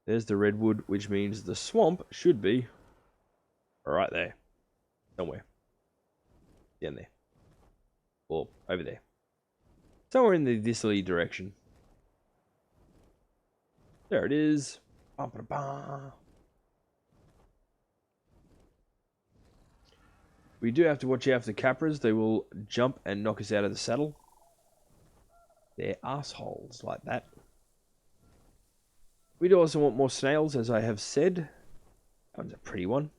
There's the redwood, which means the swamp should be right there. Somewhere. Down there. Or over there. Somewhere in the disterly direction. There it is. We do have to watch out for the capras. They will jump and knock us out of the saddle. They're assholes like that. We do also want more snails, as I have said. That one's a pretty one.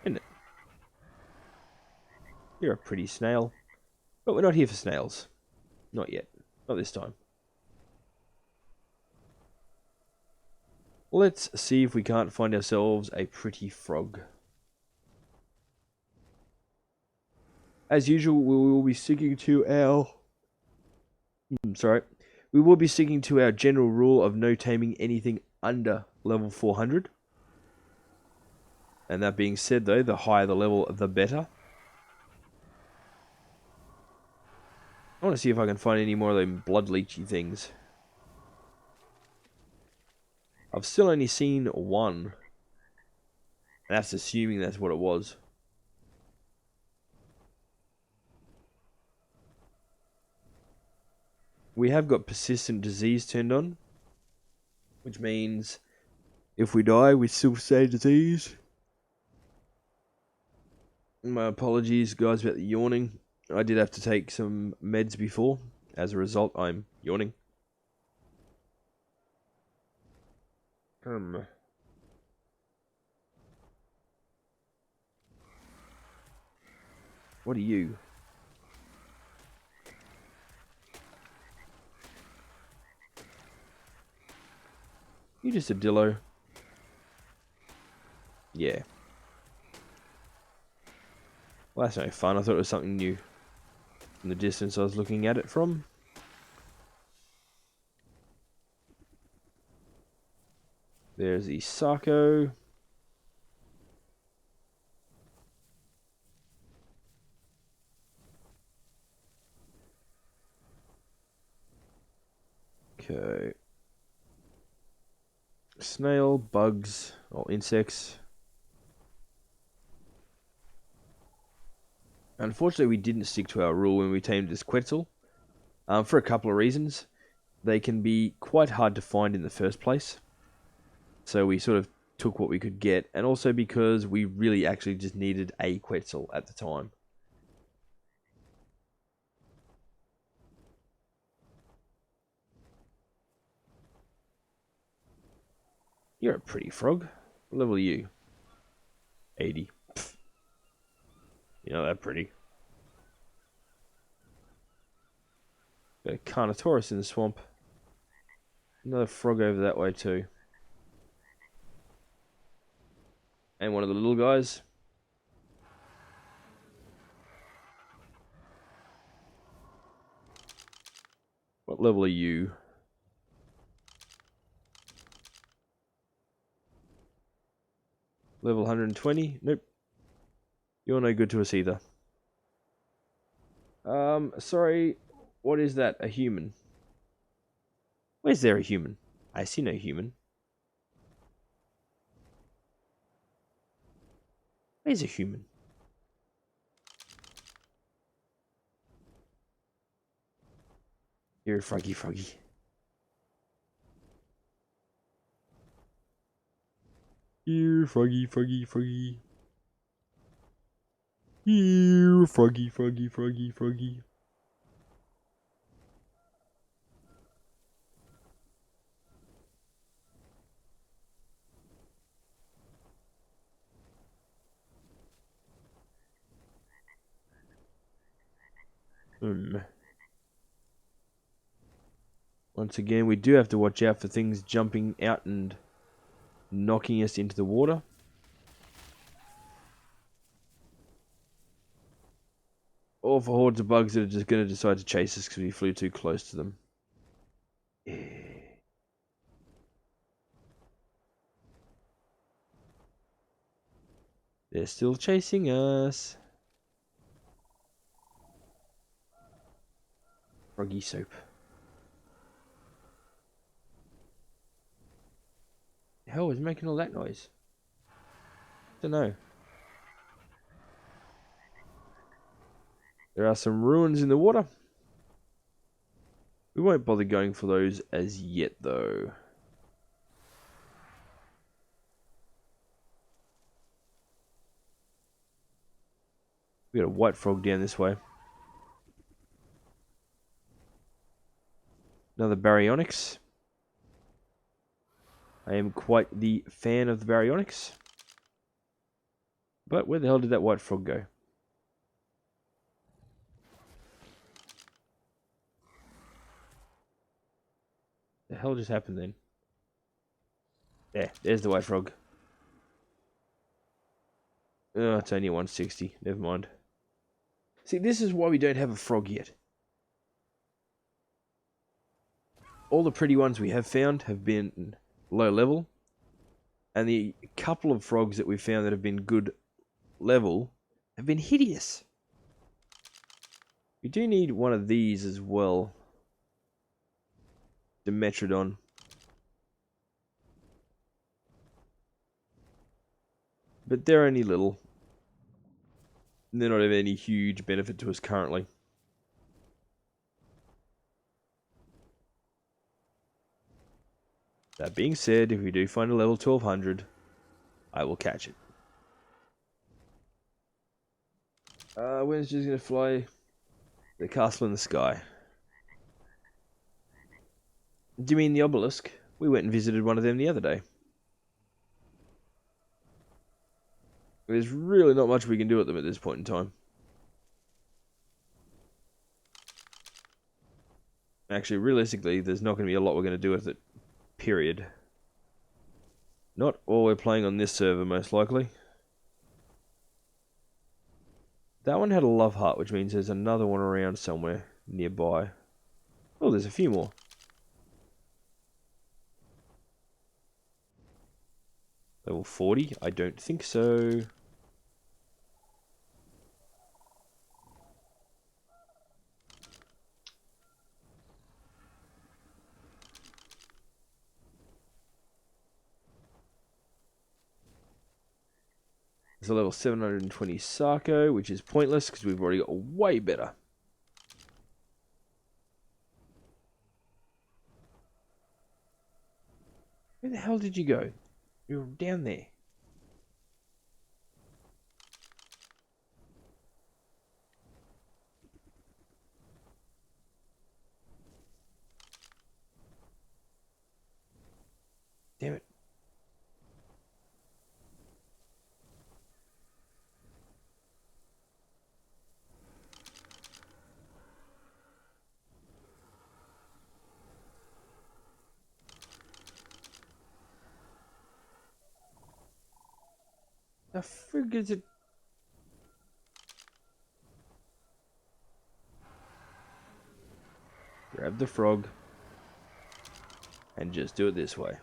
Isn't it? You're a pretty snail. But we're not here for snails. Not yet. Not this time. Let's see if we can't find ourselves a pretty frog. As usual, we will be sticking to our... We will be sticking to our general rule of no taming anything under level 400. And that being said, though, the higher the level, the better. I want to see if I can find any more of them blood leechy things. I've still only seen one. And that's assuming that's what it was. We have got persistent disease turned on. Which means if we die, we still stay diseased. My apologies, guys, about the yawning. I did have to take some meds before. As a result, I'm yawning. What are you? You just a dillo. Yeah. Well, that's no fun. I thought it was something new. From the distance I was looking at it from. There's the Sarko. Okay. Snail, bugs, or insects. Unfortunately, we didn't stick to our rule when we tamed this Quetzal. For a couple of reasons. They can be quite hard to find in the first place. So we sort of took what we could get. And also because we really actually just needed a Quetzal at the time. You're a pretty frog. What level are you? 80. Pfft. You're not that pretty. Got a Carnotaurus in the swamp. Another frog over that way too. And one of the little guys. What level are you? Level 120? Nope. You're no good to us either. Sorry. What is that? A human? Where's there a human? I see no human. Where's a human? You're a froggy froggy. You're froggy froggy froggy. You're froggy froggy froggy froggy. Once again, we do have to watch out for things jumping out and knocking us into the water. Or for hordes of bugs that are just going to decide to chase us because we flew too close to them. They're still chasing us. Froggy soap. The hell was making all that noise? Don't know. There are some ruins in the water. We won't bother going for those as yet, though. We got a white frog down this way. Another baryonyx. I am quite the fan of the baryonyx. But where the hell did that white frog go? The hell just happened then? There's the white frog. Oh, it's only 160. Never mind. See, this is why we don't have a frog yet. All the pretty ones we have found have been low level. And the couple of frogs that we've found that have been good level have been hideous. We do need one of these as well. Dimetrodon. But they're only little. They're not of any huge benefit to us currently. That being said, if we do find a level 1200, I will catch it. When's just going to fly the castle in the sky? Do you mean the obelisk? We went and visited one of them the other day. There's really not much we can do at them at this point in time. Actually, realistically, there's not going to be a lot we're going to do with it. Period. Not all we're playing on this server, most likely. That one had a love heart, which means there's another one around somewhere nearby. Oh, there's a few more. Level 40? I don't think so. There's a level 720 Sarko, which is pointless because we've already got way better. Where the hell did you go? You were down there. Damn it. The frig is it? Grab the frog and just do it this way.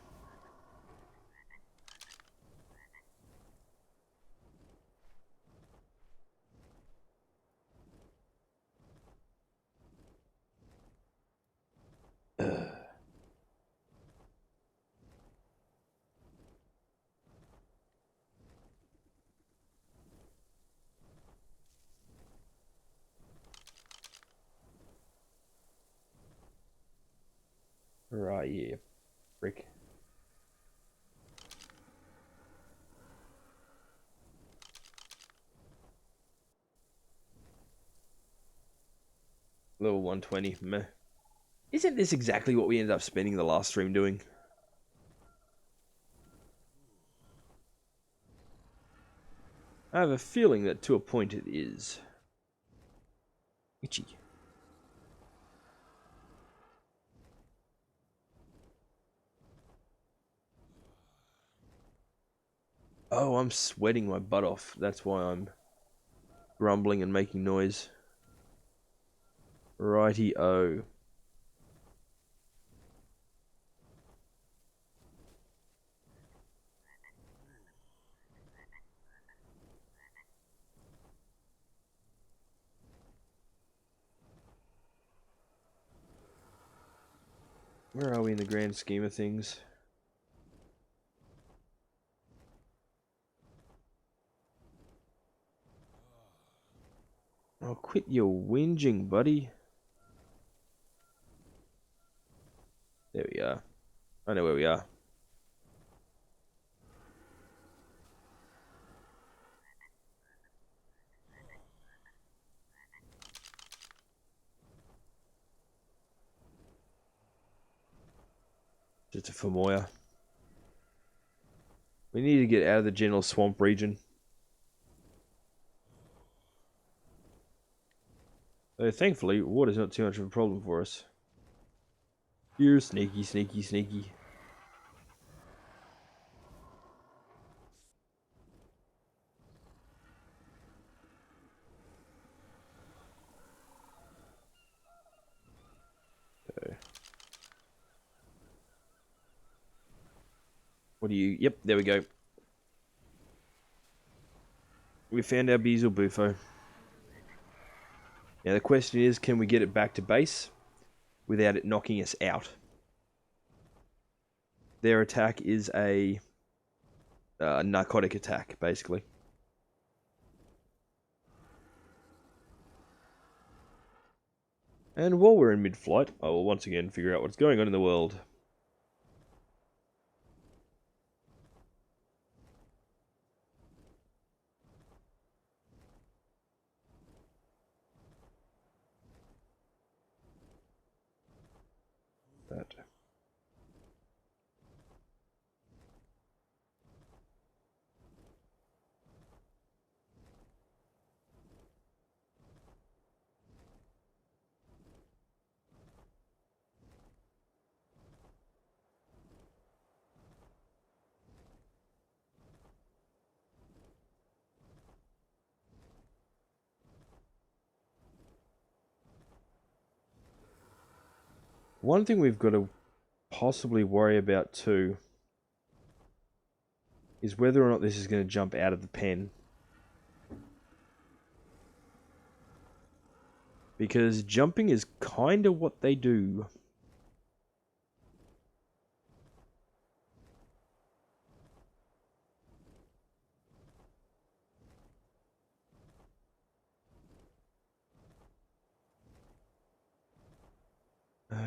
Right, yeah, frick. Level 120, meh. Isn't this exactly what we ended up spending the last stream doing? I have a feeling that to a point it is. Itchy. Oh, I'm sweating my butt off. That's why I'm grumbling and making noise. Righty-o. Where are we in the grand scheme of things? Oh, quit your whinging, buddy. There we are. I know where we are. Just a Famoya. We need to get out of the general swamp region. So thankfully, water's not too much of a problem for us. You're sneaky, sneaky, sneaky. Okay. What do you... Yep, there we go. We found our Beezle Bufo. Now the question is, can we get it back to base without it knocking us out? Their attack is a narcotic attack, basically. And while we're in mid-flight, I will once again figure out what's going on in the world. That. One thing we've got to possibly worry about too is whether or not this is going to jump out of the pen. Because jumping is kind of what they do.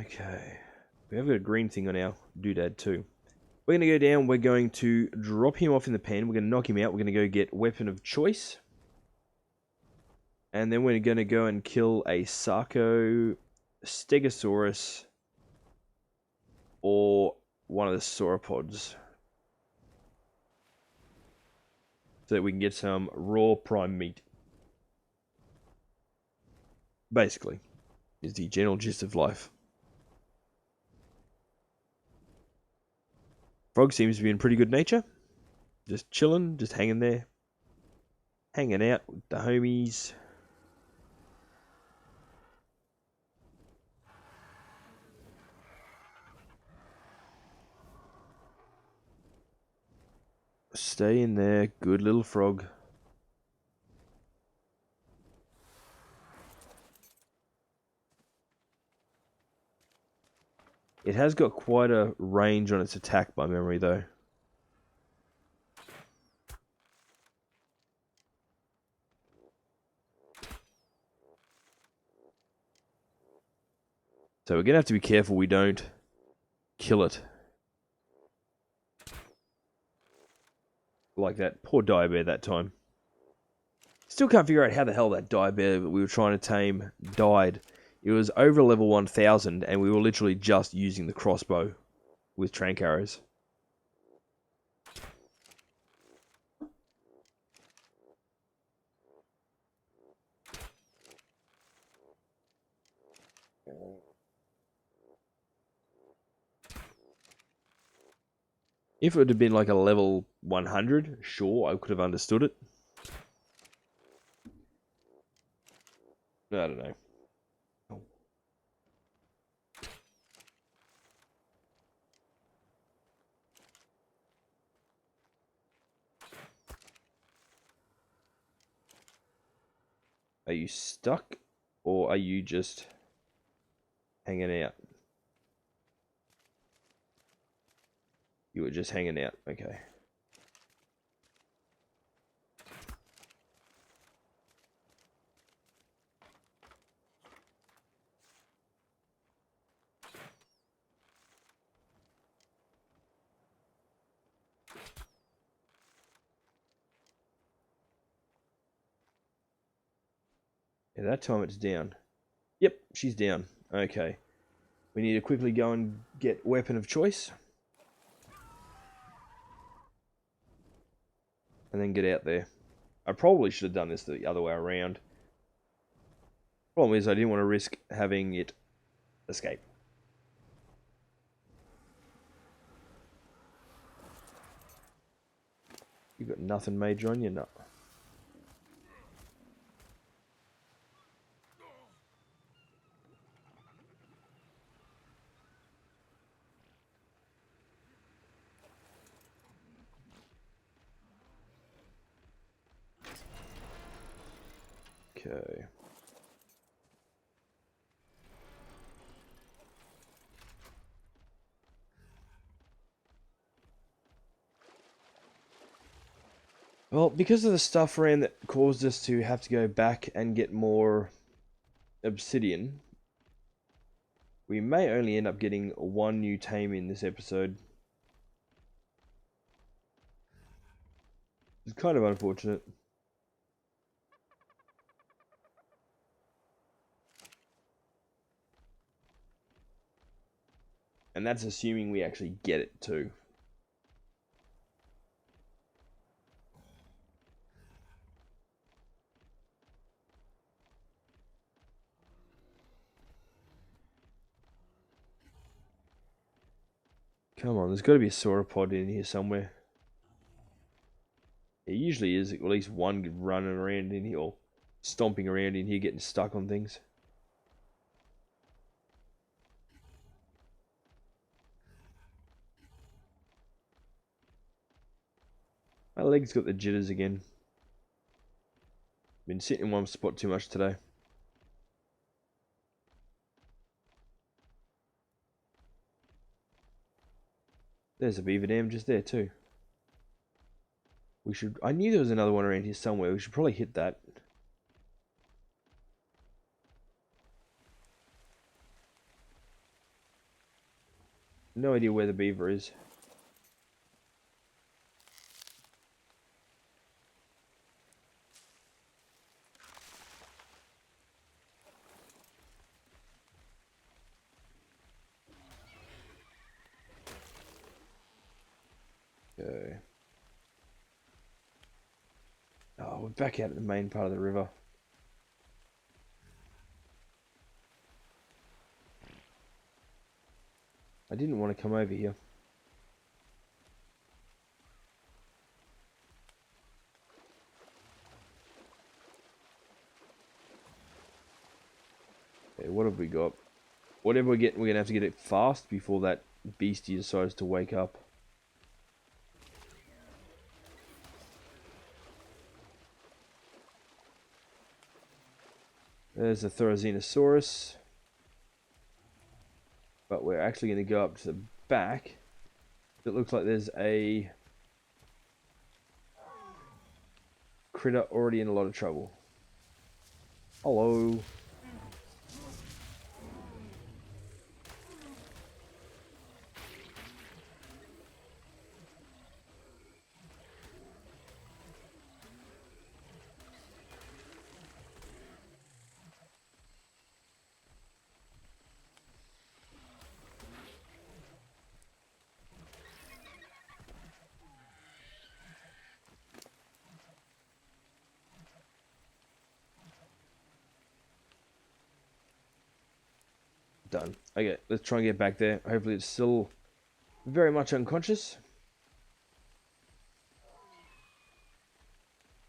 Okay. We have got a green thing on our doodad too. We're going to go down. We're going to drop him off in the pen. We're going to knock him out. We're going to go get weapon of choice. And then we're going to go and kill a Sarco, Stegosaurus, or one of the sauropods. So that we can get some raw prime meat. Basically, is the general gist of life. Frog seems to be in pretty good nature. Just chilling, just hanging there. Hanging out with the homies. Stay in there, good little frog. It has got quite a range on its attack by memory though. So we're going to have to be careful we don't kill it. Like that poor dire bear that time. Still can't figure out how the hell that dire bear that we were trying to tame died. It was over level 1000 and we were literally just using the crossbow with trank arrows. If it would have been like a level 100, sure, I could have understood it. I don't know. Are you stuck, or are you just hanging out? You were just hanging out, okay. Yeah, that time it's down. Yep, she's down. Okay. We need to quickly go and get weapon of choice. And then get out there. I probably should have done this the other way around. Problem is I didn't want to risk having it escape. You got nothing major on you? No. Okay. Well, because of the stuff around that caused us to have to go back and get more obsidian, we may only end up getting one new tame in this episode. It's kind of unfortunate. And that's assuming we actually get it too. Come on, there's got to be a sauropod in here somewhere. It usually is at least one running around in here, or stomping around in here getting stuck on things. My leg's got the jitters again. Been sitting in one spot too much today. There's a beaver dam just there too. We should... I knew there was another one around here somewhere. We should probably hit that. No idea where the beaver is. Okay. Oh, we're back out at the main part of the river. I didn't want to come over here. Okay, what have we got? Whatever we get, we're going to have to get it fast before that beastie decides to wake up. There's a Therizinosaurus. But we're actually going to go up to the back. It looks like there's a critter already in a lot of trouble. Hello. Done. Okay, let's try and get back there. Hopefully it's still very much unconscious.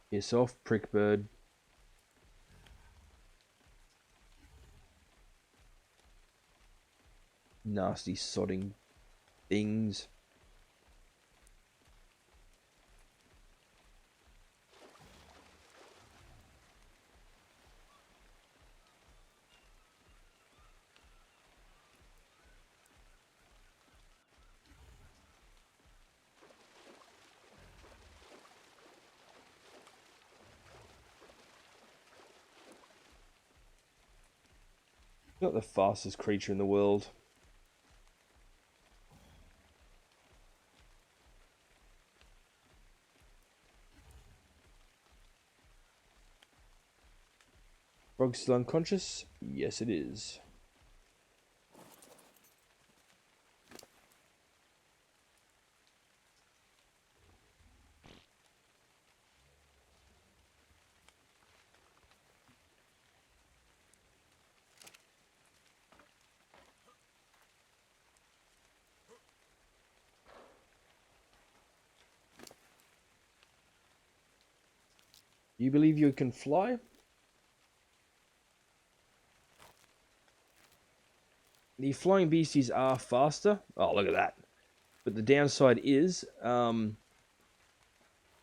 Piss off, prick bird. Nasty sodding things. Not the fastest creature in the world. Frog still unconscious? Yes, it is. You believe you can fly? The flying beasties are faster. Oh, look at that. But the downside is,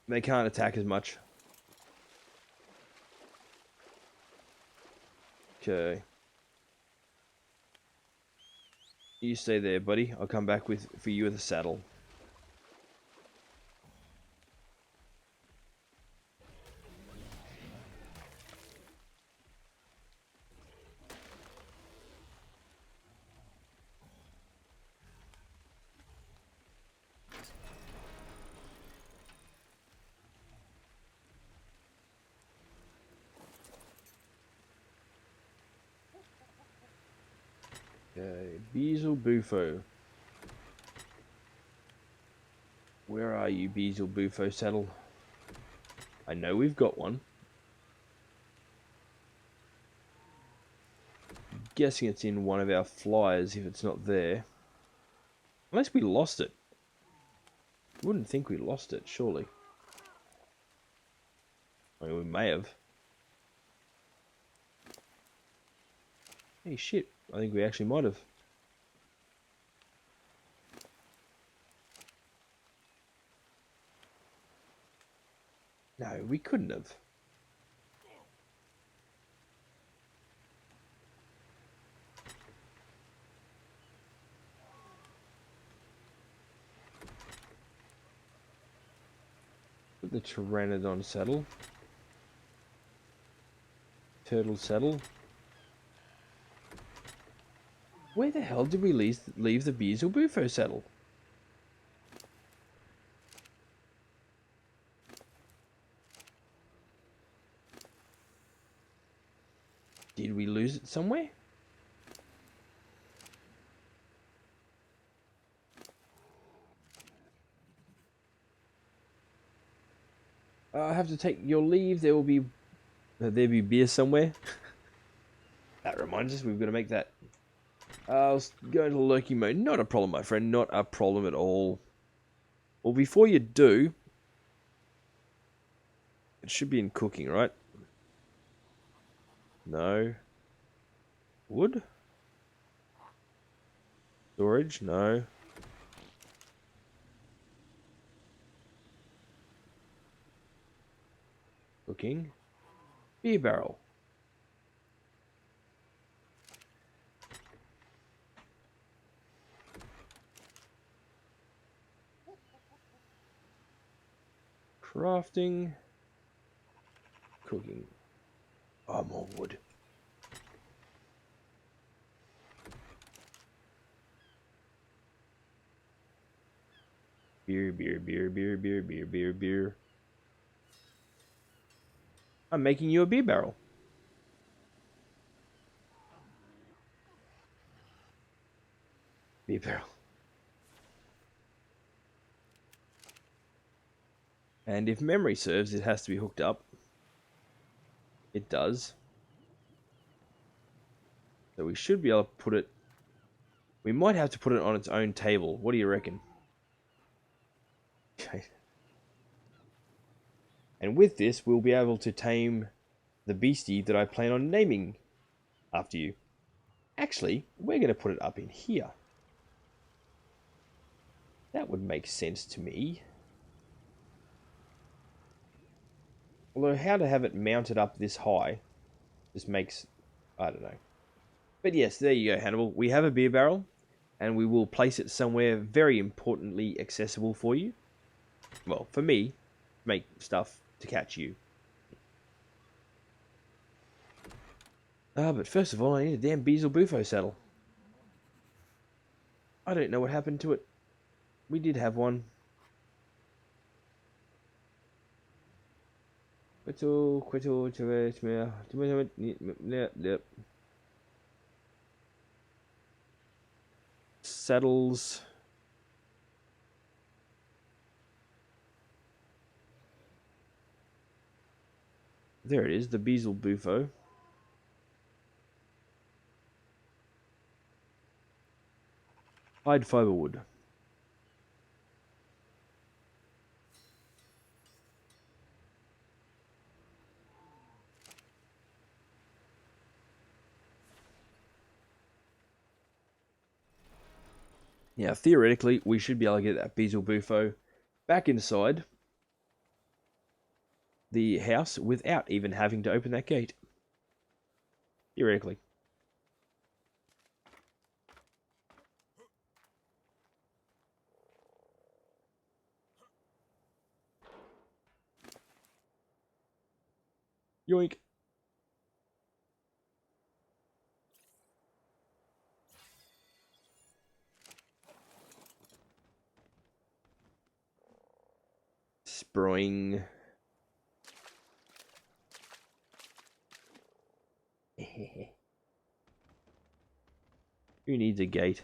they can't attack as much. Okay. You stay there, buddy. I'll come back for you with a saddle. Okay, Beezle Bufo. Where are you, Beezle Bufo saddle? I know we've got one. I'm guessing it's in one of our flyers if it's not there. Unless we lost it. Wouldn't think we lost it, surely. I mean, we may have. Hey, shit. I think we actually might have. No, we couldn't have. Put the Pteranodon saddle. Turtle saddle. Where the hell did we leave the Beezle Bufo saddle? Did we lose it somewhere? I have to take your leave. There be beer somewhere. That reminds us, we've got to make that. I'll go into lurking mode. Not a problem, my friend. Not a problem at all. Well, before you do, it should be in cooking, right? No. Wood? Storage? No. Cooking. Beer barrel. Crafting. Cooking. Oh, more wood. Beer, beer, beer, beer, beer, beer, beer, beer. I'm making you a beer barrel. Beer barrel. And if memory serves, it has to be hooked up. It does. So we should be able to put it... We might have to put it on its own table. What do you reckon? Okay. And with this, we'll be able to tame the beastie that I plan on naming after you. Actually, we're going to put it up in here. That would make sense to me. Although how to have it mounted up this high just makes... I don't know. But yes, there you go, Hannibal. We have a beer barrel, and we will place it somewhere very importantly accessible for you. Well, for me, make stuff to catch you. But first of all, I need a damn Beezle Bufo saddle. I don't know what happened to it. We did have one. Saddles. There it is, the Beezle Bufo. Hide fiberwood. Now, theoretically, we should be able to get that Beezle Bufo back inside the house without even having to open that gate. Theoretically. Yoink. Spring. Who needs a gate?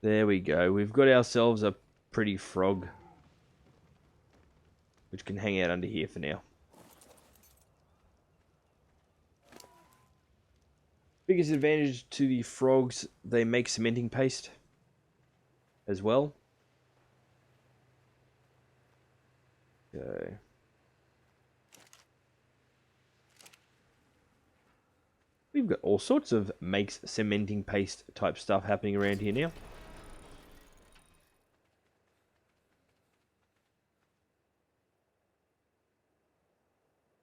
There we go. We've got ourselves a pretty frog, which can hang out under here for now. Biggest advantage to the frogs, they make cementing paste as well. Okay. We've got all sorts of makes cementing paste type stuff happening around here now.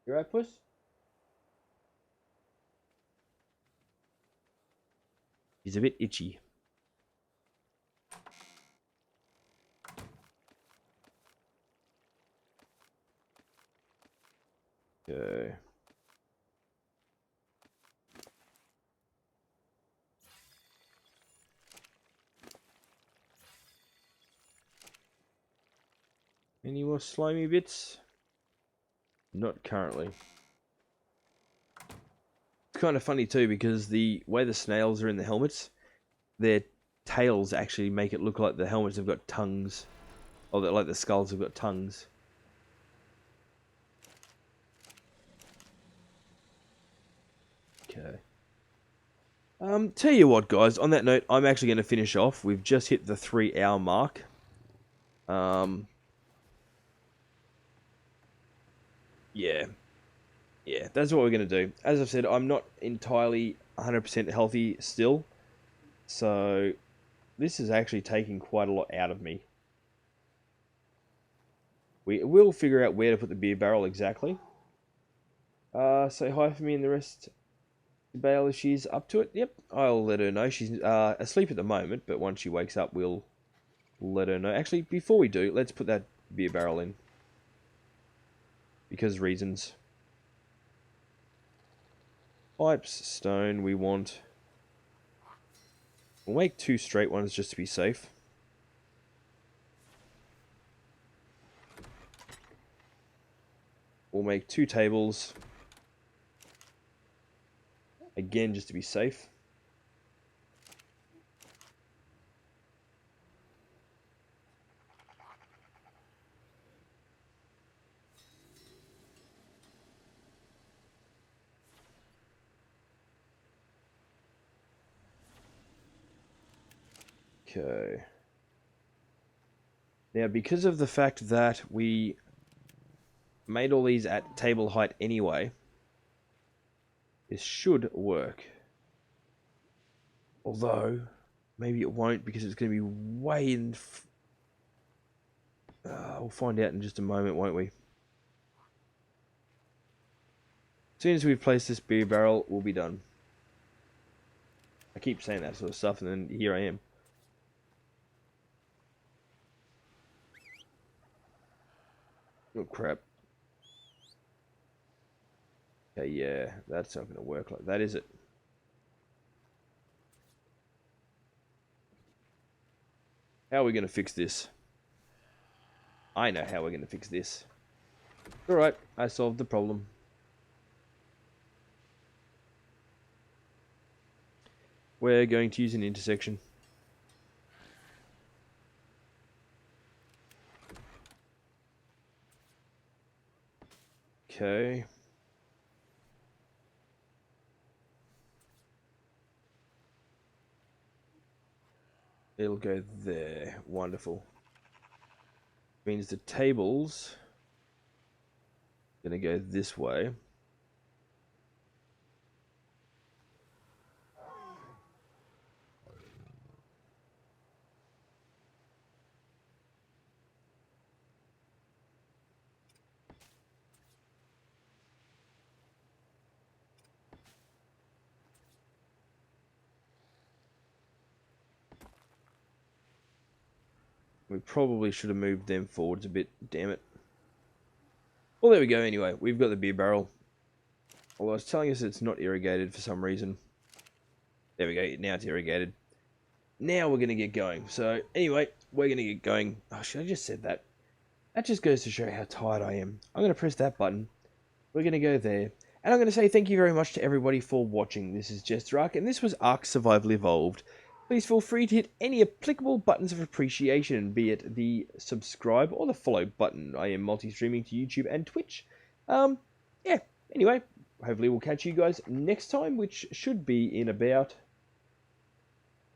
You right, puss? He's a bit itchy. Okay. Any more slimy bits? Not currently. It's kind of funny too, because the way the snails are in the helmets, their tails actually make it look like the helmets have got tongues. Or that, like the skulls have got tongues. Okay. Tell you what, guys, on that note, I'm actually going to finish off. We've just hit the 3-hour mark. Yeah. Yeah, that's what we're going to do. As I've said, I'm not entirely 100% healthy still. So, this is actually taking quite a lot out of me. We will figure out where to put the beer barrel exactly. Say hi for me and the rest. Bale, if she's up to it. Yep, I'll let her know. She's asleep at the moment, but once she wakes up, we'll let her know. Actually, before we do, let's put that beer barrel in. Because reasons. Pipes, stone, we want... We'll make 2 straight ones just to be safe. We'll make 2 tables. Again, just to be safe. Okay. Now, because of the fact that we made all these at table height anyway, this should work. Although, maybe it won't because it's going to be way in... we'll find out in just a moment, won't we? As soon as we've placed this beer barrel, we'll be done. I keep saying that sort of stuff, and then here I am. Oh, crap. Okay, yeah, that's not going to work like that, is it? How are we going to fix this? I know how we're going to fix this. Alright, I solved the problem. We're going to use an intersection. Okay. It'll go there. Wonderful. Means the table's gonna go this way. We probably should have moved them forwards a bit, damn it. Well, there we go anyway. We've got the beer barrel. Although it's telling us it's not irrigated for some reason. There we go, now it's irrigated. Now we're going to get going. So, anyway, we're going to get going. Oh, should I just said that? That just goes to show how tired I am. I'm going to press that button. We're going to go there. And I'm going to say thank you very much to everybody for watching. This is Jesterarke, and this was Ark Survival Evolved. Please feel free to hit any applicable buttons of appreciation, be it the subscribe or the follow button. I am multi-streaming to YouTube and Twitch. Yeah, anyway, hopefully we'll catch you guys next time, which should be in about...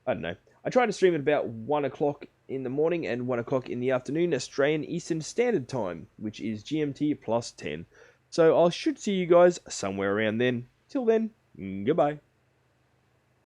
I don't know. I try to stream at about 1 o'clock in the morning and 1 o'clock in the afternoon, Australian Eastern Standard Time, which is GMT plus 10. So I should see you guys somewhere around then. Till then, goodbye.